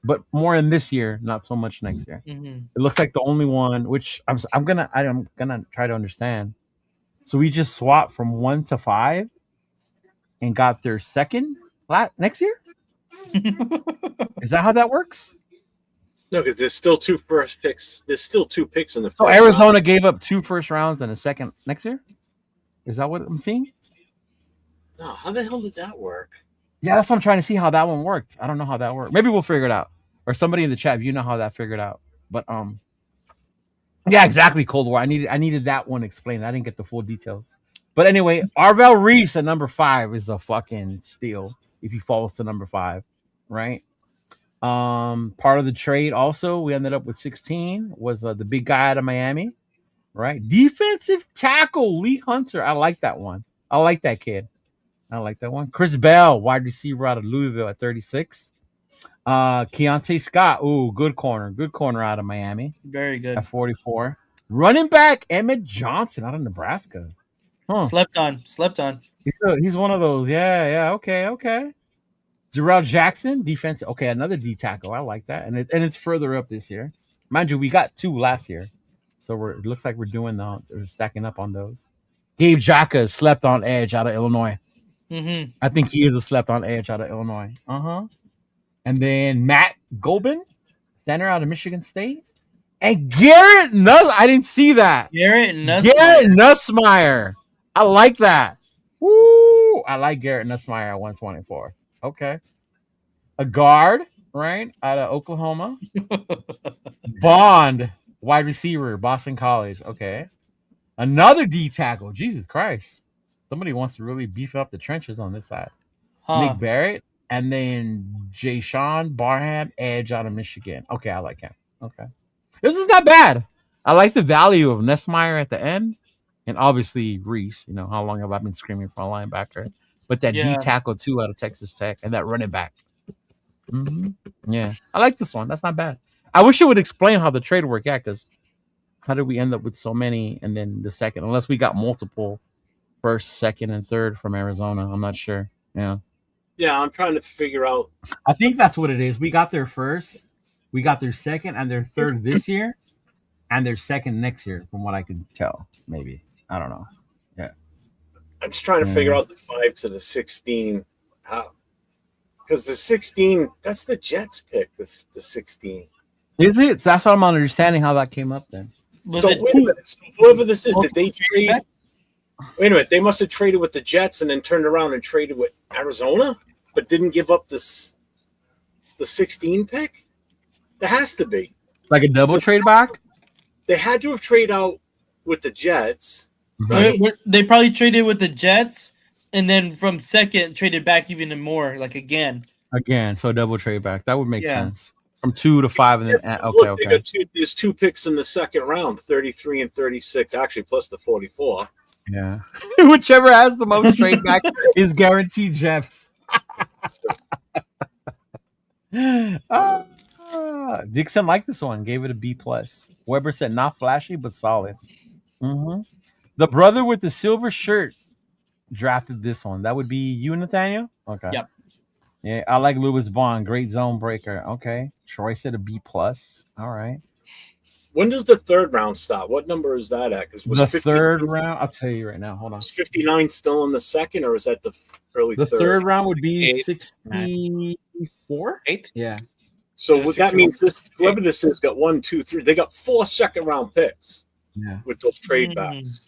but more in this year, not so much next year. Mm-hmm. It looks like the only one, which I'm gonna try to understand. So we just swapped from 1 to 5, and got their second next year. Is that how that works? No, because there's still 2 first picks. There's still 2 picks in the first So Arizona gave up 2 first rounds and a second next year? Is that what I'm seeing? No, how the hell did that work? Yeah, that's what I'm trying to see how that one worked. I don't know how that worked. Maybe we'll figure it out. Or somebody in the chat, if you know how that figured out. But yeah, exactly, Cold War. I needed that one explained. I didn't get the full details. But anyway, Arvel Reese at number 5 is a fucking steal if he falls to number 5, right? Part of the trade also, we ended up with 16, was the big guy out of Miami, right? Defensive tackle, Lee Hunter. I like that one. I like that kid. I like that one. Chris Bell, wide receiver out of Louisville at 36. Keontae Scott, ooh, good corner out of Miami. Very good. At 44. Running back, Emmett Johnson out of Nebraska. Huh. Slept on. He's one of those. Yeah. Okay. Darrell Jackson, defense. Okay, another D tackle. I like that, and it's further up this year. Mind you, we got 2 last year, so it looks like we're stacking up on those. Gabe Jaka slept on edge out of Illinois. Mm-hmm. I think he is a slept on edge out of Illinois. And then Matt Gobin, center out of Michigan State, and Garrett Nuss. I didn't see that. Garrett Nussmeier. I like that. Woo! I like Garrett Nussmeier at 124. Okay. A guard, right, out of Oklahoma. Bond, wide receiver, Boston College. Okay. Another D tackle. Jesus Christ. Somebody wants to really beef up the trenches on this side. Nick Barrett. And then Jay Sean Barham, edge out of Michigan. Okay, I like him. Okay. This is not bad. I like the value of Nussmeier at the end. And obviously Reese. You know, how long have I been screaming for a linebacker? But that D tackle too out of Texas Tech, and that running back. Yeah, I like this one. That's not bad. I wish it would explain how the trade worked out, because how did we end up with so many and then the second? Unless we got multiple first, second, and third from Arizona. I'm not sure. Yeah, I'm trying to figure out. I think that's what it is. We got there first, We got their second and their third this year, and their second next year, from what I could tell. Maybe, I don't know. Yeah, I'm just trying to figure out the 5 to the 16. How? Because the 16, that's the Jets pick. The 16. Is it? That's what I'm understanding how that came up then. So wait a minute. So whoever this is, did they trade? Wait a minute. They must have traded with the Jets and then turned around and traded with Arizona, but didn't give up the 16 pick. There has to be like a double trade back. They had to have traded out with the Jets. Right? They probably traded with the Jets, and then from second traded back even more, like again. So double trade back. That would make sense. From 2 to 5, and then okay. There's 2 picks in the second round, 33 and 36, actually plus the 44. Yeah, whichever has the most trade back is guaranteed Jeffs. Dixon liked this one, gave it a B+. Weber said not flashy but solid. The brother with the silver shirt drafted this one. That would be you, Nathaniel. Okay. Yep. Yeah, I like Lewis Bond, great zone breaker. Okay. Troy said a B+. All right. When does the third round stop? What number is that at? The third round, I'll tell you right now. Hold on. Is 59 still in the second, or is that the early The third? third round would be 64? 8? Yeah. So what that means, whoever this is got 1, 2, 3. They got 4 second round picks. Yeah. With those trade backs.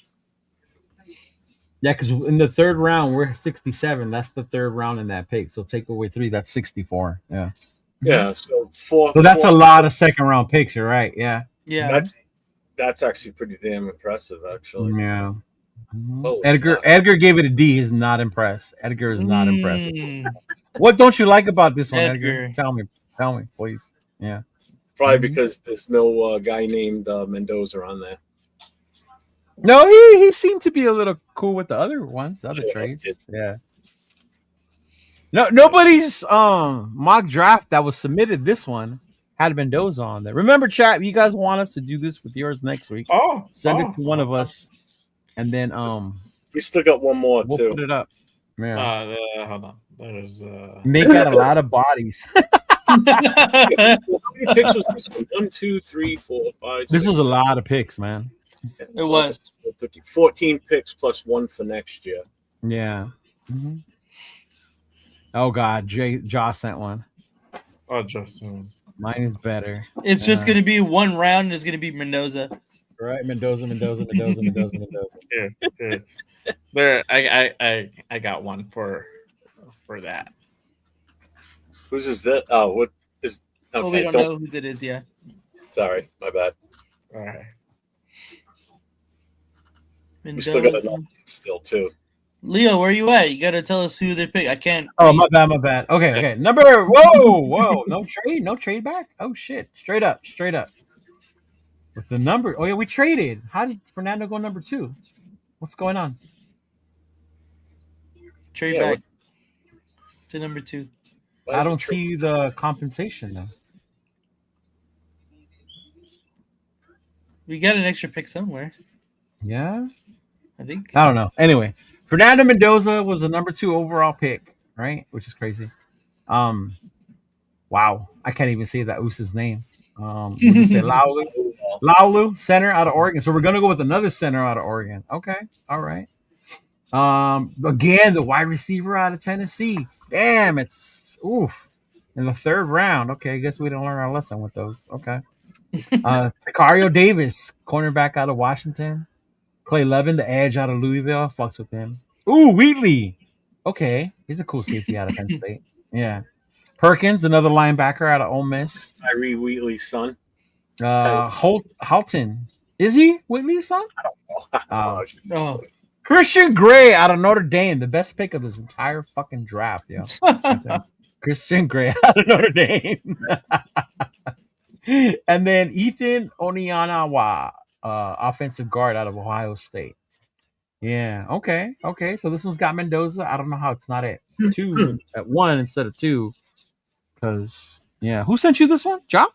Yeah, because in the third round we're 67. That's the third round in that pick. So take away 3. That's 64. Yeah. Yeah. So 4. So that's a lot of second round picks. You're right. Yeah. Yeah. That's actually pretty damn impressive, actually. Yeah. Holy Edgar fuck. Edgar gave it a D. He's not impressed. Edgar is not impressed. What don't you like about this one, Edgar? Tell me, please. Yeah. Probably because there's no guy named Mendoza on there. No, he seemed to be a little cool with the other ones, the other trades. Yeah. No, nobody's mock draft that was submitted. This one had Mendoza on there. Remember, chat, you guys want us to do this with yours next week? Send it to one of us, and then we still got one more we'll too. put it up. Yeah. Hold on. There's Make out a lot of bodies. How many picks was this one? 1, 2, 3, 4, 5. This was a lot of picks, man. It was 14 picks plus 1 for next year. Yeah. Oh God, Josh sent one. Oh, Justin. Mine is better. It's just going to be one round. And it's going to be Mendoza. Right, Mendoza. Here. There, I got one for that. Whose is that? Oh, what is? Okay, We don't know whose it is. Yeah. Sorry, my bad. All right. We still got another still too. Leo, where you at? You got to tell us who they pick. I can't. Oh, my bad. Okay. Number. Whoa. No trade back. Oh shit. Straight up. With the number. Oh yeah, we traded. How did Fernando go number 2? What's going on? Trade back to number 2. I don't see the compensation though. We got an extra pick somewhere. Yeah. I think. I don't know. Anyway, Fernando Mendoza was the number 2 overall pick, right? Which is crazy. Wow. I can't even say that Us's name. What did you say? Laulu, center out of Oregon. So we're gonna go with another center out of Oregon. Okay. All right. Again, the wide receiver out of Tennessee. Damn, it's in the third round. Okay, I guess we didn't learn our lesson with those. Okay. Sicario Davis, cornerback out of Washington. Clay Levin, the edge out of Louisville. Fucks with him. Ooh, Wheatley. Okay. He's a cool safety out of Penn State. Yeah. Perkins, another linebacker out of Ole Miss. Tyree Wheatley's son. Halton. Is he Wheatley's son? I don't know. Christian Gray out of Notre Dame. The best pick of this entire fucking draft, yo. Christian Gray out of Notre Dame. And then Ethan Onianawa, offensive guard out of Ohio State. Yeah, okay. So this one's got Mendoza. I don't know how it's not at 2 at 1 instead of 2. Because who sent you this one? John?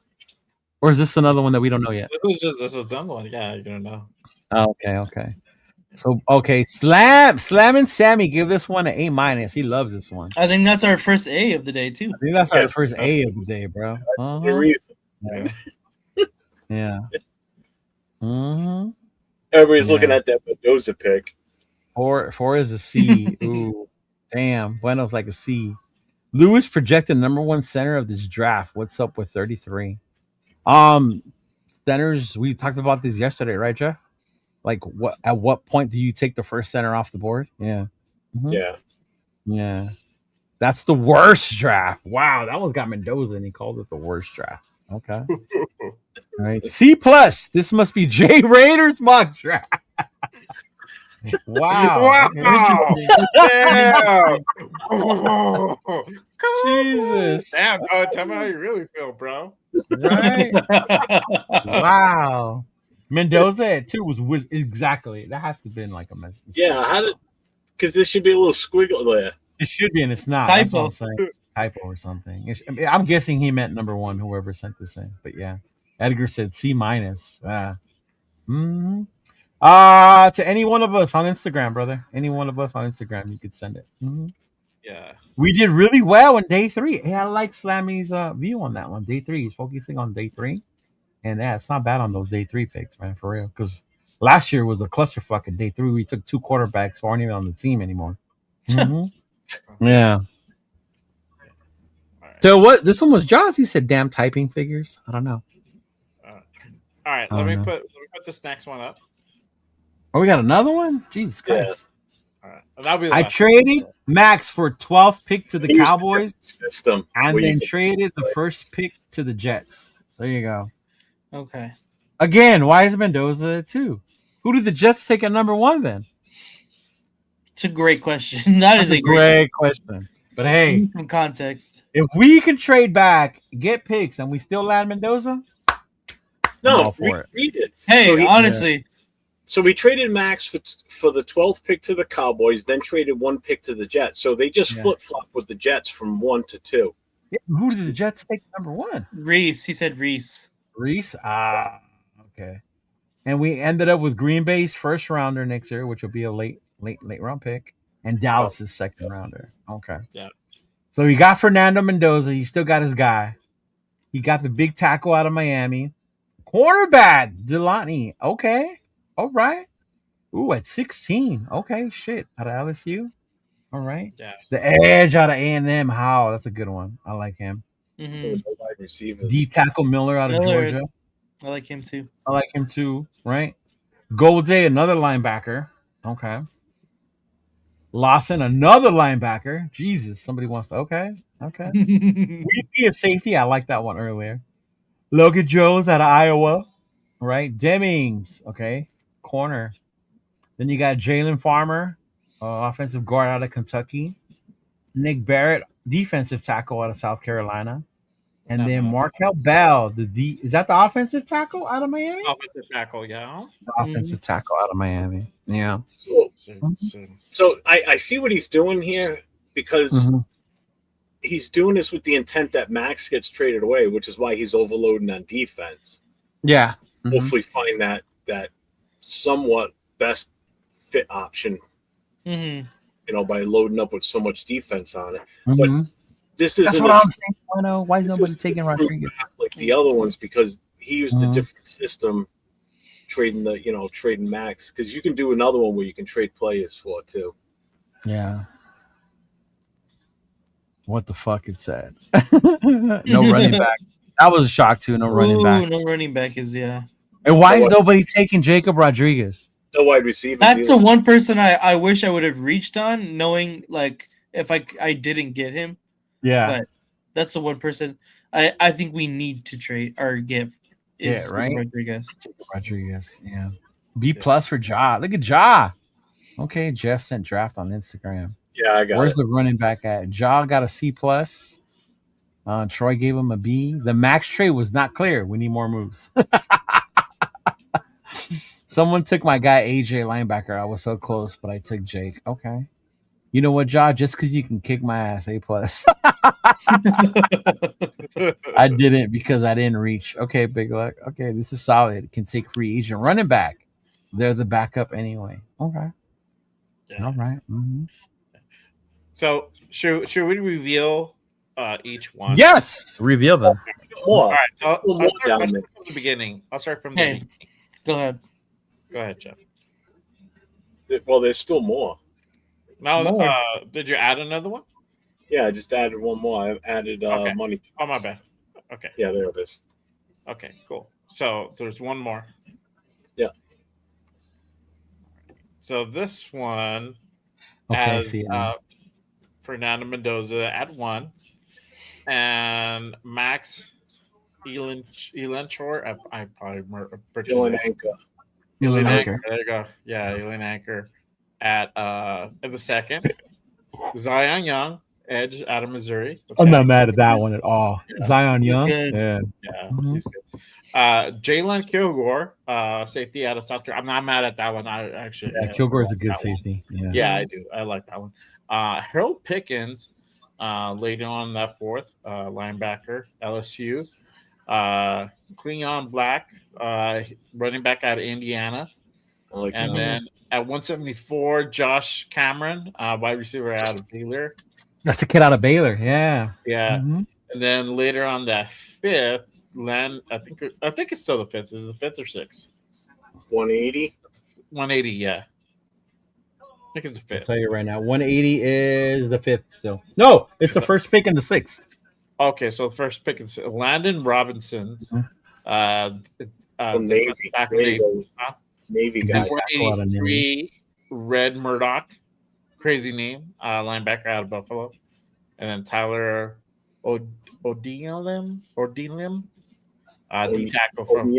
Or is this another one that we don't know yet? This is a dumb one. Yeah, you don't know. Okay. So Slam and Sammy give this one an A-. He loves this one. I think that's our first A of the day too. I think that's our first A of the day, bro. That's the reason. Yeah. Yeah. Mm-hmm. Everybody's looking at that Mendoza pick. 4 is a C. Ooh, damn. Bueno's like a C. Lewis projected #1 center of this draft. What's up with 33? Centers. We talked about this yesterday, right, Jeff? Like, at what point do you take the first center off the board? Yeah. Mhm. Yeah. Yeah. That's the worst draft. Wow, that one got Mendoza, and he called it the worst draft. Okay. All right. C+. This must be Jay Raiders mock draft. Wow. Damn. Jesus. Damn, bro. Tell me how you really feel, bro. Right? Wow. Mendoza at 2 was exactly. That has to have been like a mess. Yeah, how did? Because there should be a little squiggle there. It should be, and it's not. That's what I'm saying. Typo or something. I'm guessing he meant #1, whoever sent this in. But yeah, Edgar said C-. To any one of us on Instagram, brother. Any one of us on Instagram, you could send it. Yeah. We did really well in day 3. Hey, I like Slammy's view on that one. Day 3. He's focusing on day 3. And yeah, it's not bad on those day 3 picks, man, for real. Because last year was a clusterfuck in day 3. We took 2 quarterbacks who aren't even on the team anymore. Yeah. So what? This one was Jaws. He said, "Damn typing figures." I don't know. All right, let me put this next one up. Oh, we got another one. Jesus Christ! All right, that'll be. I traded Max for 12th pick to the Cowboys, system, and then traded the first pick to the Jets. There you go. Okay. Again, why is Mendoza at 2? Who did the Jets take at #1 then? It's a great question. That's a great question. But hey, some context. If we can trade back, get picks, and we still land Mendoza, no, read it. Hey, so honestly. So we traded Max for the 12th pick to the Cowboys, then traded 1 pick to the Jets. So they just flip-flopped with the Jets from 1 to 2. Yeah, who did the Jets take #1? Reese. He said Reese. Reese? Okay. And we ended up with Green Bay's first rounder next year, which will be a late round pick, and Dallas's second rounder. Okay. Yeah. So he got Fernando Mendoza. He still got his guy. He got the big tackle out of Miami. Cornerback, Delani. Okay. All right. Ooh, at 16. Okay, shit. Out of LSU. All right. Yeah. The edge out of A&M. How? That's a good one. I like him. Mm-hmm. D tackle Miller out of Georgia. I like him too. Right? Golday, another linebacker. Okay. Lawson, another linebacker. Jesus, somebody wants to. Okay. We'd be a safety. I like that one earlier. Logan Jones out of Iowa. Right? Demings. Okay. Corner. Then you got Jalen Farmer, offensive guard out of Kentucky. Nick Barrett, defensive tackle out of South Carolina. And then Markel Bell, is that the offensive tackle out of Miami? Offensive tackle, yeah. The offensive tackle out of Miami. Yeah. So I see what he's doing here because he's doing this with the intent that Max gets traded away, which is why he's overloading on defense. Yeah. Hopefully find that somewhat best fit option, you know, by loading up with so much defense on it. But this is what I'm saying. Why is nobody taking Rodriguez like the other ones? Because he used a different system trading Max, because you can do another one where you can trade players for too. Yeah. What the fuck it said. No running back. That was a shock too. No running back. No running back is And why is nobody taking Jacob Rodriguez? No wide receiver. That's the one person I wish I would have reached on, knowing like if I didn't get him. Yeah. But that's the one person I think we need to trade or give. Right. Rodriguez. Yeah. B+ for Ja. Look at Ja. Okay, Jeff sent draft on Instagram. Yeah, I got Where's the running back at? Ja got a C+. Troy gave him a B. The Max trade was not clear. We need more moves. Someone took my guy AJ linebacker. I was so close, but I took Jake. Okay. You know what, Ja? Just because you can kick my ass, A+. I didn't because I didn't reach. Okay, big luck. Okay, this is solid. Can take free agent running back. They're the backup anyway. Okay. Yeah. All right. So should we reveal each one? Yes, reveal them. more. All right, There's still more I'll down start there. from the beginning. I'll start from the Hey. beginning. Go ahead. Go ahead, Jeff. Well, there's still more. Now, More. did you add another one? Yeah, I just added one more. I added Okay. money. Oh, my bad. Okay. Yeah, there it is. Okay, cool. So there's one more. Yeah. So this one Okay, I has see. Fernando Mendoza at 1, and Max Elanchor. I probably butchered Dylan that. Anchor. Elaine Anchor. Anchor. There you go. Yeah, Elaine Anchor at the second. Zion Young, edge out of Missouri. I'm not mad at that one at all. Zion Young. good. Yeah. Yeah, Mhm. he's good. Jalen Kilgore, safety out of South Carolina. I'm not mad at that one. I actually Kilgore's a good that one. safety. Yeah. Yeah, I do. I like that one. Harold Pickens, later on that fourth, linebacker, LSU. Cleon Black, running back out of Indiana. I like And that. then at 174, Josh Cameron, wide receiver out of Baylor. That's the kid out of Baylor. Yeah. Yeah. Mhm. And then later on that fifth, Len, I think it's still the fifth. Is it the fifth or sixth? 180. 180, yeah. I think it's the I'll fifth. tell you right now. 180 is the fifth still. No, it's the first pick and the sixth. Okay, so the first pick is Landon Robinson. From Navy. Back in There you Navy. go. Huh? Navy guy. 183, Red Murdoch. Crazy name. Linebacker out of Buffalo. And then Tyler Odingham. D tackle from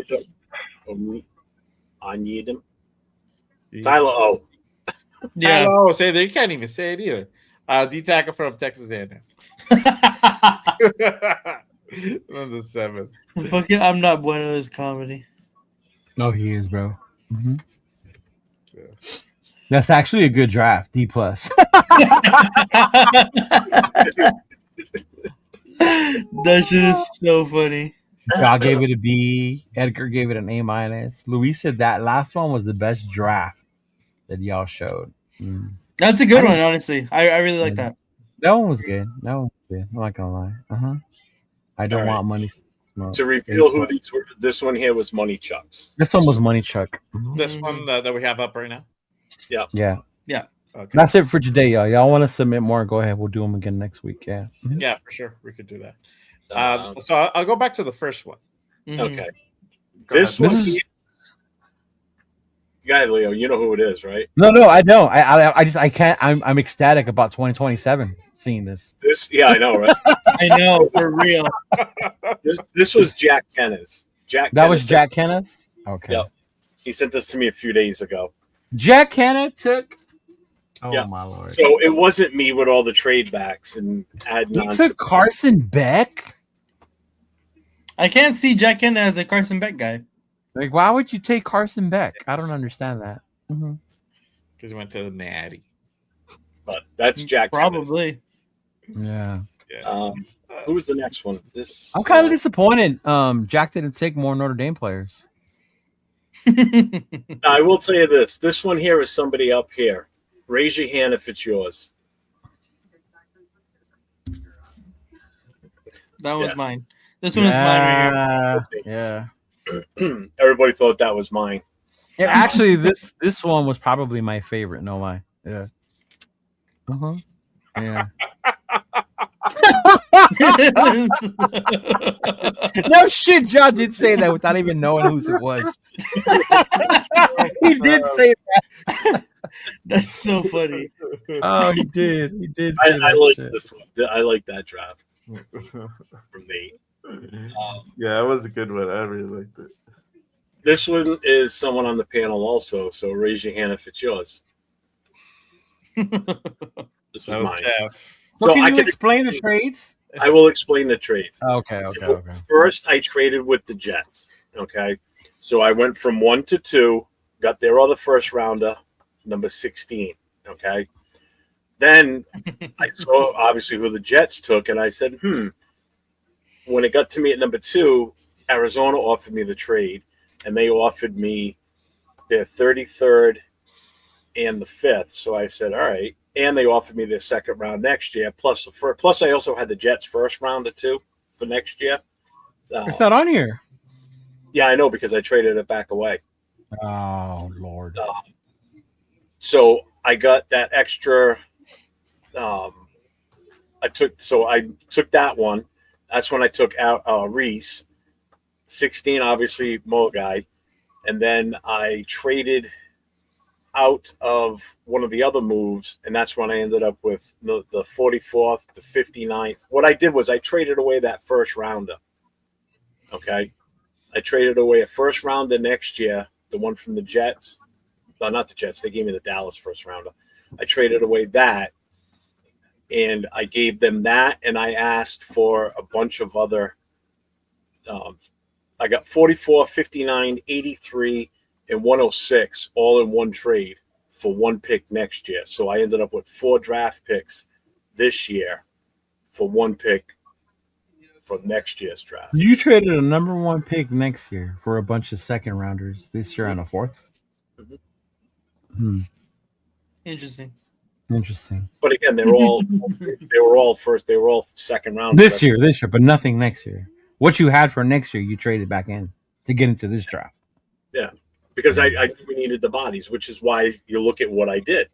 Onyedem. Tyler O. Yeah. Oh, say they can't even say it either. D tackle from Texas A&M. Number 7. Fucking, I'm not bueno is comedy. No, he is, bro. Mm-hmm. That's actually a good draft. D plus. That shit is so funny. I gave it a B. Edgar gave it an A minus. Luis said that last one was the best draft that y'all showed. That's a good one, honestly. I really like that. That one was good. That one was good. I'm not gonna lie. I don't All right. want money. Smoke. To reveal who these were, this one here was Money Chucks. This one was Money Chuck. This one that we have up right now. Yeah. Yeah. Yeah. Okay. That's it for today, y'all. Y'all want to submit more? Go ahead. We'll do them again next week. Yeah. Yeah, for sure. We could do that. So I'll go back to the first one. Okay. Go This ahead. one here. Guy Leo, you know who it is, right? No, I don't. I can't. I'm ecstatic about 2027 seeing this. Yeah, I know, right? I know, for real. This was Jack Kennis. That was Jack Kenneth? Okay. Yep. He sent this to me a few days ago. Jack Kenneth took. Oh Yeah. my lord! So it wasn't me with all the trade backs and adding He on. took Carson Beck. I can't see Jack Kent as a Carson Beck guy. Like, why would you take Carson Beck? I don't understand that. Because he went to the Natty. But that's Jack Kennis. Probably. Yeah. Who was the next one? This I'm kind of disappointed. Jack didn't take more Notre Dame players. I will tell you this. This one here is somebody up here. Raise your hand if it's yours. That was mine. This one is mine right here. Yeah. Everybody thought that was mine. Yeah, actually, this one was probably my favorite. No lie. Yeah. Yeah. No shit, John did say that without even knowing whose it was. He did say that. That's so funny. Oh, he did. He did. I Say that like shit. this one. I like that draft from Nate. Yeah, that was a good one. I really liked it. This one is someone on the panel also, so raise your hand if it's yours. This was That was mine. Jeff. Well, So can I you can explain the trades? I will explain the trades. Okay. So first, I traded with the Jets. Okay, so I went from 1 to 2, got their other first rounder, number 16. Okay, then I saw obviously who the Jets took, and I said, When it got to me at number 2, Arizona offered me the trade, and they offered me their 33rd and the 5th. So I said, all right. And they offered me their second round next year. Plus I also had the Jets' first rounder too for next year. It's not on here. Yeah, I know because I traded it back away. Oh Lord. So I got that extra. I took that one. That's when I took out Reese. 16, obviously, Mo guy. And then I traded out of one of the other moves, and that's when I ended up with the 44th, the 59th. What I did was I traded away that first rounder. Okay? I traded away a first rounder next year, the one from the Jets. No, not the Jets. They gave me the Dallas first rounder. I traded away that, and I gave them that, and I asked for a bunch of other I got 44, 59, 83, and 106 all in one trade for one pick next year. So I ended up with 4 draft picks this year for one pick for next year's draft. You traded a number 1 pick next year for a bunch of second rounders this year on a 4th. Interesting. But again, they were all second round this year, but nothing next year. What you had for next year, you traded back in to get into this draft. Yeah, because I knew we needed the bodies, which is why you look at what I did.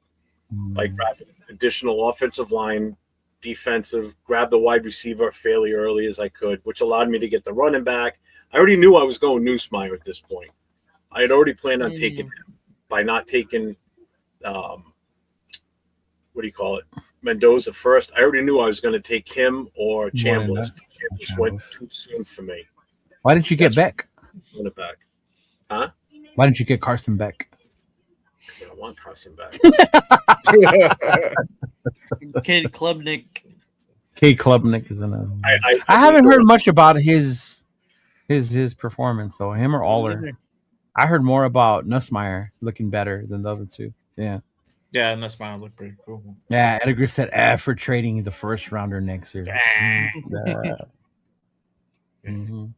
Like grab additional offensive line, defensive, grab the wide receiver fairly early as I could, which allowed me to get the running back. I already knew I was going Newsmeyer at this point. I had already planned on taking him by not taking what do you call it? Mendoza first. I already knew I was going to take him or Chambliss. Chambliss went too soon for me. Why didn't you get Beck? Run it back. Huh? Why didn't you get Carson Beck? Because I don't want Carson Beck. Kate Klubnik. Kate Klubnik is another. I haven't heard much about his performance though. Him or Aller. I heard more about Nussmeier looking better than the other two. Yeah. Yeah, Nussmeier looked pretty cool. Yeah, Edgar said F for trading the first rounder next year. Yes. And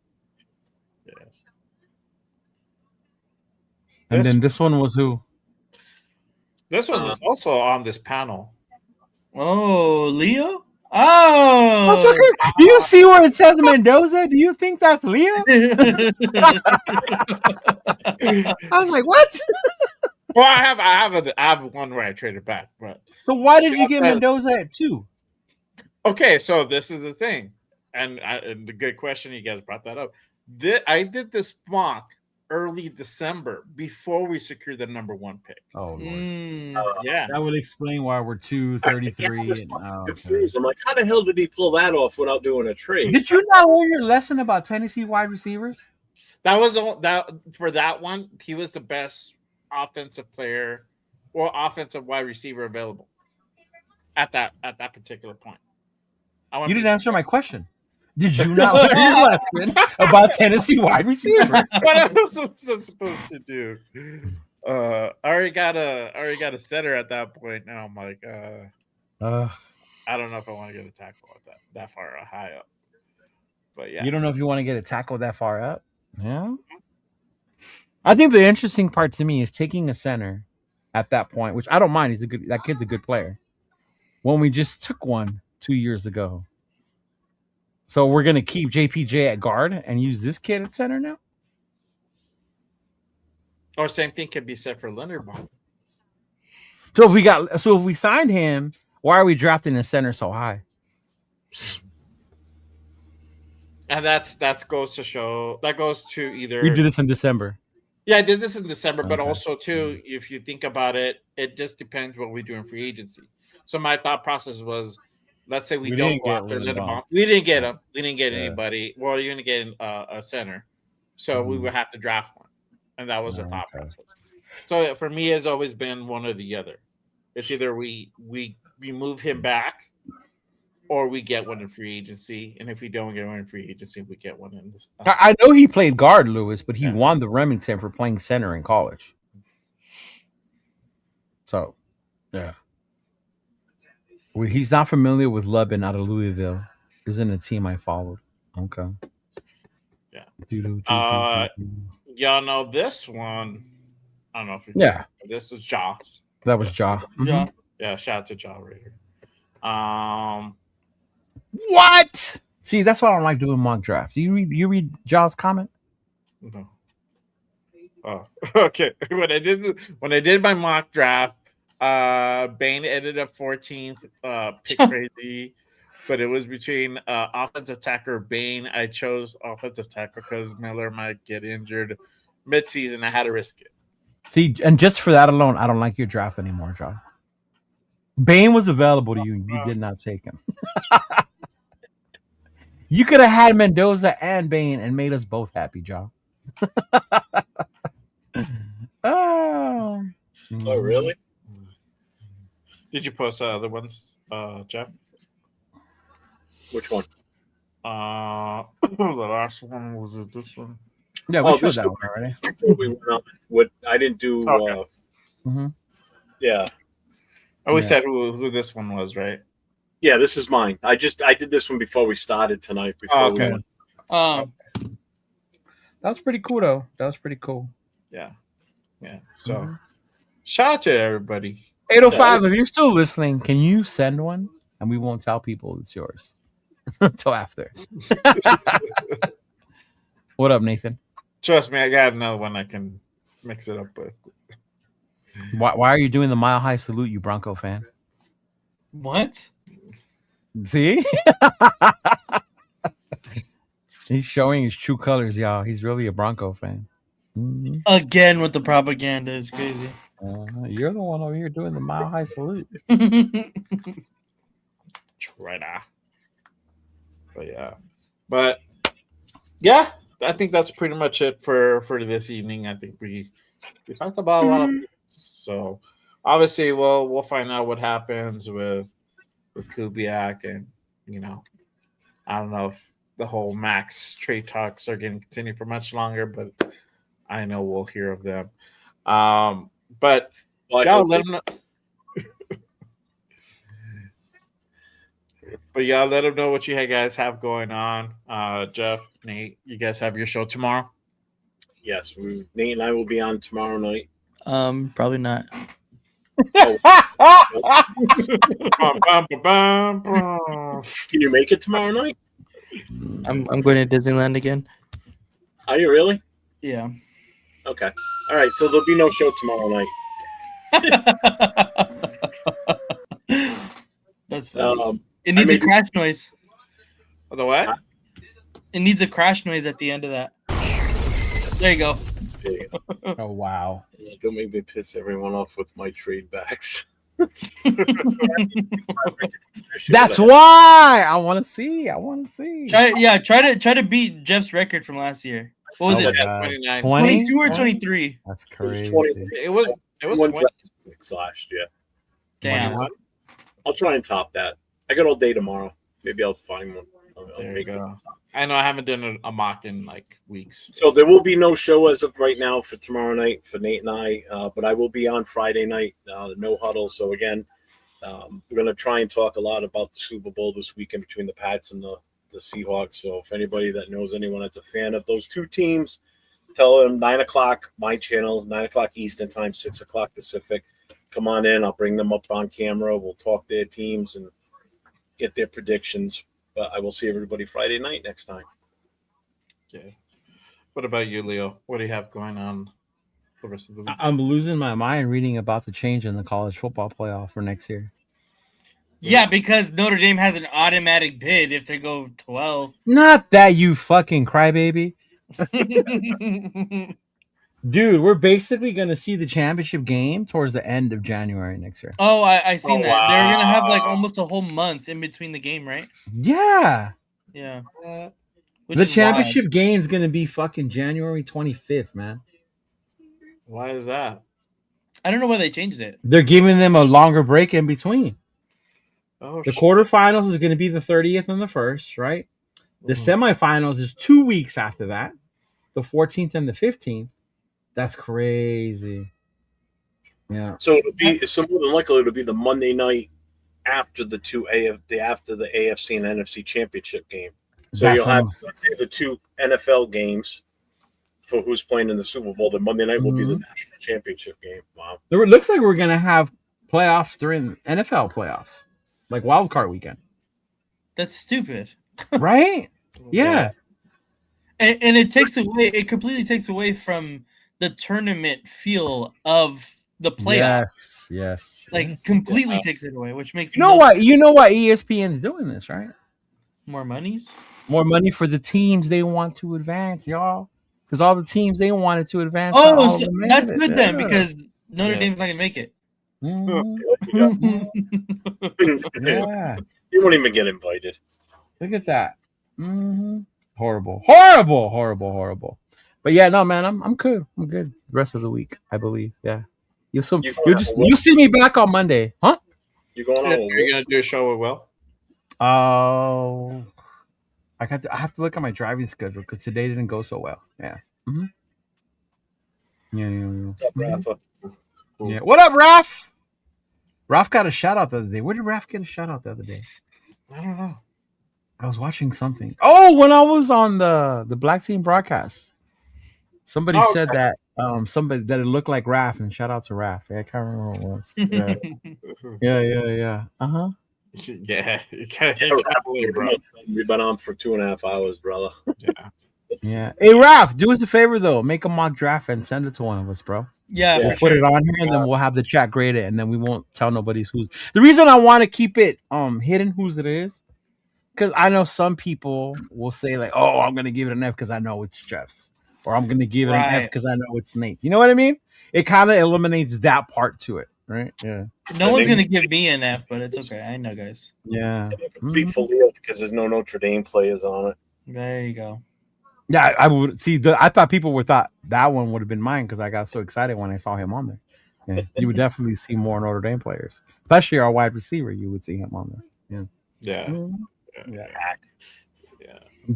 then this one was who? This one was also on this panel. Oh, Leo? Oh, do you see where it says Mendoza? Do you think that's Leo? I was like, what? Well, I have one where I traded back, but so why did you get Mendoza at 2? Okay, so this is the thing, and the good question you guys brought that up. I did this mock early December before we secured the number 1 pick. Oh Lord. Yeah, that would explain why we're 233. Confused. I'm like, how the hell did he pull that off without doing a trade? Did you not learn your lesson about Tennessee wide receivers? That was that for that one. He was the best offensive player or offensive wide receiver available at that particular point. You didn't answer my question. Did you not learn your lesson about Tennessee wide receiver? What else was I supposed to do? I already got a setter at that point. Now I'm like, I don't know if I want to get a tackle at that far high up. But yeah, you don't know if you want to get a tackle that far up. Yeah. I think the interesting part to me is taking a center at that point, which I don't mind. That kid's a good player. When we just took one 2 years ago. So we're gonna keep JPJ at guard and use this kid at center now? Or same thing could be said for Linderbaum. So if we signed him, why are we drafting a center so high? And that goes to either We did this in December. Yeah, I did this in December, but also too, if you think about it, it just depends what we do in free agency. So my thought process was, let's say we don't go after Linderbaum. We didn't get him. We didn't get anybody. Well, you're going to get a center. So we would have to draft one. And that was the thought process. So for me, it's always been one or the other. It's either we move him back or we get one in free agency. And if we don't get one in free agency, we get one in this. I know he played guard, Lewis, but he won the Remington for playing center in college. So, yeah. Well, he's not familiar with Lubin out of Louisville. Isn't a team I followed. Okay. Yeah. Y'all know this one. I don't know if this is Jaws. That was Ja. Ja. Yeah, shout out to Ja Raider. What? See, that's why I don't like doing mock drafts. You read Jaw's comment? No. Oh, okay. When I did my mock draft, Bane ended up 14th. Pick crazy, but it was between offensive tackle Bane. I chose offensive tackle because Miller might get injured mid-season. I had to risk it. See, and just for that alone, I don't like your draft anymore, Jaw. Bane was available to you, and you did not take him. You could have had Mendoza and Bane and made us both happy, Jaw. Oh, really? Did you post other ones, Jeff? Which one? What was the last one? Was it this one? Yeah, we showed that one already. Before we went on, what I didn't do. Okay. Yeah. I always said who this one was, right? Yeah, this is mine. I did this one before we started tonight. Before we went. That was pretty cool, though. That was pretty cool. Yeah. So, shout out to everybody. 805, if you're still listening, can you send one? And we won't tell people it's yours until after. What up, Nathan? Trust me, I got another one I can mix it up with. Why are you doing the mile high salute, you Bronco fan? What? See? He's showing his true colors, y'all. He's really a Bronco fan. Mm-hmm. Again with the propaganda is crazy. You're the one over here doing the mile high salute. Traitor. But yeah, I think that's pretty much it for this evening. I think we talked about a lot of things. So obviously we'll find out what happens with Kubiak, and I don't know if the whole Max trade talks are going to continue for much longer, but I know we'll hear of them. But y'all let them know. But y'all let them know what you guys have going on. Jeff, Nate, you guys have your show tomorrow? Yes, Nate and I will be on tomorrow night. Probably not. Can you make it tomorrow night? I'm going to Disneyland again. Are you really? Yeah. Okay. All right. So there'll be no show tomorrow night. That's funny. It needs a crash noise. The what? It needs a crash noise at the end of that. There you go. Oh, wow. Don't make me piss everyone off with my trade backs. That's why I want to see. Try to beat Jeff's record from last year. What was it? 29. 22 or 23? That's crazy. It was 20 last year. Damn. I'll try and top that. I got all day tomorrow. Maybe I'll find one. There you go. I know I haven't done a mock in like weeks. So there will be no show as of right now for tomorrow night for Nate and I, but I will be on Friday night, no huddle. So again, we're going to try and talk a lot about the Super Bowl this weekend between the Pats and the Seahawks. So if anybody that knows anyone that's a fan of those two teams, tell them 9 o'clock, my channel, 9 o'clock Eastern time, 6 o'clock Pacific. Come on in. I'll bring them up on camera. We'll talk their teams and get their predictions. But I will see everybody Friday night next time. Okay. What about you, Leo? What do you have going on the rest of the week? I'm losing my mind reading about the change in the college football playoff for next year. Yeah, because Notre Dame has an automatic bid if they go 12. Not that, you fucking crybaby. Dude, we're basically going to see the championship game towards the end of January next year. Oh, I seen that. Wow. They're going to have like almost a whole month in between the game, right? Yeah. Yeah. The championship game is going to be fucking January 25th, man. Why is that? I don't know why they changed it. They're giving them a longer break in between. Oh, the quarterfinals is going to be the 30th and the 1st, right? The semifinals is 2 weeks after that, the 14th and the 15th. That's crazy. Yeah. So it'll be more than likely it'll be the Monday night after the after the AFC and NFC championship game. So That's you'll have the two NFL games for who's playing in the Super Bowl. The Monday night will be the national championship game. Wow. It looks like we're gonna have playoffs during NFL playoffs, like wild card weekend. That's stupid. Right? Yeah. And it takes away. It completely takes away from the tournament feel of the playoffs. Yes. Like completely takes it away, which makes You know what? You know why ESPN's doing this, right? More monies. More money for the teams they want to advance, y'all. Because all the teams they wanted to advance. Oh, so that's good then, because Notre Dame's not gonna make it. Yeah. You won't even get invited. Look at that. Horrible. But yeah, no, man, I'm good. I'm good. The rest of the week, I believe. Yeah. You'll see me back on Monday, huh? You going on? You're gonna do a show with Will? Oh, I have to look at my driving schedule because today didn't go so well. Yeah. Yeah. What's up, Rafa? Yeah. What up, Raph? Raph got a shout out the other day. Where did Raph get a shout out the other day? I don't know. I was watching something. Oh, when I was on the Black Team broadcast, somebody said that somebody that it looked like Raph, and shout out to Raph. Yeah, I can't remember what it was. Yeah. Yeah, bro. We've been on for 2.5 hours, brother. Yeah. Hey, Raph, do us a favor though. Make a mock draft and send it to one of us, bro. Yeah, we'll put it on here, and then we'll have the chat grade it, and then we won't tell nobody's who's. The reason I want to keep it hidden whose it is, because I know some people will say like, "Oh, I'm gonna give it an F because I know it's Jeff's," or "I'm gonna give it an F because I know it's Nate's." You know what I mean? It kind of eliminates that part to it, right? Yeah. No one's gonna give me an F, but it's okay. I know, guys. Yeah. Complete Folio because there's no Notre Dame players on it. There you go. Yeah, I would see. I thought people thought that one would have been mine because I got so excited when I saw him on there. Yeah, you would definitely see more Notre Dame players, especially our wide receiver. You would see him on there. Yeah.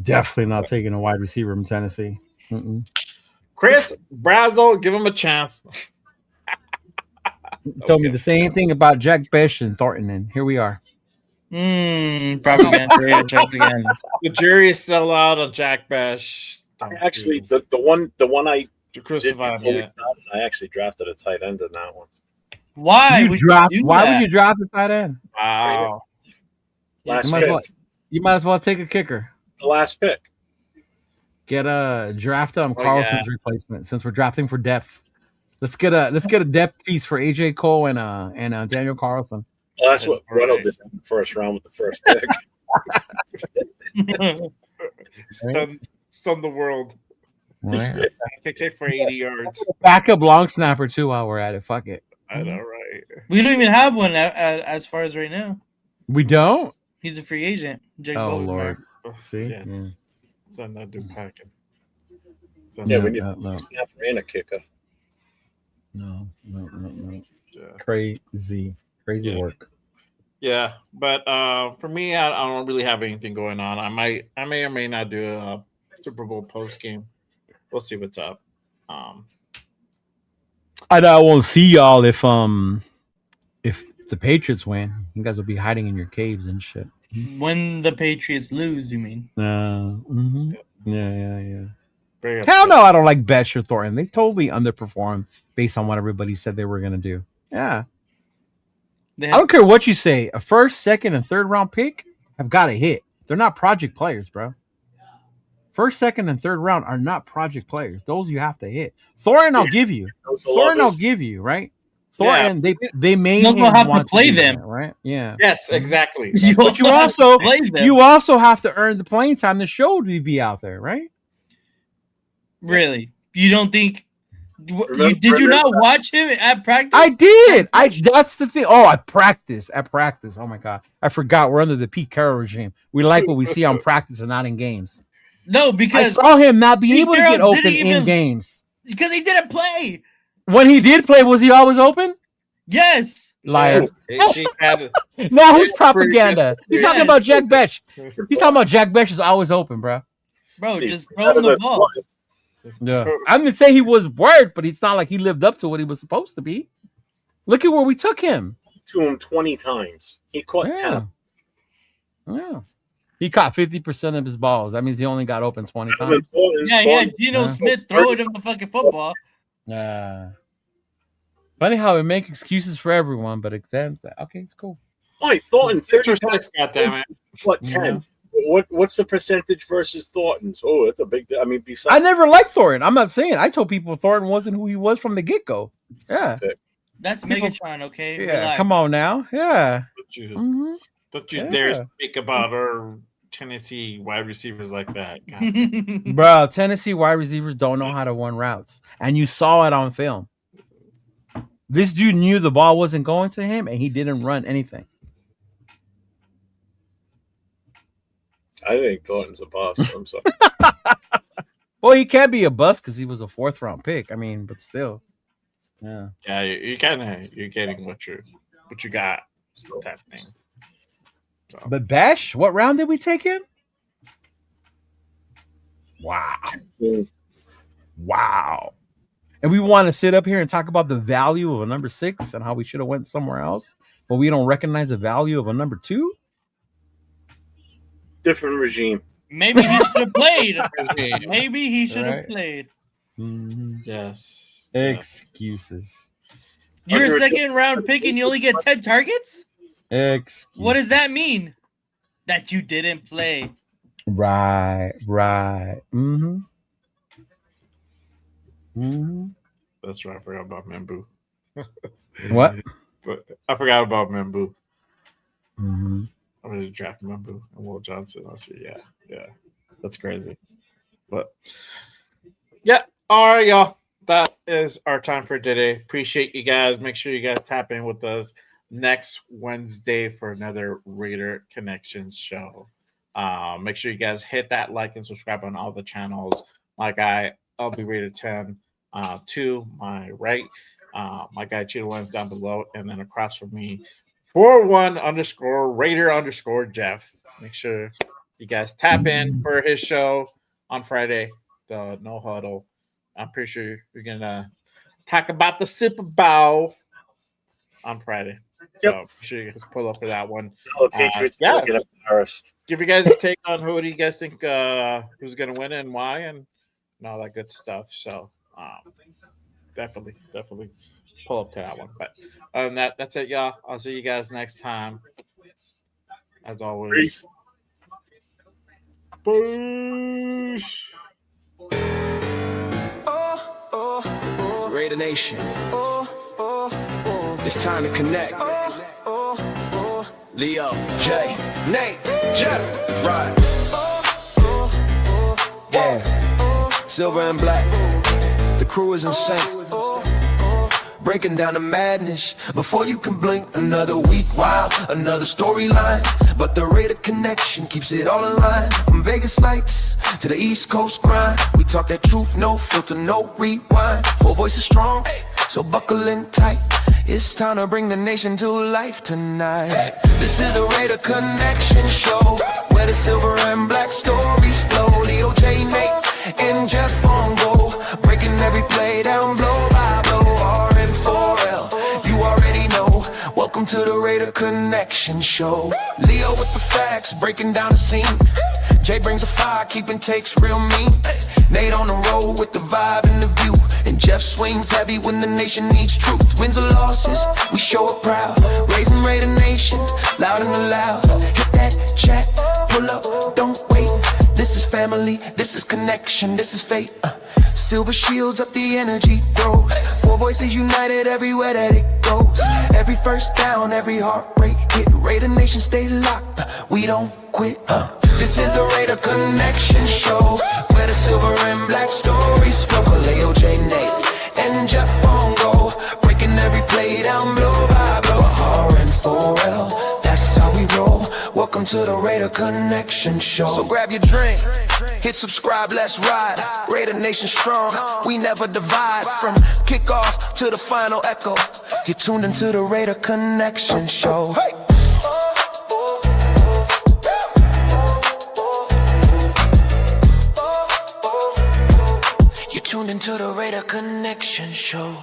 Definitely not taking a wide receiver from Tennessee. Chris Brazel, give him a chance. Told me the same thing about Jack Bish and Thornton, and here we are. Propaganda again. The jury is still out on Jack Bash. Actually, the one I crucified. I actually drafted a tight end in that one. Why? Why would you draft a tight end? Wow. You might as well take a kicker. The last pick. Get a draft Carlson's replacement since we're drafting for depth. Let's get a depth piece for AJ Cole and Daniel Carlson. Well, that's what Reynolds did in the first round with the first pick. Stun the world. Right. Kick for 80 yards. Backup long snapper too while we're at it. Fuck it. I know, right? We don't even have one as far as right now. We don't? He's a free agent. Jake Lord. See? Yeah. Send that dude packing. We need a snapper and a kicker. No. Yeah. Crazy work. Yeah, but for me, I don't really have anything going on. I may or may not do a Super Bowl post game. We'll see what's up. I won't see y'all if the Patriots win. You guys will be hiding in your caves and shit. When the Patriots lose, you mean? Yeah. Hell no, I don't like Betch or Thornton. They totally underperformed based on what everybody said they were gonna do. Yeah. I don't care what you say. A first, second, and third round pick have got to hit. They're not project players, bro. First, second, and third round are not project players. Those you have to hit. Thornton, I'll give you. Right? Thornton, they may have to play them, right? Yeah. Yes, exactly. But you also have to earn the playing time to show to be out there, right? Really? You don't think? Did you not watch him at practice? I did. That's the thing. Oh, I practice. Oh my god, I forgot. We're under the Pete Carroll regime. We like what we see on practice and not in games. No, because I saw him not be able to get open in games because he didn't play. When he did play, was he always open? Yes. Liar. Now who's propaganda? He's talking about Jack Betch. He's talking about Jack Betch is always open, bro. Bro, just throw him the ball. Yeah, I'm gonna say he was worked, but it's not like he lived up to what he was supposed to be. Look at where we took him. To him 20 times. He caught 10. Yeah. He caught 50% of his balls. That means he only got open 20 times. Yeah, he had Geno Smith throwing him the fucking football. Funny how we make excuses for everyone, but then okay, it's cool. Mike Thornton, 36, goddammit. What 10? What's the percentage versus Thornton's? Oh, it's a big. I mean, besides, I never liked Thornton. I'm not saying. I told people Thornton wasn't who he was from the get go. Yeah, That's Megatron, okay? yeah. Relax. Come on now. Yeah. Don't you dare speak about our Tennessee wide receivers like that. Bro, Tennessee wide receivers don't know how to run routes. And you saw it on film. This dude knew the ball wasn't going to him, and he didn't run anything. I think Thornton's a boss. I'm sorry. Well, he can't be a bust because he was a 4th round pick. I mean, but still. Yeah. Yeah, you're getting what you got type thing. So. But Bash, what round did we take him? Wow. Wow. And we want to sit up here and talk about the value of a number 6 and how we should have went somewhere else, but we don't recognize the value of a number 2? Different regime. Maybe he should have played. Maybe he should have played. Mm-hmm. Yes. Excuses. You're a 2nd round pick and you only get 10 targets? Excuses. What does that mean? That you didn't play. Right. Mm-hmm. That's right. I forgot about Membu. What? But I forgot about Membu. Mm-hmm. I'm going to draft Membu and Will Johnson. I see. Yeah. That's crazy. But yeah. All right, y'all. That is our time for today. Appreciate you guys. Make sure you guys tap in with us next Wednesday for another Raider Connections show. Make sure you guys hit that like and subscribe on all the channels. Like I'll be rated 10 to my right. My guy Cheetah Williams down below, and then across from me, 41_Raider_Jeff. Make sure you guys tap in for his show on Friday, the No Huddle. I'm pretty sure we're gonna talk about the Super Bowl on Friday. So make sure you guys pull up for that one. Patriots get embarrassed. Give you guys a take on who do you guys think who's gonna win and why and all that good stuff. So definitely pull up to that one. But other than that, that's it, y'all. I'll see you guys next time. As always. Peace. Raider Nation. It's time to connect. Leo, Jay, Nate, Jeff, right. Yeah. Silver and black. The crew is insane. Breaking down the madness before you can blink. Another week, wow, another storyline. But the Raider connection keeps it all in line. From Vegas lights to the East Coast grind. We talk that truth, no filter, no rewind. 4 voices strong, so buckle in tight. It's time to bring the nation to life tonight. This is the Raider Connection Show, where the silver and black stories flow. Leo, J, Nate, and Jeff on go, breaking every play down blow by blow. R-N-4-L, you already know. Welcome to the Raider Connection Show. Leo with the facts, breaking down the scene. Jay brings a fire, keeping takes real mean. Nate on the road with the vibe and the view. And Jeff swings heavy when the nation needs truth. Wins or losses, we show up proud. Raising Raider Nation, loud and loud. Hit that chat, pull up, don't wait. This is family, this is connection, this is fate. Silver shields up, the energy grows. 4 voices united everywhere that it goes. Every first down, every heartbreak hit. Raider Nation stays locked, we don't quit. This is the Raider Connection Show, where the silver and black stories flow. Leo, J, Nate, and Jeff on go, breaking every play down blow by blow. R-N-4-L, that's how we roll. Welcome to the Raider Connection Show. So grab your drink, hit subscribe, let's ride. Raider Nation strong, we never divide. From kickoff to the final echo, you're tuned into the Raider Connection Show. Hey! You're tuned into the Raider Connection Show.